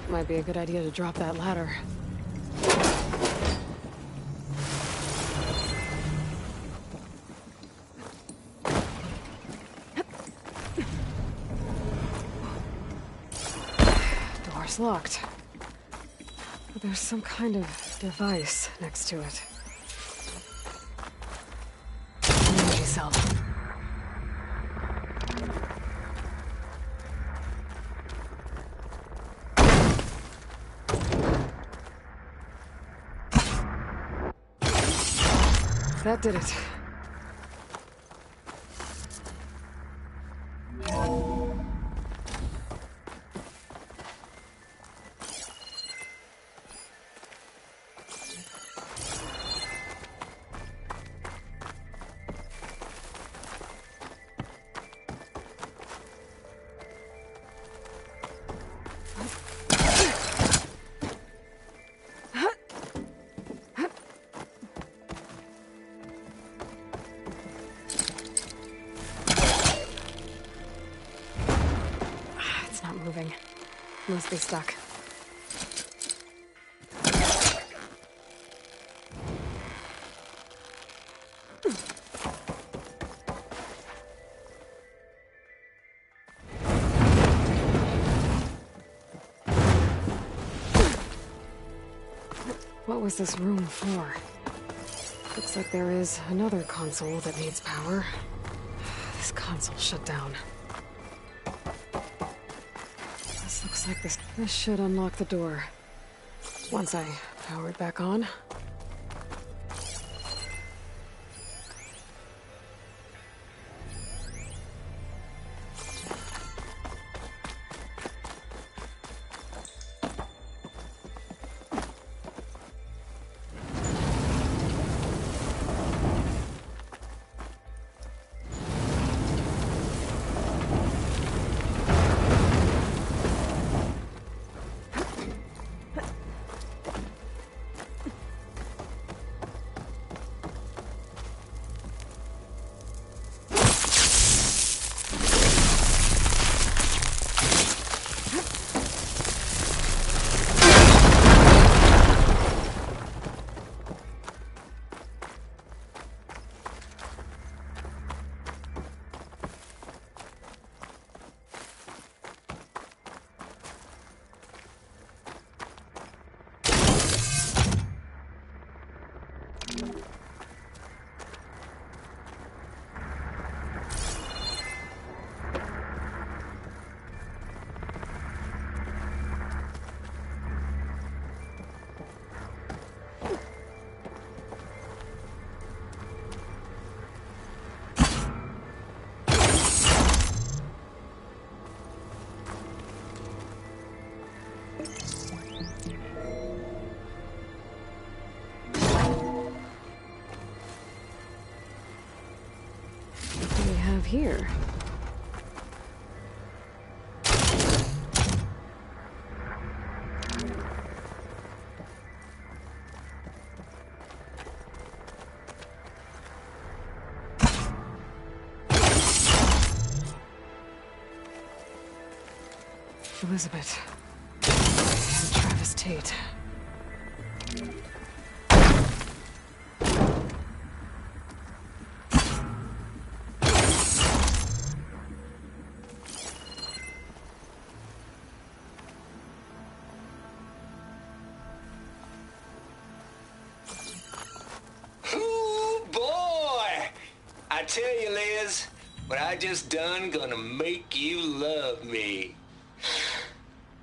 Might be a good idea to drop that ladder. Door's locked. But there's some kind of device next to it. Energy cell. That did it. Moving. Must be stuck. What was this room for? Looks like there is another console that needs power. This console shut down. This looks like this should unlock the door. Once I power it back on. Here. Elizabeth. And Travis Tate. Tell you, Liz, what I just done gonna make you love me.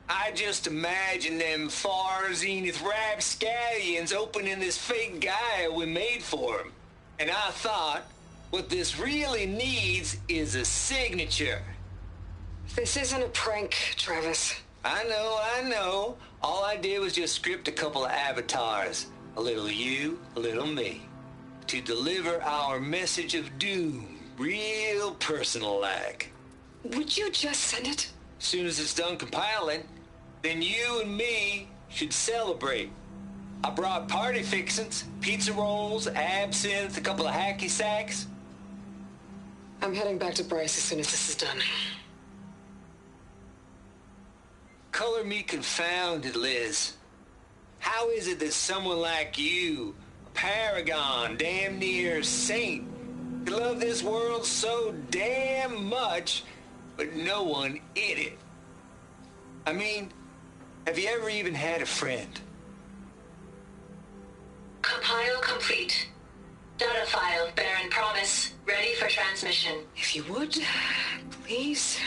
I just imagine them far zenith rapscallions opening this fake guy we made for him. And I thought, what this really needs is a signature. This isn't a prank, Travis. I know. All I did was just script a couple of avatars. A little you, a little me. To deliver our message of doom, real personal-like. Would you just send it? As soon as it's done compiling, then you and me should celebrate. I brought party fixins, pizza rolls, absinthe, a couple of hacky sacks. I'm heading back to Bryce as soon as this is done. Color me confounded, Liz. How is it that someone like you, paragon, damn near saint, could love this world so damn much, but no one in it? I mean, have you ever even had a friend? Compile complete. Data file, Baron Promise, ready for transmission. If you would, please.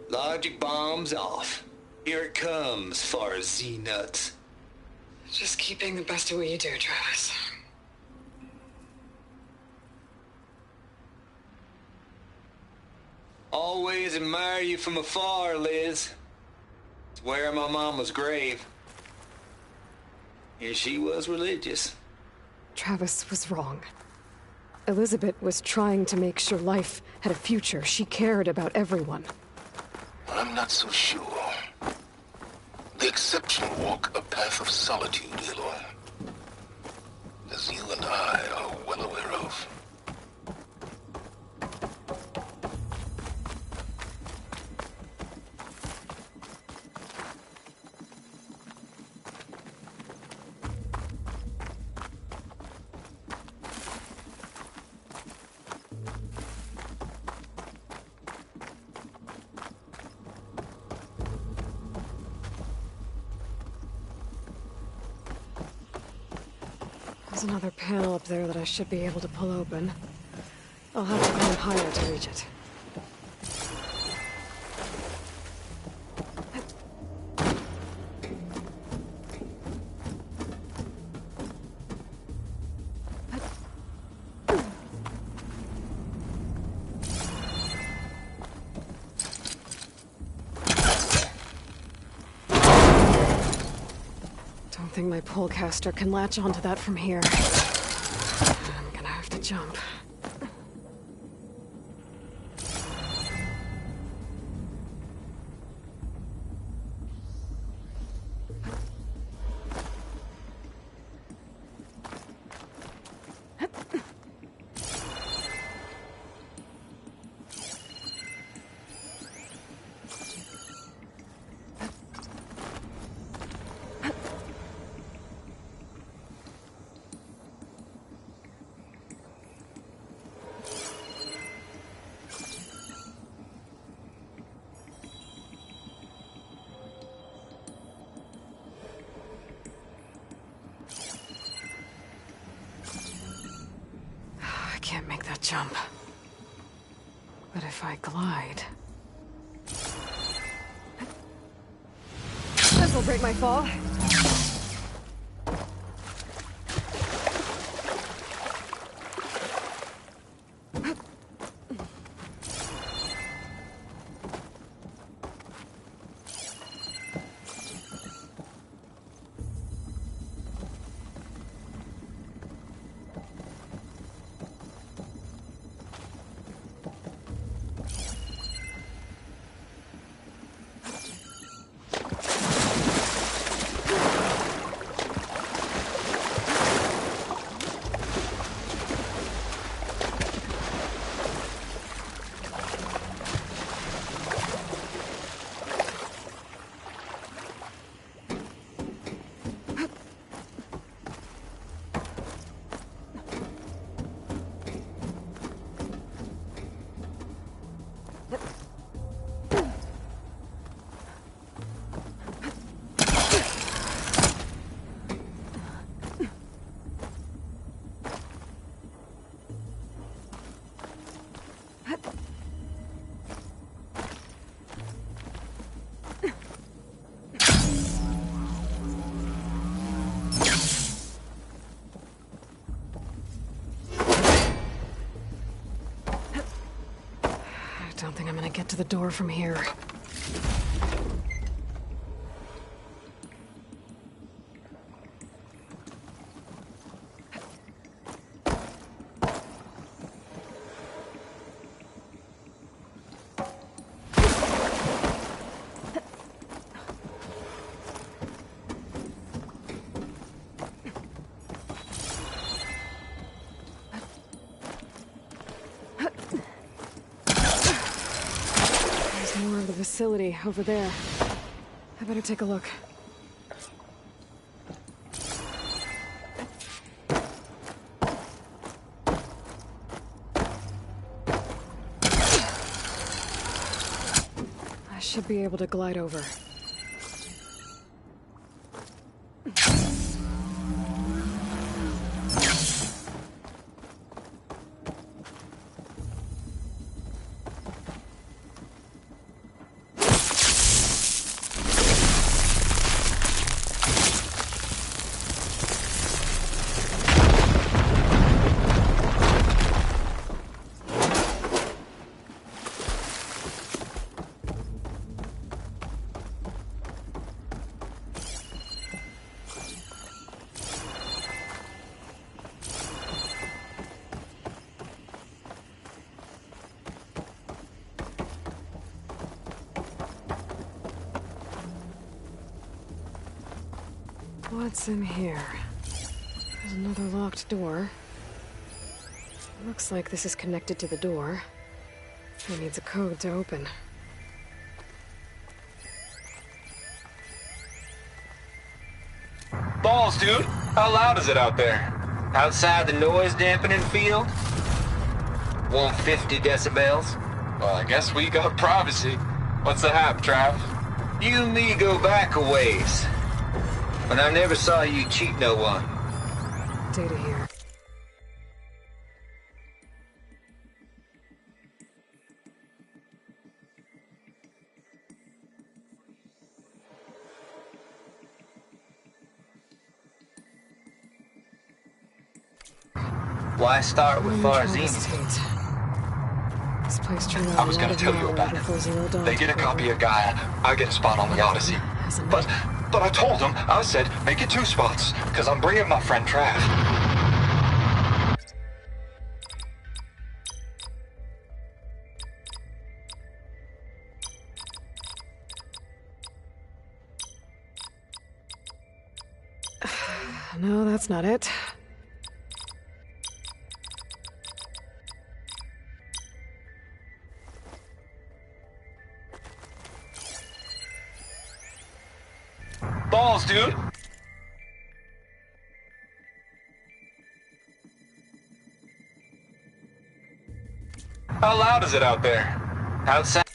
Logic bombs off. Here it comes, far Z-nuts. Just keep being the best at what you do, Travis. Always admire you from afar, Liz. It's where my mama's grave. And she was religious. Travis was wrong. Elizabeth was trying to make sure life had a future. She cared about everyone. I'm not so sure. The exception walk a path of solitude, Aloy. As you and I are well aware of. There's another panel up there that I should be able to pull open. I'll have to climb higher to reach it. I think my polecaster can latch onto that from here. I'm gonna have to jump. I can't make that jump. But if I glide... This'll break my fall. I don't think I'm gonna get to the door from here. More of the facility over there. I better take a look. I should be able to glide over. What's in here? There's another locked door. Looks like this is connected to the door. It needs a code to open. Balls, dude. How loud is it out there? Outside the noise dampening field? 150 decibels? Well, I guess we got privacy. What's the hap, Trav? You and me go back a ways. But I never saw you cheat no one. data here. Why start with Farzini? This place turned out I was gonna tell you about it. They get a copy of Gaia, I get a spot on the Odyssey. But I told them, I said, make it 2 spots, because I'm bringing my friend Trav. No, that's not it. Balls, dude. How loud is it out there? Outside.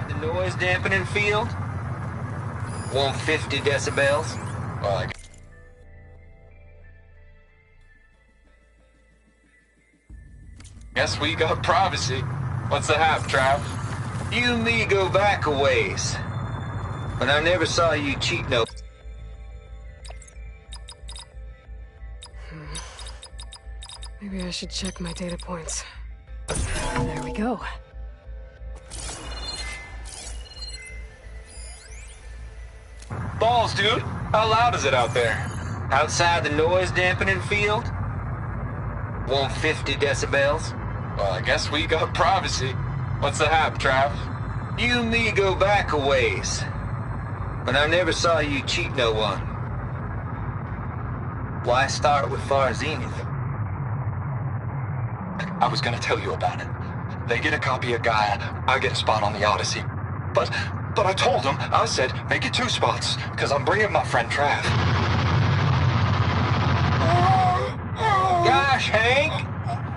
The noise dampening field? 150 decibels? Well, guess we got privacy. What's the hap, Trav? You and me go back a ways. But I never saw you cheat no. Maybe I should check my data points. There we go. Balls, dude. How loud is it out there? Outside the noise dampening field? 150 decibels? Well, I guess we got privacy. What's the hap, Trav? You and me go back a ways. But I never saw you cheat no one. Why start with Farzini? I was gonna tell you about it. They get a copy of Gaia, I get a spot on the Odyssey. But I told them, I said, make it 2 spots, because I'm bringing my friend Trav. Gosh, Hank!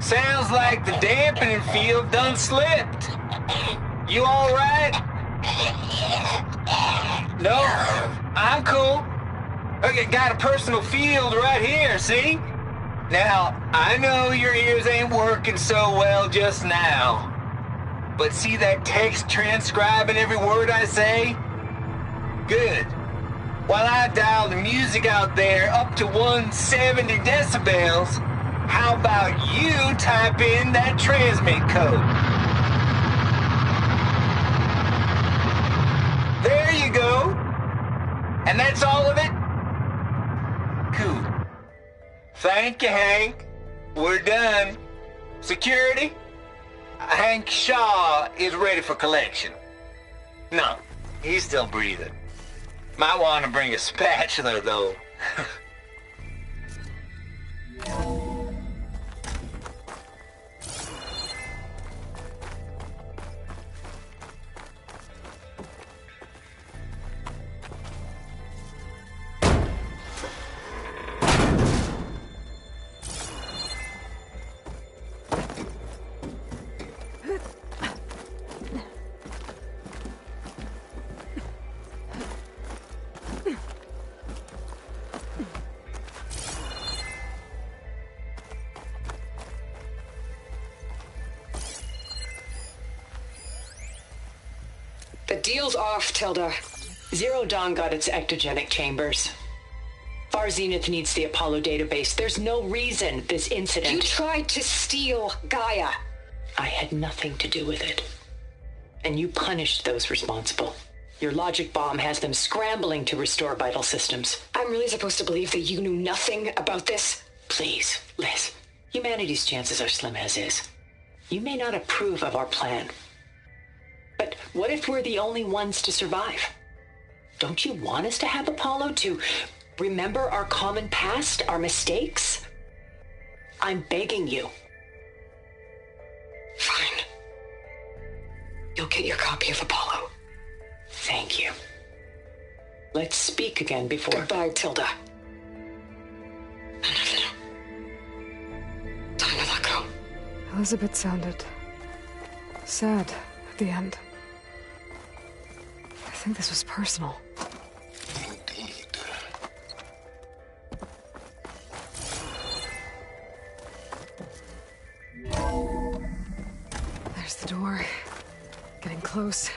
Sounds like the dampening field done slipped. You alright? No, I'm cool. Okay, got a personal field right here, see? Now, I know your ears ain't working so well just now. But see that text transcribing every word I say? Good. While I dial the music out there up to 170 decibels, how about you type in that transmit code? There you go. And that's all of it? Cool. Thank you, Hank. We're done. Security? Hank Shaw is ready for collection. No, he's still breathing. Might want to bring a spatula, though. The deal's off, Tilda. Zero Dawn got its ectogenic chambers. Far Zenith needs the Apollo database. There's no reason this incident... You tried to steal Gaia. I had nothing to do with it. And you punished those responsible. Your logic bomb has them scrambling to restore vital systems. I'm really supposed to believe that you knew nothing about this? Please, Liz. Humanity's chances are slim as is. You may not approve of our plan, but what if we're the only ones to survive? Don't you want us to have Apollo to remember our common past, our mistakes? I'm begging you. Fine. You'll get your copy of Apollo. Thank you. Let's speak again before... Goodbye, Tilda. Time to let go. Elizabeth sounded sad at the end. I think this was personal. Indeed. There's the door. Getting close.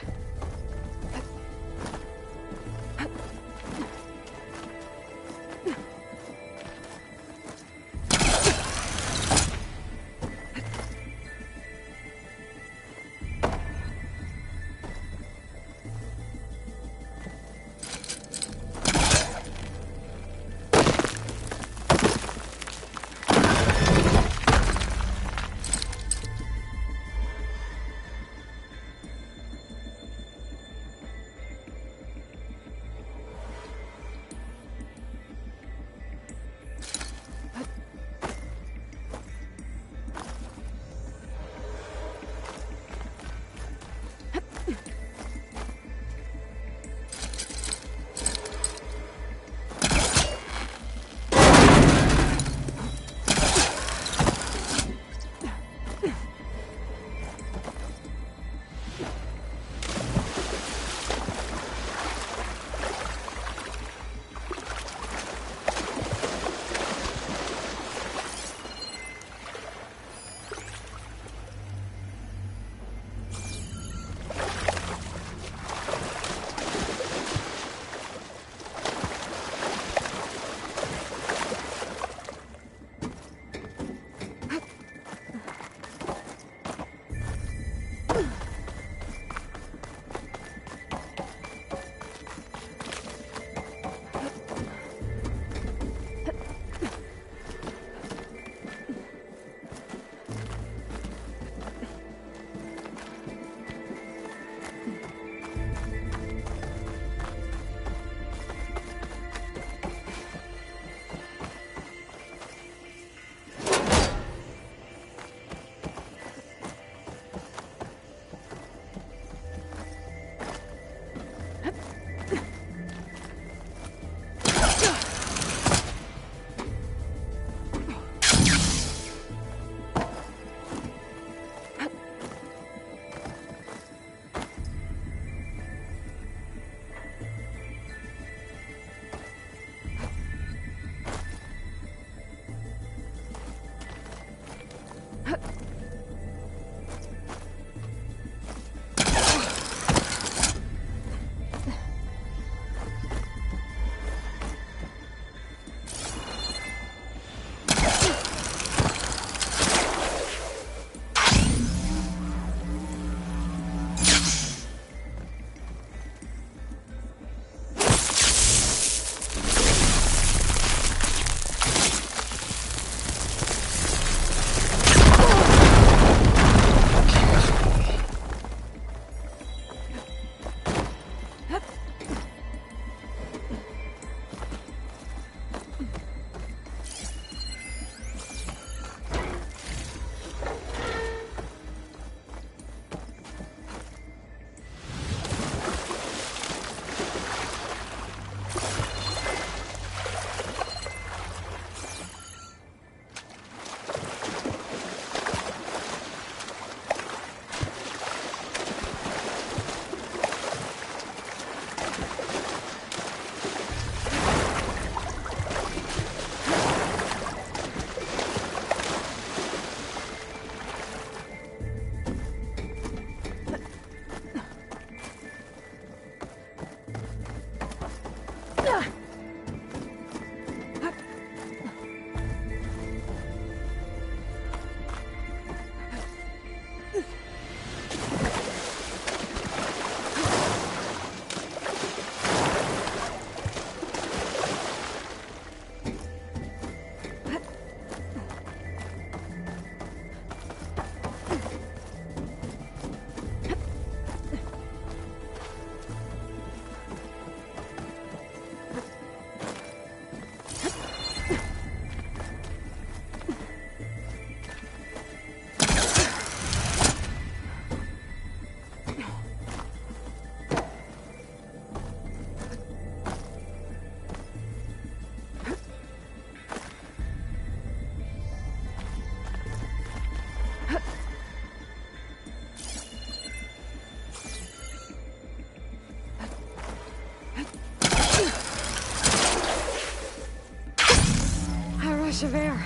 Javert.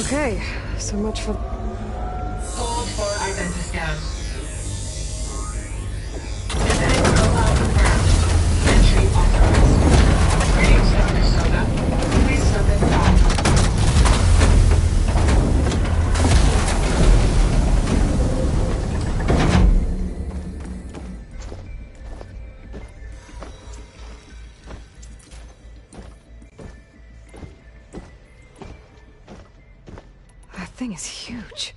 Okay, so much for... Hold for identiscan. Genetic profile confirmed. Entry authorized. Greetings, Dr. Soda. Please step inside. That thing is huge.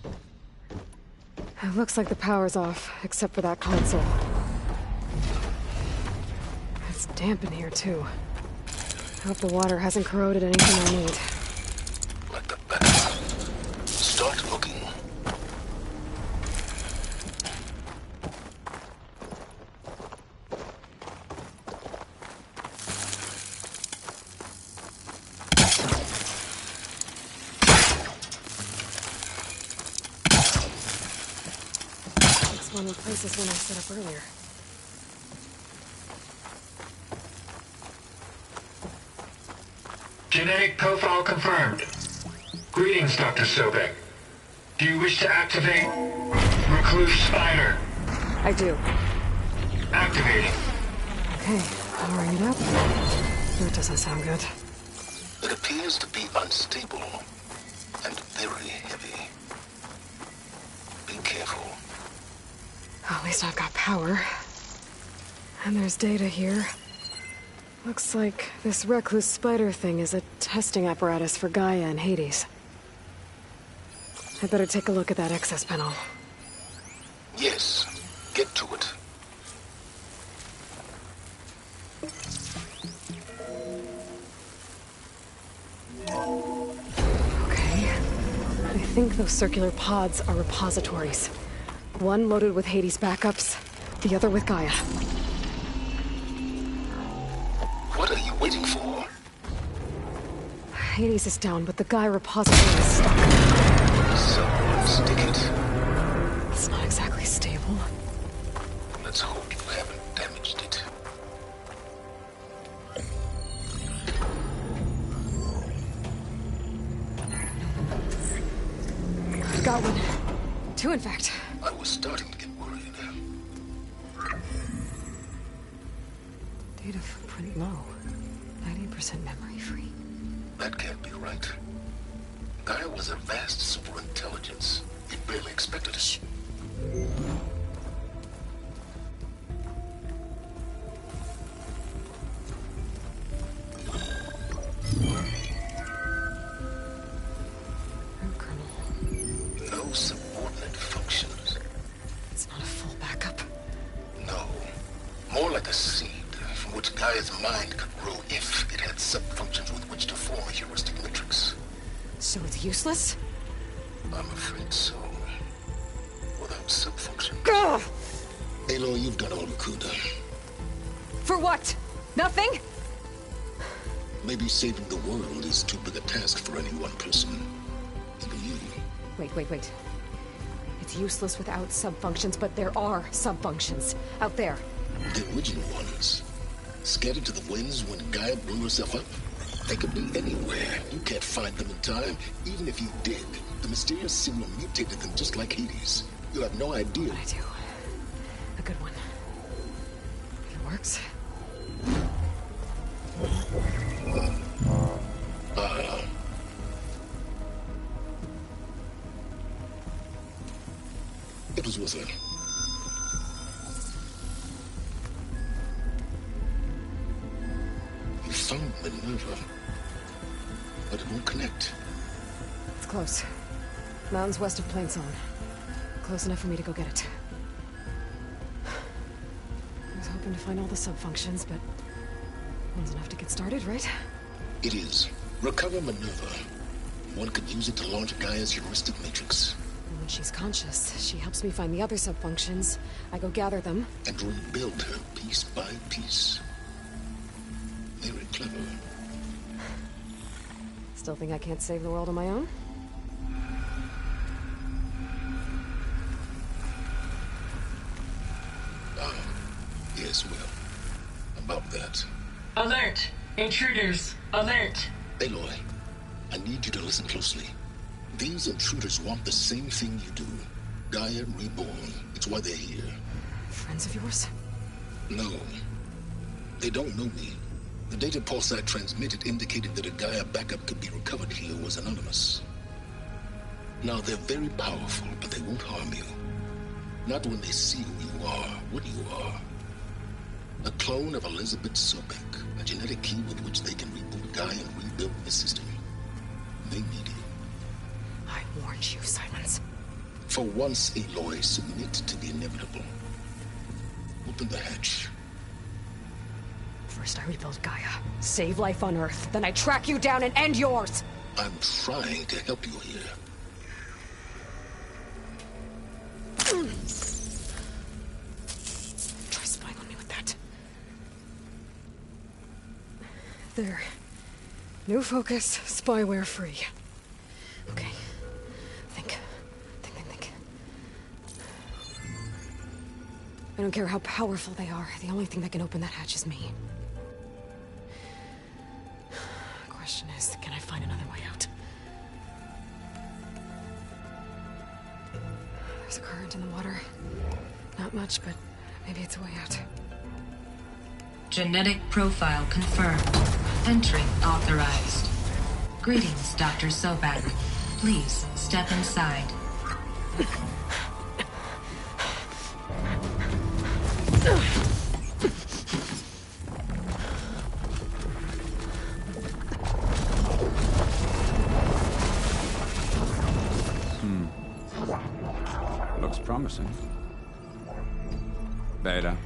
It looks like the power's off, except for that console. It's damp in here, too. I hope the water hasn't corroded anything I need. Like the back. Start looking. This one replaces one I set up earlier. Genetic profile confirmed. Greetings, Dr. Sobek. Do you wish to activate Recluse Spider? I do. Activating. Okay, powering it up. That doesn't sound good. It appears to be unstable and very heavy. Be careful. At least I've got power. And there's data here. Looks like this Recluse Spider thing is a testing apparatus for Gaia and Hades. I'd better take a look at that access panel. Yes, get to it. Okay. I think those circular pods are repositories. One loaded with Hades backups, the other with Gaia. What are you waiting for? Hades is down, but the Gaia repository is stuck. Someone stick it. It's not exactly stable. Let's hope you haven't damaged it. Got one. Two, in fact. I was starting to get worried. Data footprint low. 90% memory free. That can't be right. Gaia was a vast superintelligence. You barely expected it. No subordinate functions. It's not a full backup. No. More like a seed from which Gaia's mind could grow if it had sub-functions with which to form a heuristic matrix. So it's useless? I'm afraid so. Without sub-functions. Ugh! Aloy, you've done all you could. For what? Nothing? Maybe saving the world is too big a task for any one person. Even you. Wait. It's useless without sub-functions, but there are sub-functions out there. The original ones. Scattered to the winds when Gaia blew herself up. They could be anywhere. You can't find them in time. Even if you did, the mysterious signal mutated them just like Hades. You have no idea. I do. A good one. If it works. It was worth it. You found Minerva, but it won't connect. It's close. Mountains west of Plain Zone. Close enough for me to go get it. I was hoping to find all the sub-functions, but one's enough to get started, right? It is. Recover Minerva. One could use it to launch Gaia's heuristic matrix. And when she's conscious, she helps me find the other sub-functions. I go gather them. And rebuild her piece by piece. Very clever. Still think I can't save the world on my own? Yes, well, about that. Alert! Intruders! Alert! Aloy, I need you to listen closely. These intruders want the same thing you do. Gaia reborn. It's why they're here. Friends of yours? No. They don't know me. The data Pulsar transmitted indicated that a Gaia backup could be recovered here was anonymous. Now, they're very powerful, but they won't harm you. Not when they see who you are, what you are. A clone of Elizabeth Sobek, a genetic key with which they can reboot Gaia and rebuild the system. They need you. I warned you, Simons. For once, Aloy, submit to the inevitable. Open the hatch. First I rebuild Gaia, save life on Earth, then I track you down and end yours! I'm trying to help you here. Try spying on me with that. There. New focus, spyware free. Okay. Think. I don't care how powerful they are. The only thing that can open that hatch is me. Question is, can I find another way out? There's a current in the water. Not much, but maybe it's a way out. Genetic profile confirmed. Entry authorized. Greetings, Dr. Sobek. Please step inside. Looks promising. Beta.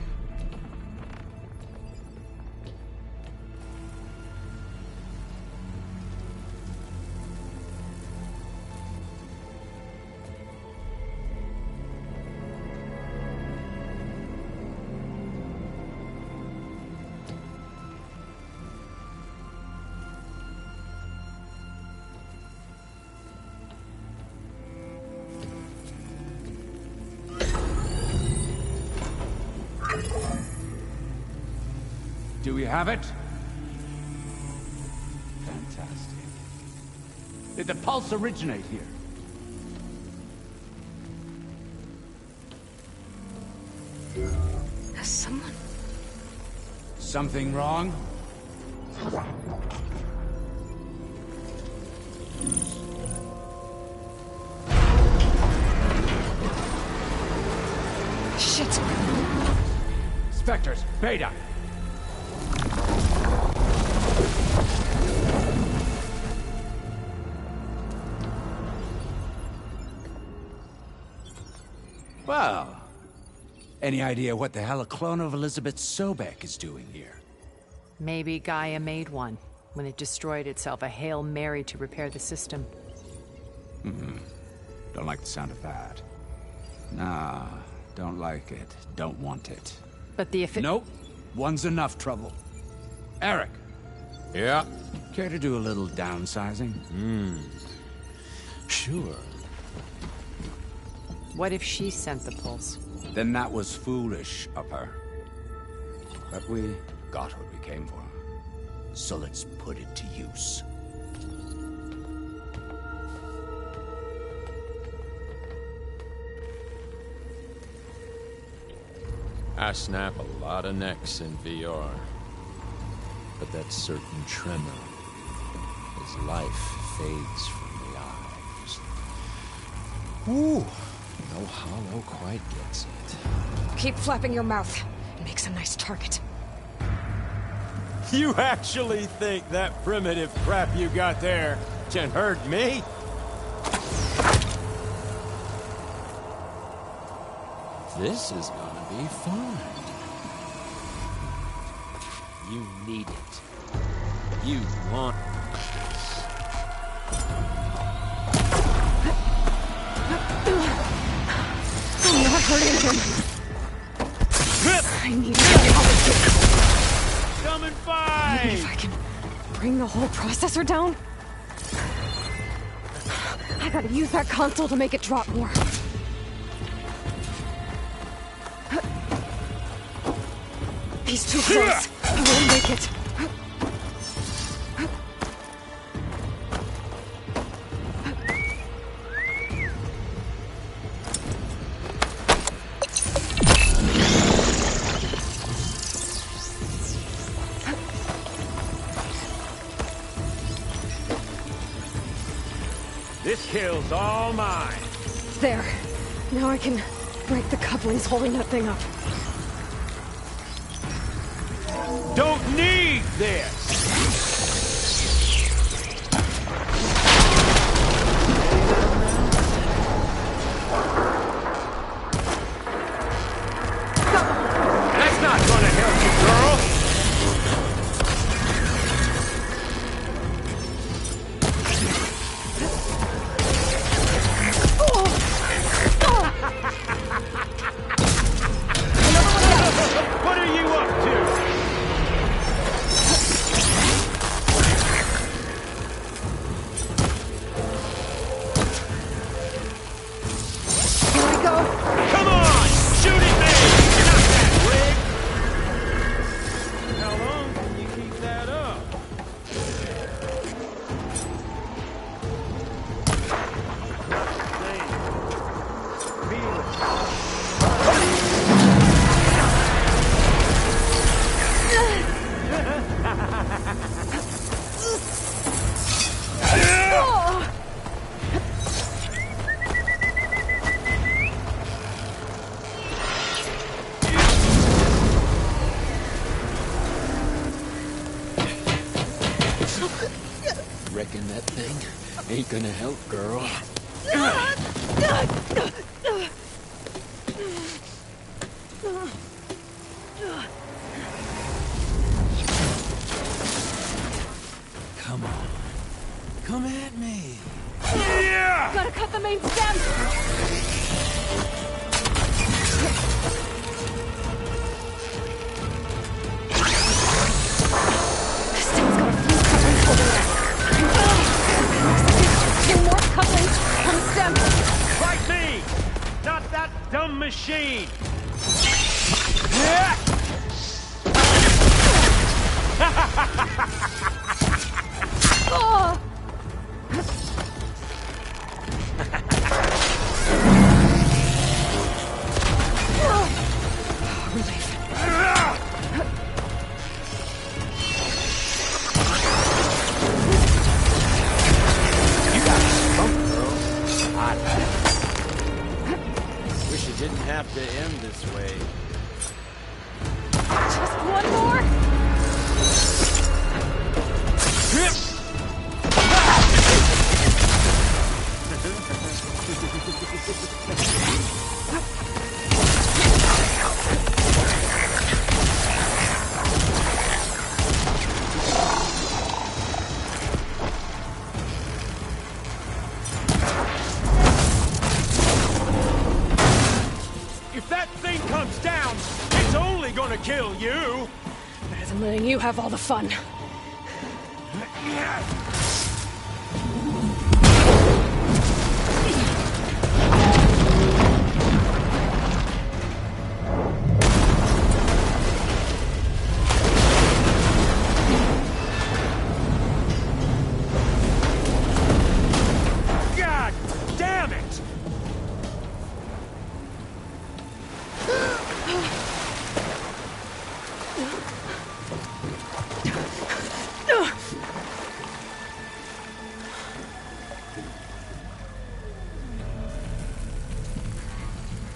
Do we have it? Fantastic. Did the pulse originate here? Has someone... Something wrong? Shit! Spectres, Beta! Well, any idea what the hell a clone of Elizabeth Sobek is doing here? Maybe Gaia made one when it destroyed itself, a Hail Mary to repair the system. Don't like the sound of that. Nah, don't like it. Don't want it. But the Nope. One's enough trouble. Eric. Yeah? Care to do a little downsizing? Sure. What if she sent the pulse? Then that was foolish of her. But we got what we came for. So let's put it to use. I snap a lot of necks in VR. But that certain tremor as life fades from the eyes. Ooh, no hollow quite gets it. Keep flapping your mouth. It makes a nice target. You actually think that primitive crap you got there can hurt me? This is gonna be fun. You need it. You want this. I'm not hurting him. I need to get out of here. Coming fine! Maybe if I can bring the whole processor down. I gotta use that console to make it drop more. He's too close. I won't make it. This kill's all mine. There. Now I can break the couplings holding that thing up. Don't need this! That's not gonna help you, girl! What are you up to? Reckon that thing ain't gonna help, girl. Come on. Come at me. Yeah! Gotta cut the main stem! Like me! Not that dumb machine! Yeah! Oh! Wish it didn't have to end this way. Just one more? If that thing comes down, it's only gonna kill you! Better than letting you have all the fun. God damn it!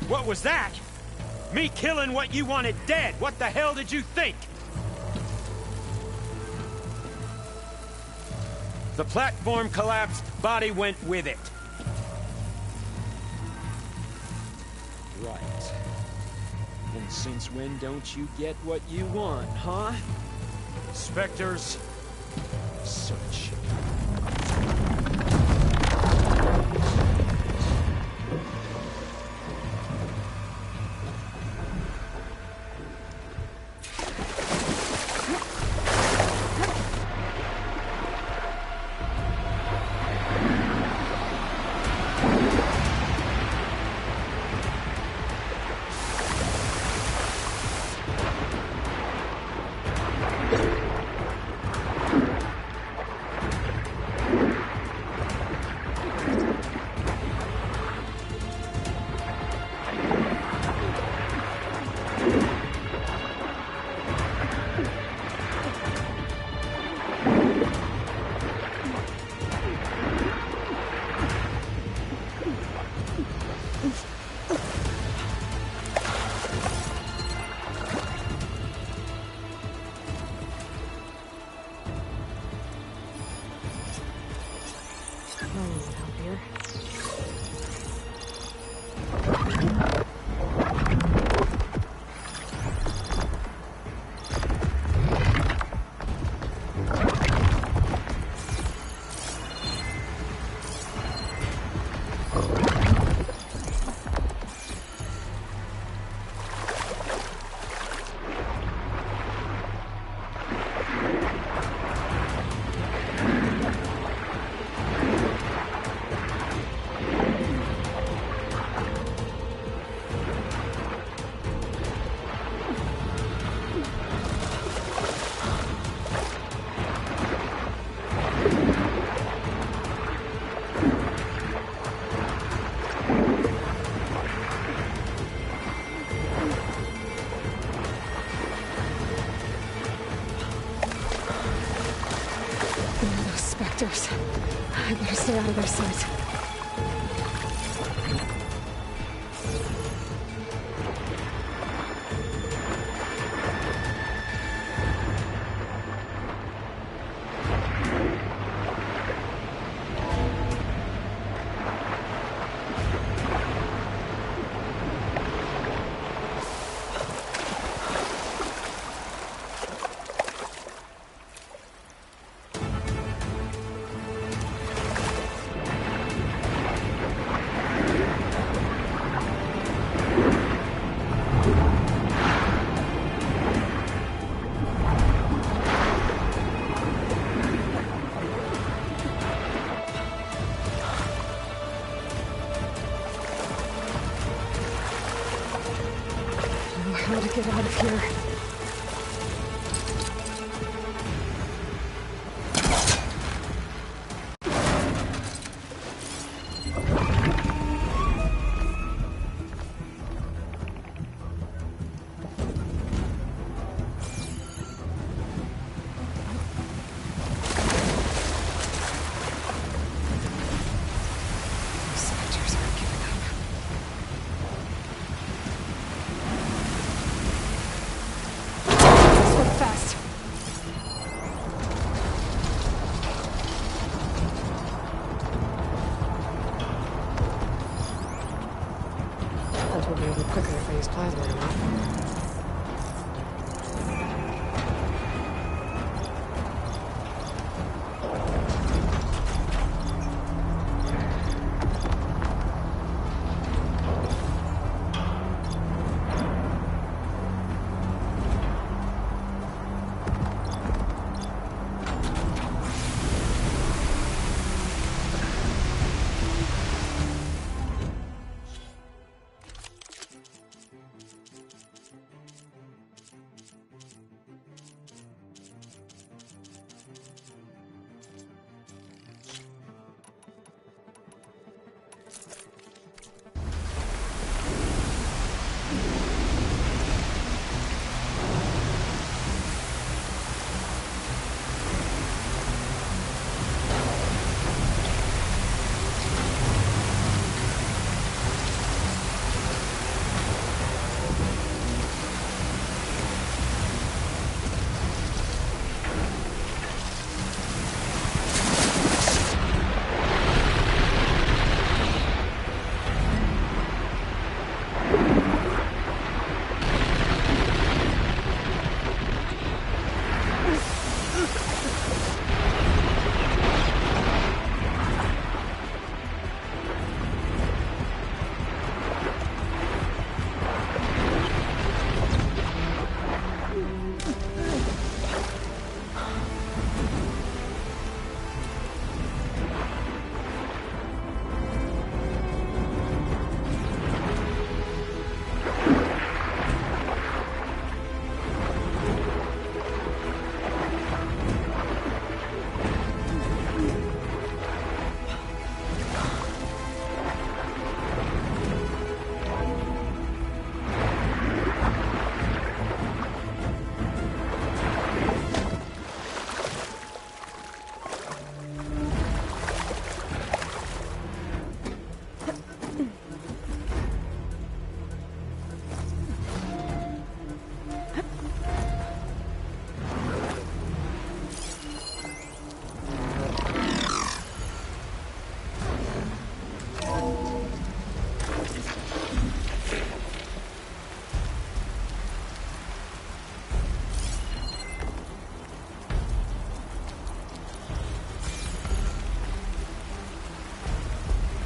What was that? Me killing what you wanted dead. What the hell did you think? The platform collapsed, body went with it. Right. And since when don't you get what you want, huh? Spectres, search. sectors. I better stay out of their sight. How to get out of here?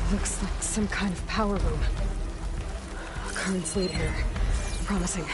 Looks like some kind of power room. Current's lead here. Promising.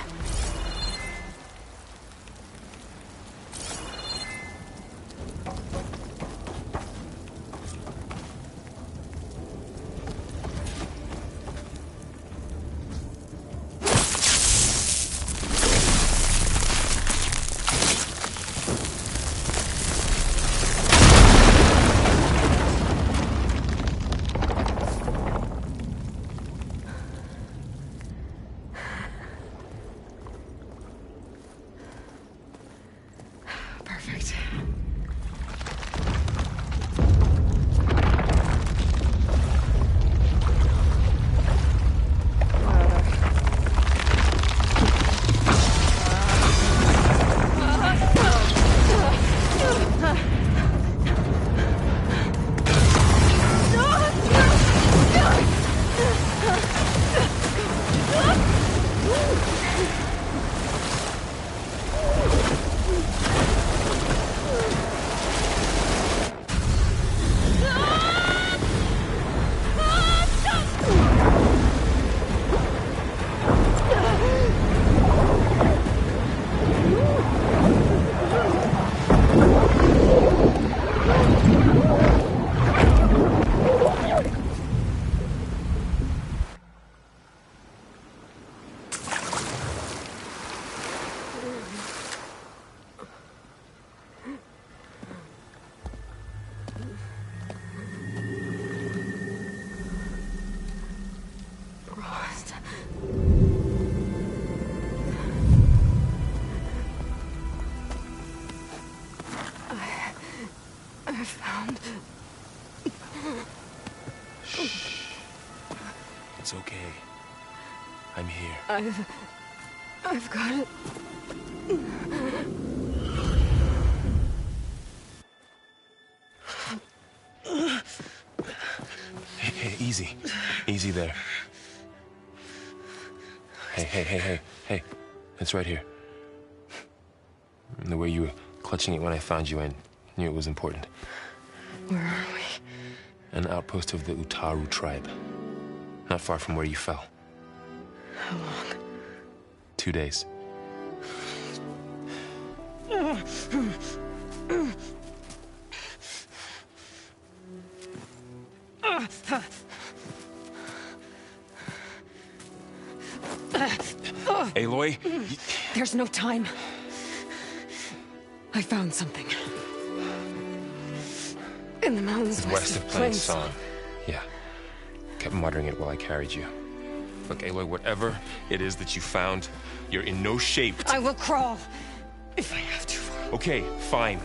It's okay. I'm here. I've got it. Hey, easy. Easy there. Hey. It's right here. And the way you were clutching it when I found you, I knew it was important. Where are we? An outpost of the Utaru tribe. Not far from where you fell. How long? 2 days. Aloy? There's no time. I found something. In the mountains west of Plainsong. Yeah. Kept muttering it while I carried you. Look, Aloy, whatever it is that you found, you're in no shape to... I will crawl, if I have to. Okay, fine.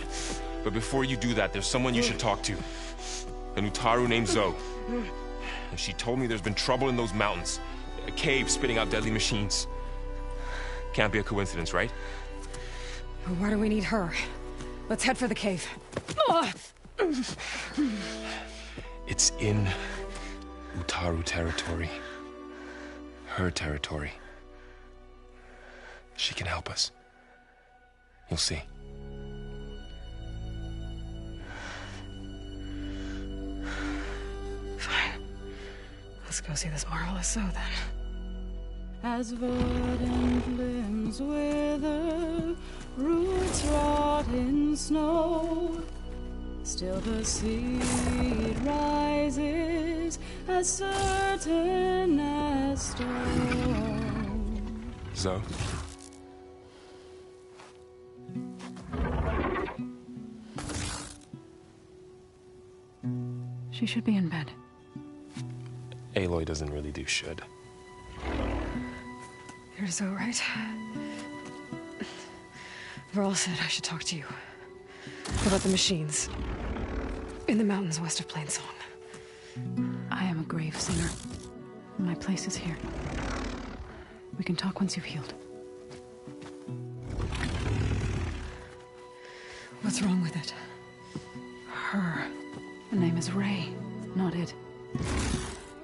But before you do that, there's someone you should talk to. An Utaru named Zoe. And she told me there's been trouble in those mountains. A cave spitting out deadly machines. Can't be a coincidence, right? Why do we need her? Let's head for the cave. It's in Utaru territory. Her territory. She can help us. You'll see. Fine. Let's go see this marvelous Zoe then. As verdant limbs wither, roots rot in snow, still the seed rises as certain as stone. Zoe? She should be in bed. Aloy doesn't really do should. You're Zoe, right? Varl said I should talk to you. About the machines. In the mountains west of Plainsong. I am a grave singer. My place is here. We can talk once you've healed. What's wrong with it? Her. The name is Ray, not it.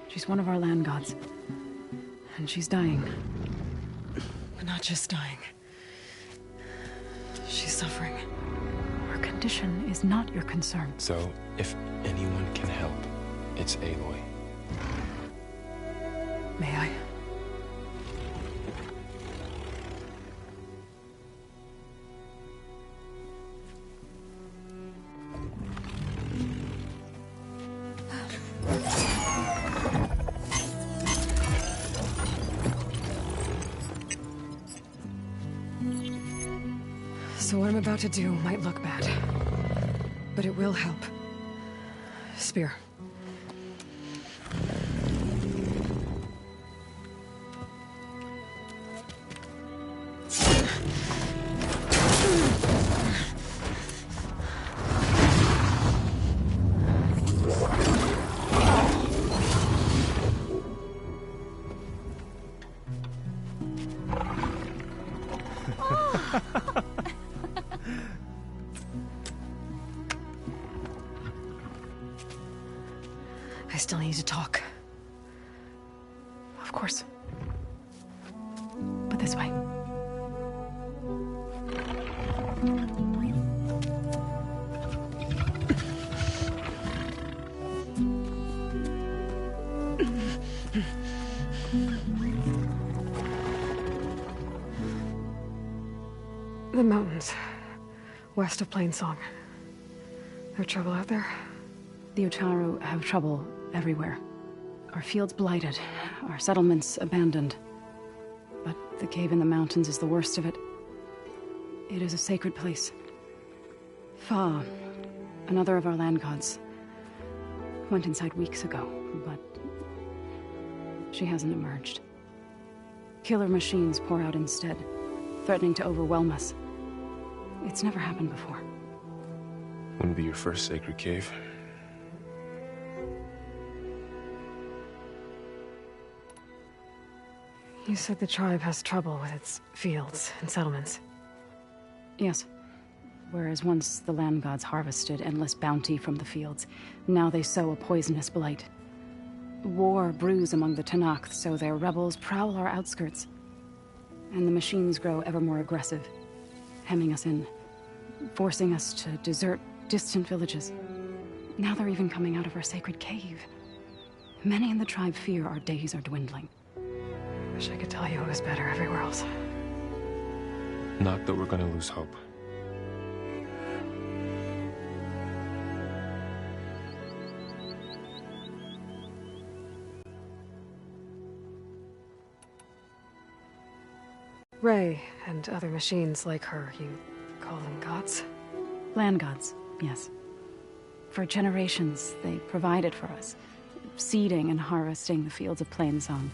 She's one of our land gods. And she's dying. But not just dying. She's suffering. Her condition is not your concern. So, if anyone can help, it's Aloy. May I? So what I'm about to do might look bad, but it will help. Spear. I still need to talk. Of course. But this way. The mountains. West of Plainsong. There trouble out there? The Utaru have trouble everywhere. Our fields blighted, our settlements abandoned. But the cave in the mountains is the worst of it. It is a sacred place. Fa, another of our land gods, went inside weeks ago, but she hasn't emerged. Killer machines pour out instead, threatening to overwhelm us. It's never happened before. Wouldn't be your first sacred cave. You said the tribe has trouble with its fields and settlements. Yes. Whereas once the land gods harvested endless bounty from the fields, now they sow a poisonous blight. War brews among the Tenakth, so their rebels prowl our outskirts. And the machines grow ever more aggressive, hemming us in, forcing us to desert distant villages. Now they're even coming out of our sacred cave. Many in the tribe fear our days are dwindling. Wish I could tell you it was better everywhere else. Not that we're gonna lose hope. Ray and other machines like her, you call them gods? Land gods, yes. For generations, they provided for us, seeding and harvesting the fields of Plainsong.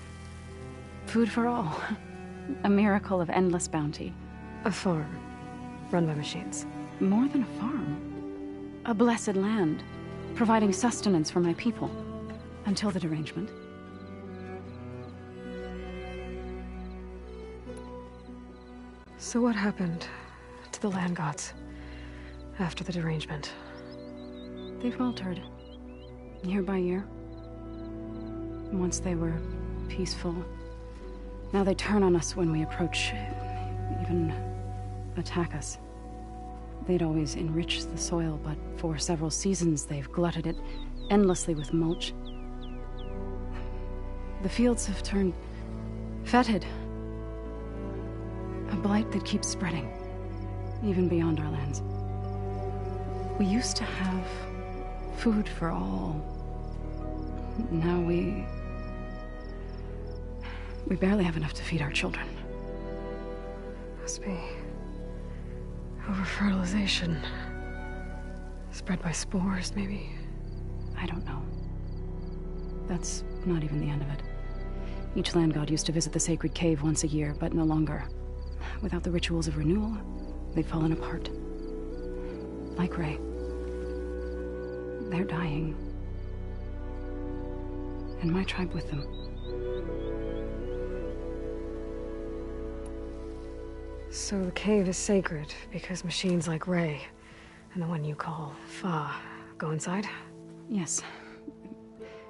Food for all. A miracle of endless bounty. A farm, run by machines. More than a farm. A blessed land, providing sustenance for my people. Until the derangement. So what happened to the land gods after the derangement? They faltered, year by year. Once they were peaceful. Now they turn on us when we approach, even attack us. They'd always enriched the soil, but for several seasons they've glutted it endlessly with mulch. The fields have turned fetid. A blight that keeps spreading, even beyond our lands. We used to have food for all. Now we barely have enough to feed our children. Must be over-fertilization. Spread by spores, maybe? I don't know. That's not even the end of it. Each land god used to visit the sacred cave once a year, but no longer. Without the rituals of renewal, they've fallen apart. Like Ray. They're dying. And my tribe with them. So the cave is sacred because machines like Ray and the one you call Fa go inside? Yes.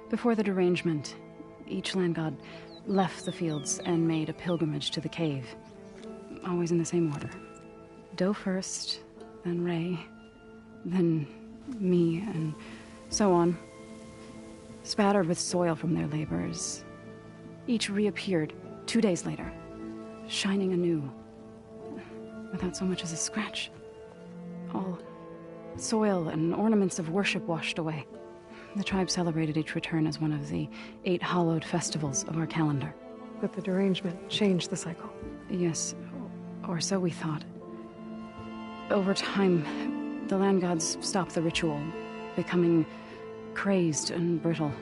Before the derangement, each land god left the fields and made a pilgrimage to the cave. Always in the same order. Do first, then Ray, then me, and so on. Spattered with soil from their labors. Each reappeared 2 days later, shining anew. Without so much as a scratch. All soil and ornaments of worship washed away. The tribe celebrated each return as one of the 8 hallowed festivals of our calendar. But the derangement changed the cycle. Yes, or so we thought. Over time, the land gods stopped the ritual, becoming crazed and brittle.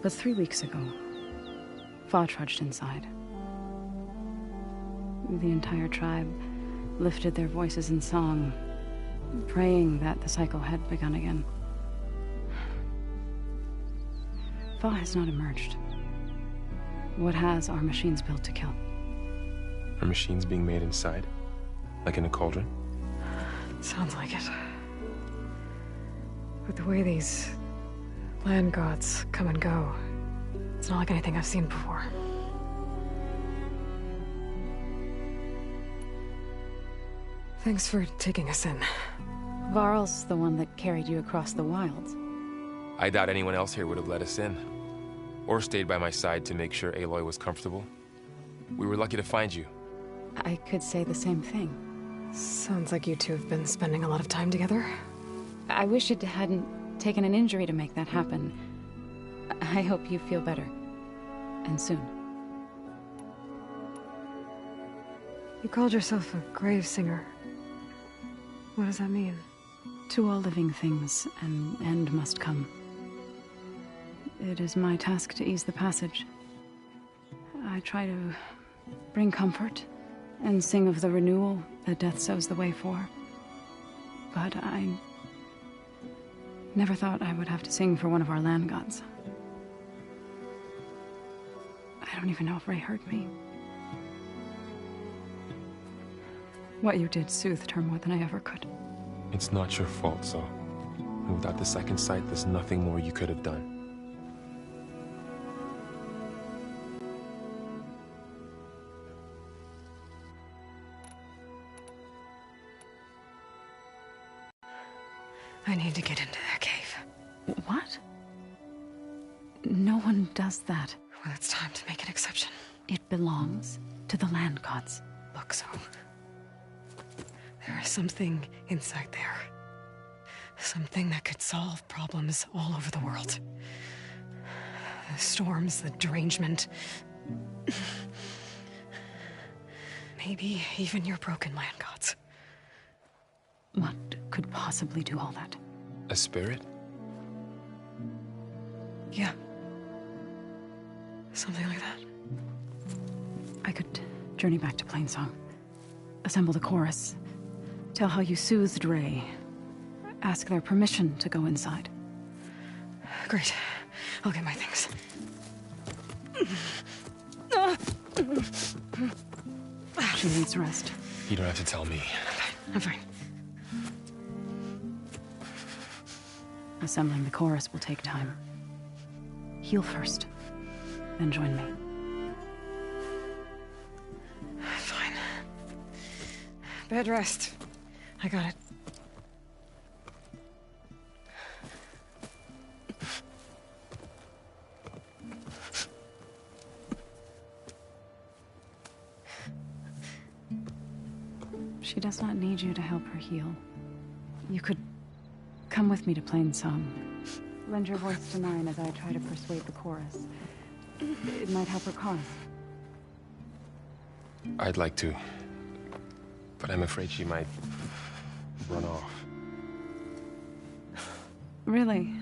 But 3 weeks ago, Fa trudged inside. The entire tribe lifted their voices in song, praying that the cycle had begun again. Fa has not emerged. What has are machines built to kill. Are machines being made inside? Like in a cauldron? Sounds like it. But the way these land gods come and go, it's not like anything I've seen before. Thanks for taking us in. Varl's the one that carried you across the wilds. I doubt anyone else here would have let us in. Or stayed by my side to make sure Aloy was comfortable. We were lucky to find you. I could say the same thing. Sounds like you two have been spending a lot of time together. I wish it hadn't taken an injury to make that happen. I hope you feel better. And soon. You called yourself a grave singer. What does that mean? To all living things, an end must come. It is my task to ease the passage. I try to bring comfort and sing of the renewal that death sows the way for. But I never thought I would have to sing for one of our land gods. don't even know if Ray heard me. What you did soothed her more than I ever could. It's not your fault, Zoe. And without the second sight, there's nothing more you could have done. I need to get into that cave. What? No one does that. Well, it's time to make an exception. It belongs to the land gods. Look, Zoe. There is something inside there. Something that could solve problems all over the world. The storms, the derangement. Maybe even your broken land gods. What could possibly do all that? A spirit? Yeah. Something like that. I could journey back to Plainsong. Assemble the chorus. Tell how you soothed Ray. Ask their permission to go inside. Great. I'll get my things. She needs rest. You don't have to tell me. I'm fine. Assembling the chorus will take time. Heal first, then join me. Fine. Bed rest. I got it. She does not need you to help her heal. You could come with me to Plainsong. Lend your voice to mine as I try to persuade the chorus. It might help her cause. I'd like to. But I'm afraid she might run off. Really?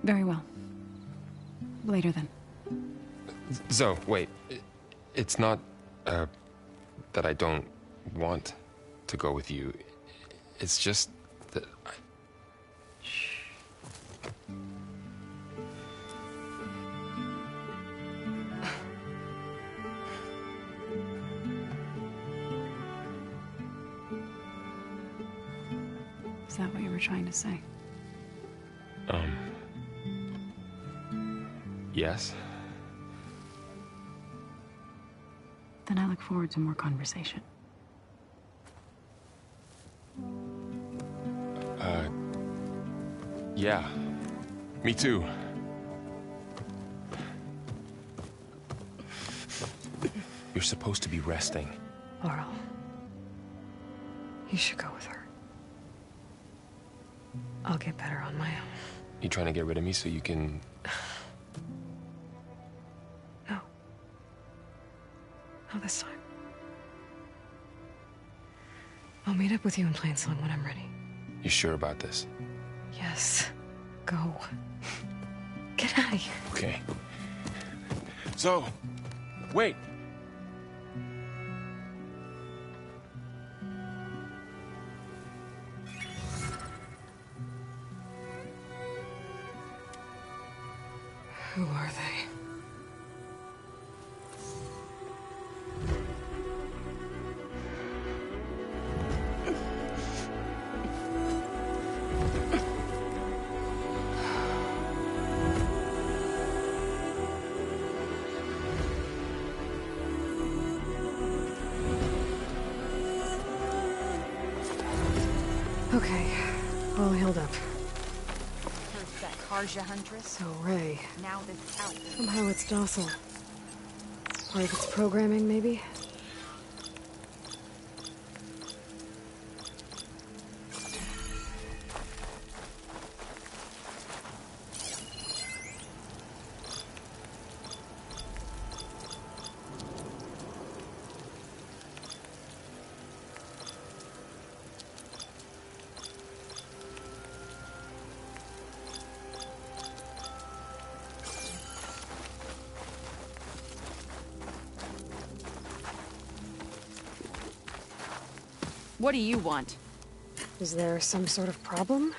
Very well. Later then. Zoe, wait. It's not, that I don't want to go with you. It's just that I... Is that what you were trying to say? Yes? Then I look forward to more conversation. Yeah. Me too. You're supposed to be resting. Laurel. You should go with her. I'll get better on my own. You trying to get rid of me so you can... No. Not this time. I'll meet up with you in Plainsong when I'm ready. You sure about this? Yes. Go. Get out of here. Okay. So, wait. Who are they? Okay, all healed up. First that Karja huntress. So Ray. Now this tower. Somehow it's docile. Part of its programming, maybe? What do you want? Is there some sort of problem?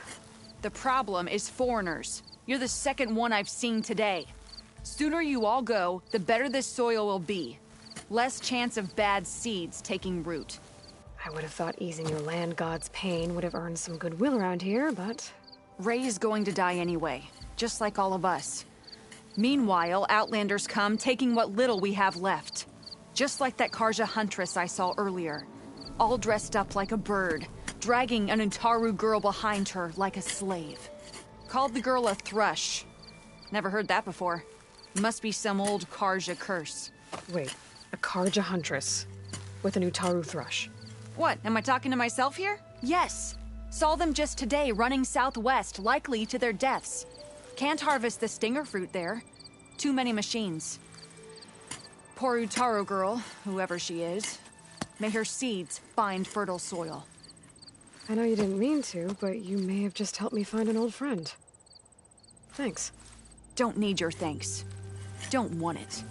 The problem is foreigners. You're the second one I've seen today. Sooner you all go, the better this soil will be. Less chance of bad seeds taking root. I would have thought easing your land god's pain would have earned some goodwill around here, but... Ray is going to die anyway, just like all of us. Meanwhile, Outlanders come, taking what little we have left. Just like that Karja huntress I saw earlier. All dressed up like a bird, dragging an Utaru girl behind her like a slave. Called the girl a thrush. Never heard that before. Must be some old Karja curse. Wait, a Karja huntress with an Utaru thrush. What, am I talking to myself here? Yes. Saw them just today running southwest, likely to their deaths. Can't harvest the stinger fruit there. Too many machines. Poor Utaru girl, whoever she is. May her seeds find fertile soil. I know you didn't mean to, but you may have just helped me find an old friend. Thanks. Don't need your thanks. Don't want it.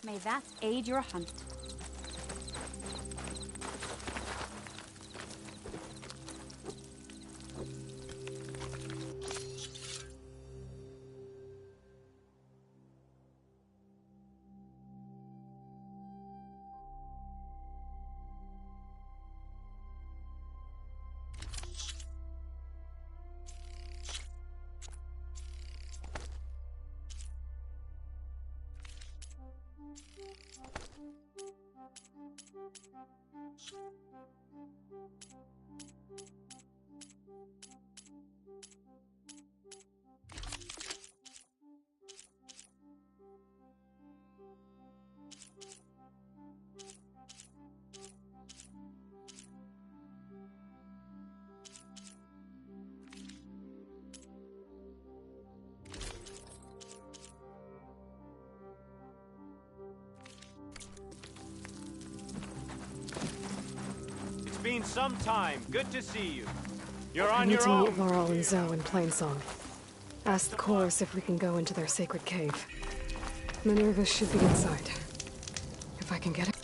May that aid your hunt. Been some time. Good to see you. You're I on need your to own. meet Laurel and Zoe in Plainsong. Ask the chorus if we can go into their sacred cave. Minerva should be inside. If I can get it.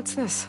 What's this?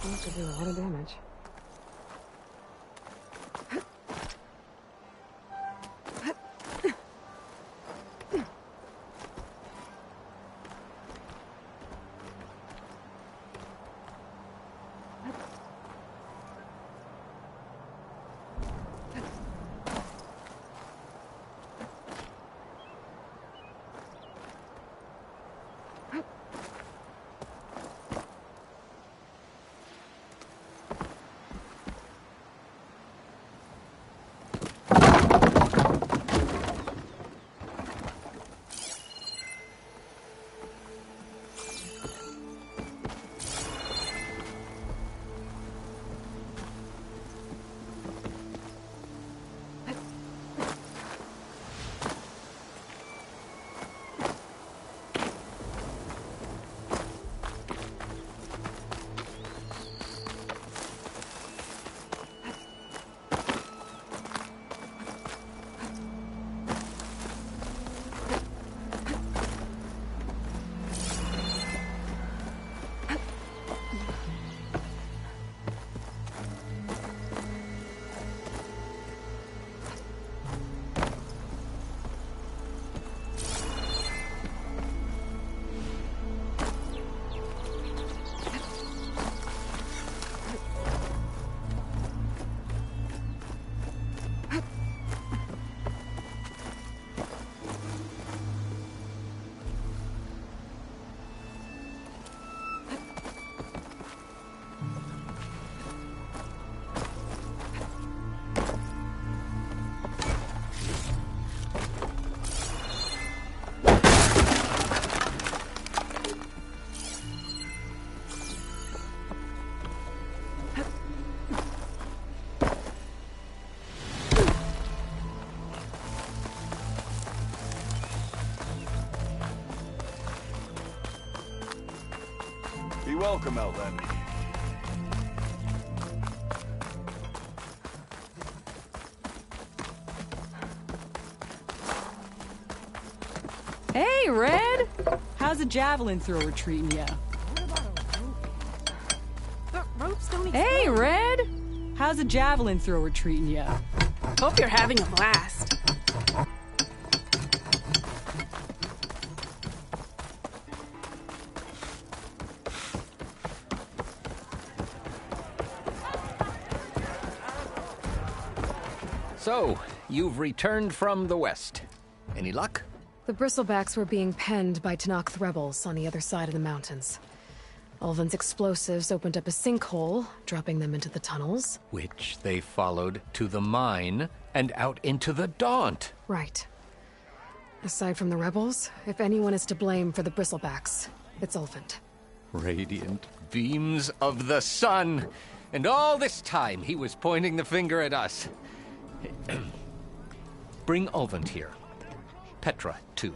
That could do a lot of damage. Be welcome, Outlander. Hey, Red! How's a javelin thrower treating ya? The ropes don't Hey, Red! How's a javelin thrower treating ya? Hope you're having a blast. So, you've returned from the west. Any luck? The Bristlebacks were being penned by Tenakth rebels on the other side of the mountains. Ulven's explosives opened up a sinkhole, dropping them into the tunnels. Which they followed to the mine and out into the Daunt. Right. Aside from the rebels, if anyone is to blame for the Bristlebacks, it's Ulven. Radiant beams of the sun! And all this time he was pointing the finger at us. Bring Ulven here. Petra, too.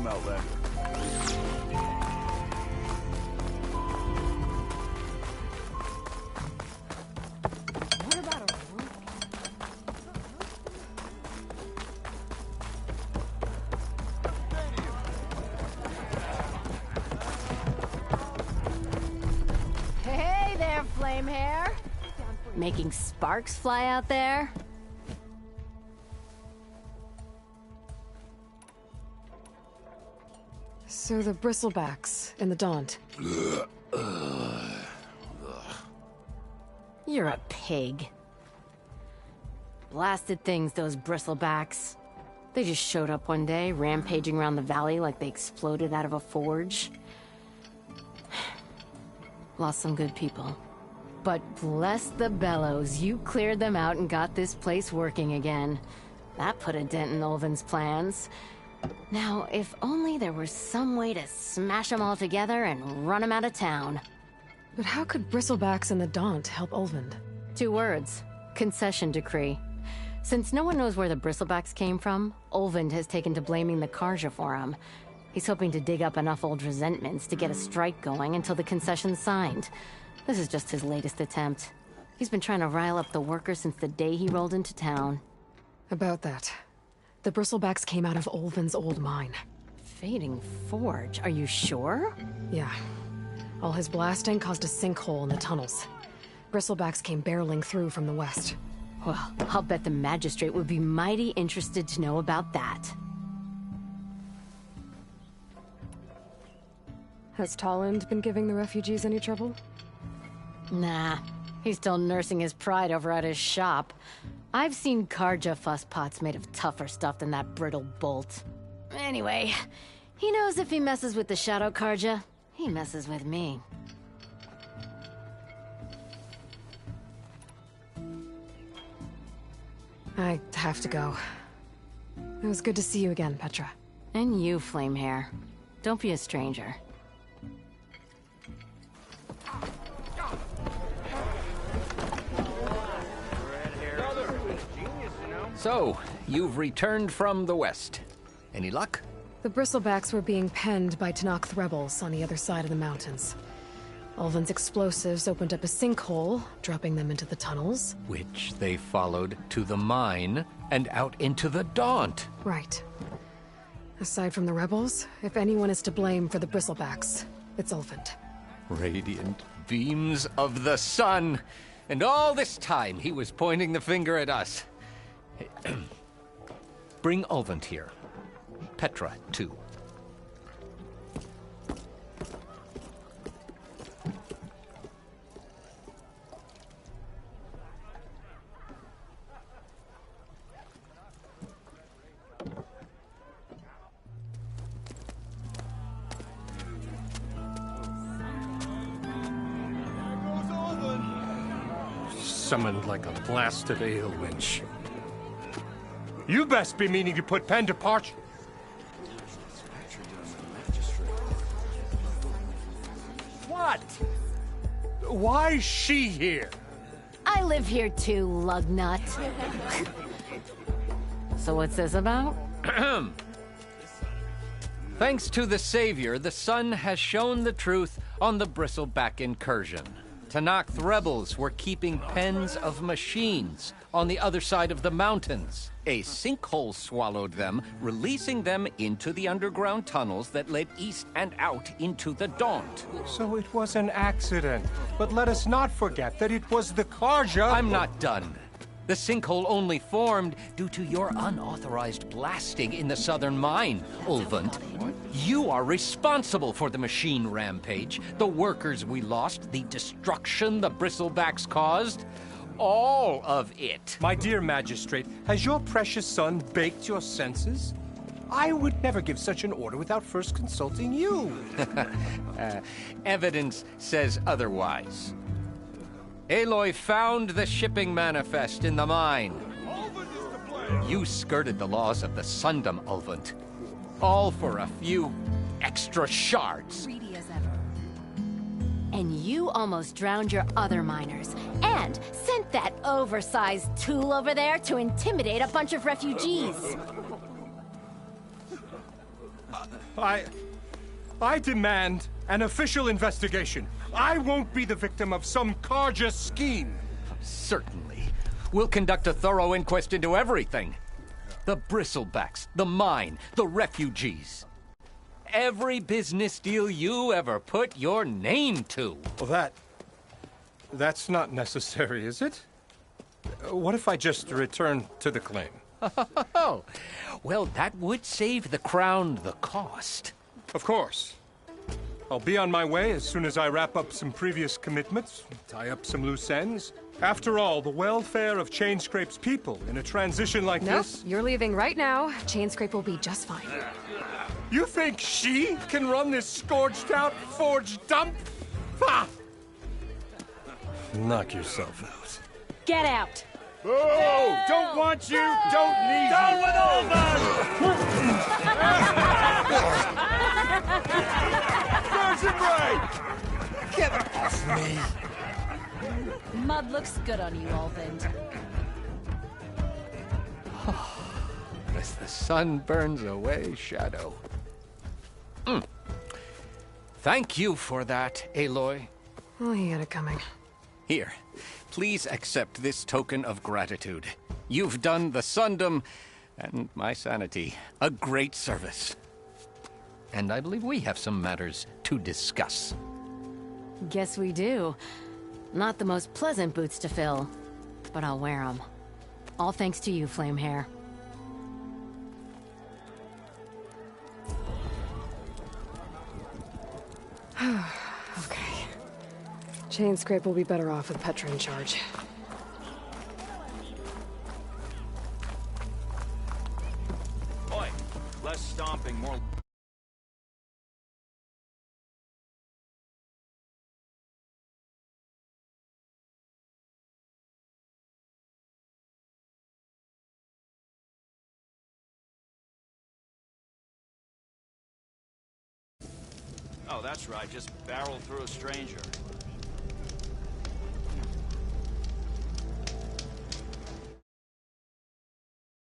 from Outlander. What about a roof? Hey there, flame hair. Making sparks fly out there? So the Bristlebacks and the Daunt. You're a pig. Blasted things, those Bristlebacks. They just showed up one day, rampaging around the valley like they exploded out of a forge. Lost some good people. But bless the bellows, you cleared them out and got this place working again. That put a dent in Ulvin's plans. Now, if only there was some way to smash them all together and run them out of town. But how could Bristlebacks and the Daunt help Ulvund? 2 words. Concession decree. Since no one knows where the Bristlebacks came from, Ulvund has taken to blaming the Karja for them. He's hoping to dig up enough old resentments to get a strike going until the concession's signed. This is just his latest attempt. He's been trying to rile up the workers since the day he rolled into town. About that. The Bristlebacks came out of Ulvund's old mine. Fading Forge, are you sure? Yeah. All his blasting caused a sinkhole in the tunnels. Bristlebacks came barreling through from the west. Well, I'll bet the Magistrate would be mighty interested to know about that. Has Tolland been giving the refugees any trouble? Nah, he's still nursing his pride over at his shop. I've seen Karja fusspots made of tougher stuff than that brittle bolt. Anyway, he knows if he messes with the Shadow Karja, he messes with me. I have to go. It was good to see you again, Petra. And you, Flamehair. Don't be a stranger. So, you've returned from the west. Any luck? The Bristlebacks were being penned by Tenakth rebels on the other side of the mountains. Ulvund's explosives opened up a sinkhole, dropping them into the tunnels. Which they followed to the mine and out into the Daunt. Right. Aside from the rebels, if anyone is to blame for the Bristlebacks, it's Ulvund. Radiant beams of the sun! And all this time he was pointing the finger at us. Bring Ulvund here. Petra, too. Summoned like a blasted ale winch. You best be meaning to put pen to parch. What? Why is she here? I live here too, lugnut. So what's this about? Thanks to the Savior, the sun has shown the truth on the Bristleback incursion. Tenakth rebels were keeping pens of machines on the other side of the mountains. A sinkhole swallowed them, releasing them into the underground tunnels that led east and out into the Daunt. So it was an accident. But let us not forget that it was the Karja. I'm not done. The sinkhole only formed due to your unauthorized blasting in the southern mine, Ulvund. You are responsible for the machine rampage, the workers we lost, the destruction the Bristlebacks caused. All of it. My dear Magistrate, has your precious son baked your senses? I would never give such an order without first consulting you. Evidence says otherwise. Aloy found the shipping manifest in the mine. You skirted the laws of the Sundom, Ulvund. All for a few extra shards. Greedy as ever. And you almost drowned your other miners. And sent that oversized tool over there to intimidate a bunch of refugees. I demand an official investigation. I won't be the victim of some Carja scheme. Certainly. We'll conduct a thorough inquest into everything. The Bristlebacks, the mine, the refugees. Every business deal you ever put your name to. Well, that's not necessary, is it? What if I just return to the claim? Oh, well, that would save the Crown the cost. Of course. I'll be on my way as soon as I wrap up some previous commitments, tie up some loose ends. After all, the welfare of Chainscrape's people in a transition like this... Nope, you're leaving right now. Chainscrape will be just fine. You think she can run this scorched-out forged dump? Ha! Knock yourself out. Get out! Oh, don't want you, don't need Down you. with Olvin! Sergeant Wright! Get off me! Mud looks good on you, Olvind. As the sun burns away shadow. Thank you for that, Aloy. Oh, he had it coming. Here, please accept this token of gratitude. You've done the Sundom, and my sanity, a great service. And I believe we have some matters to discuss. Guess we do. Not the most pleasant boots to fill, but I'll wear them. All thanks to you, Flamehair. Okay. Chainscrape will be better off with Petra in charge. Oi, less stomping, more... Oh, that's right. Just barrel through a stranger.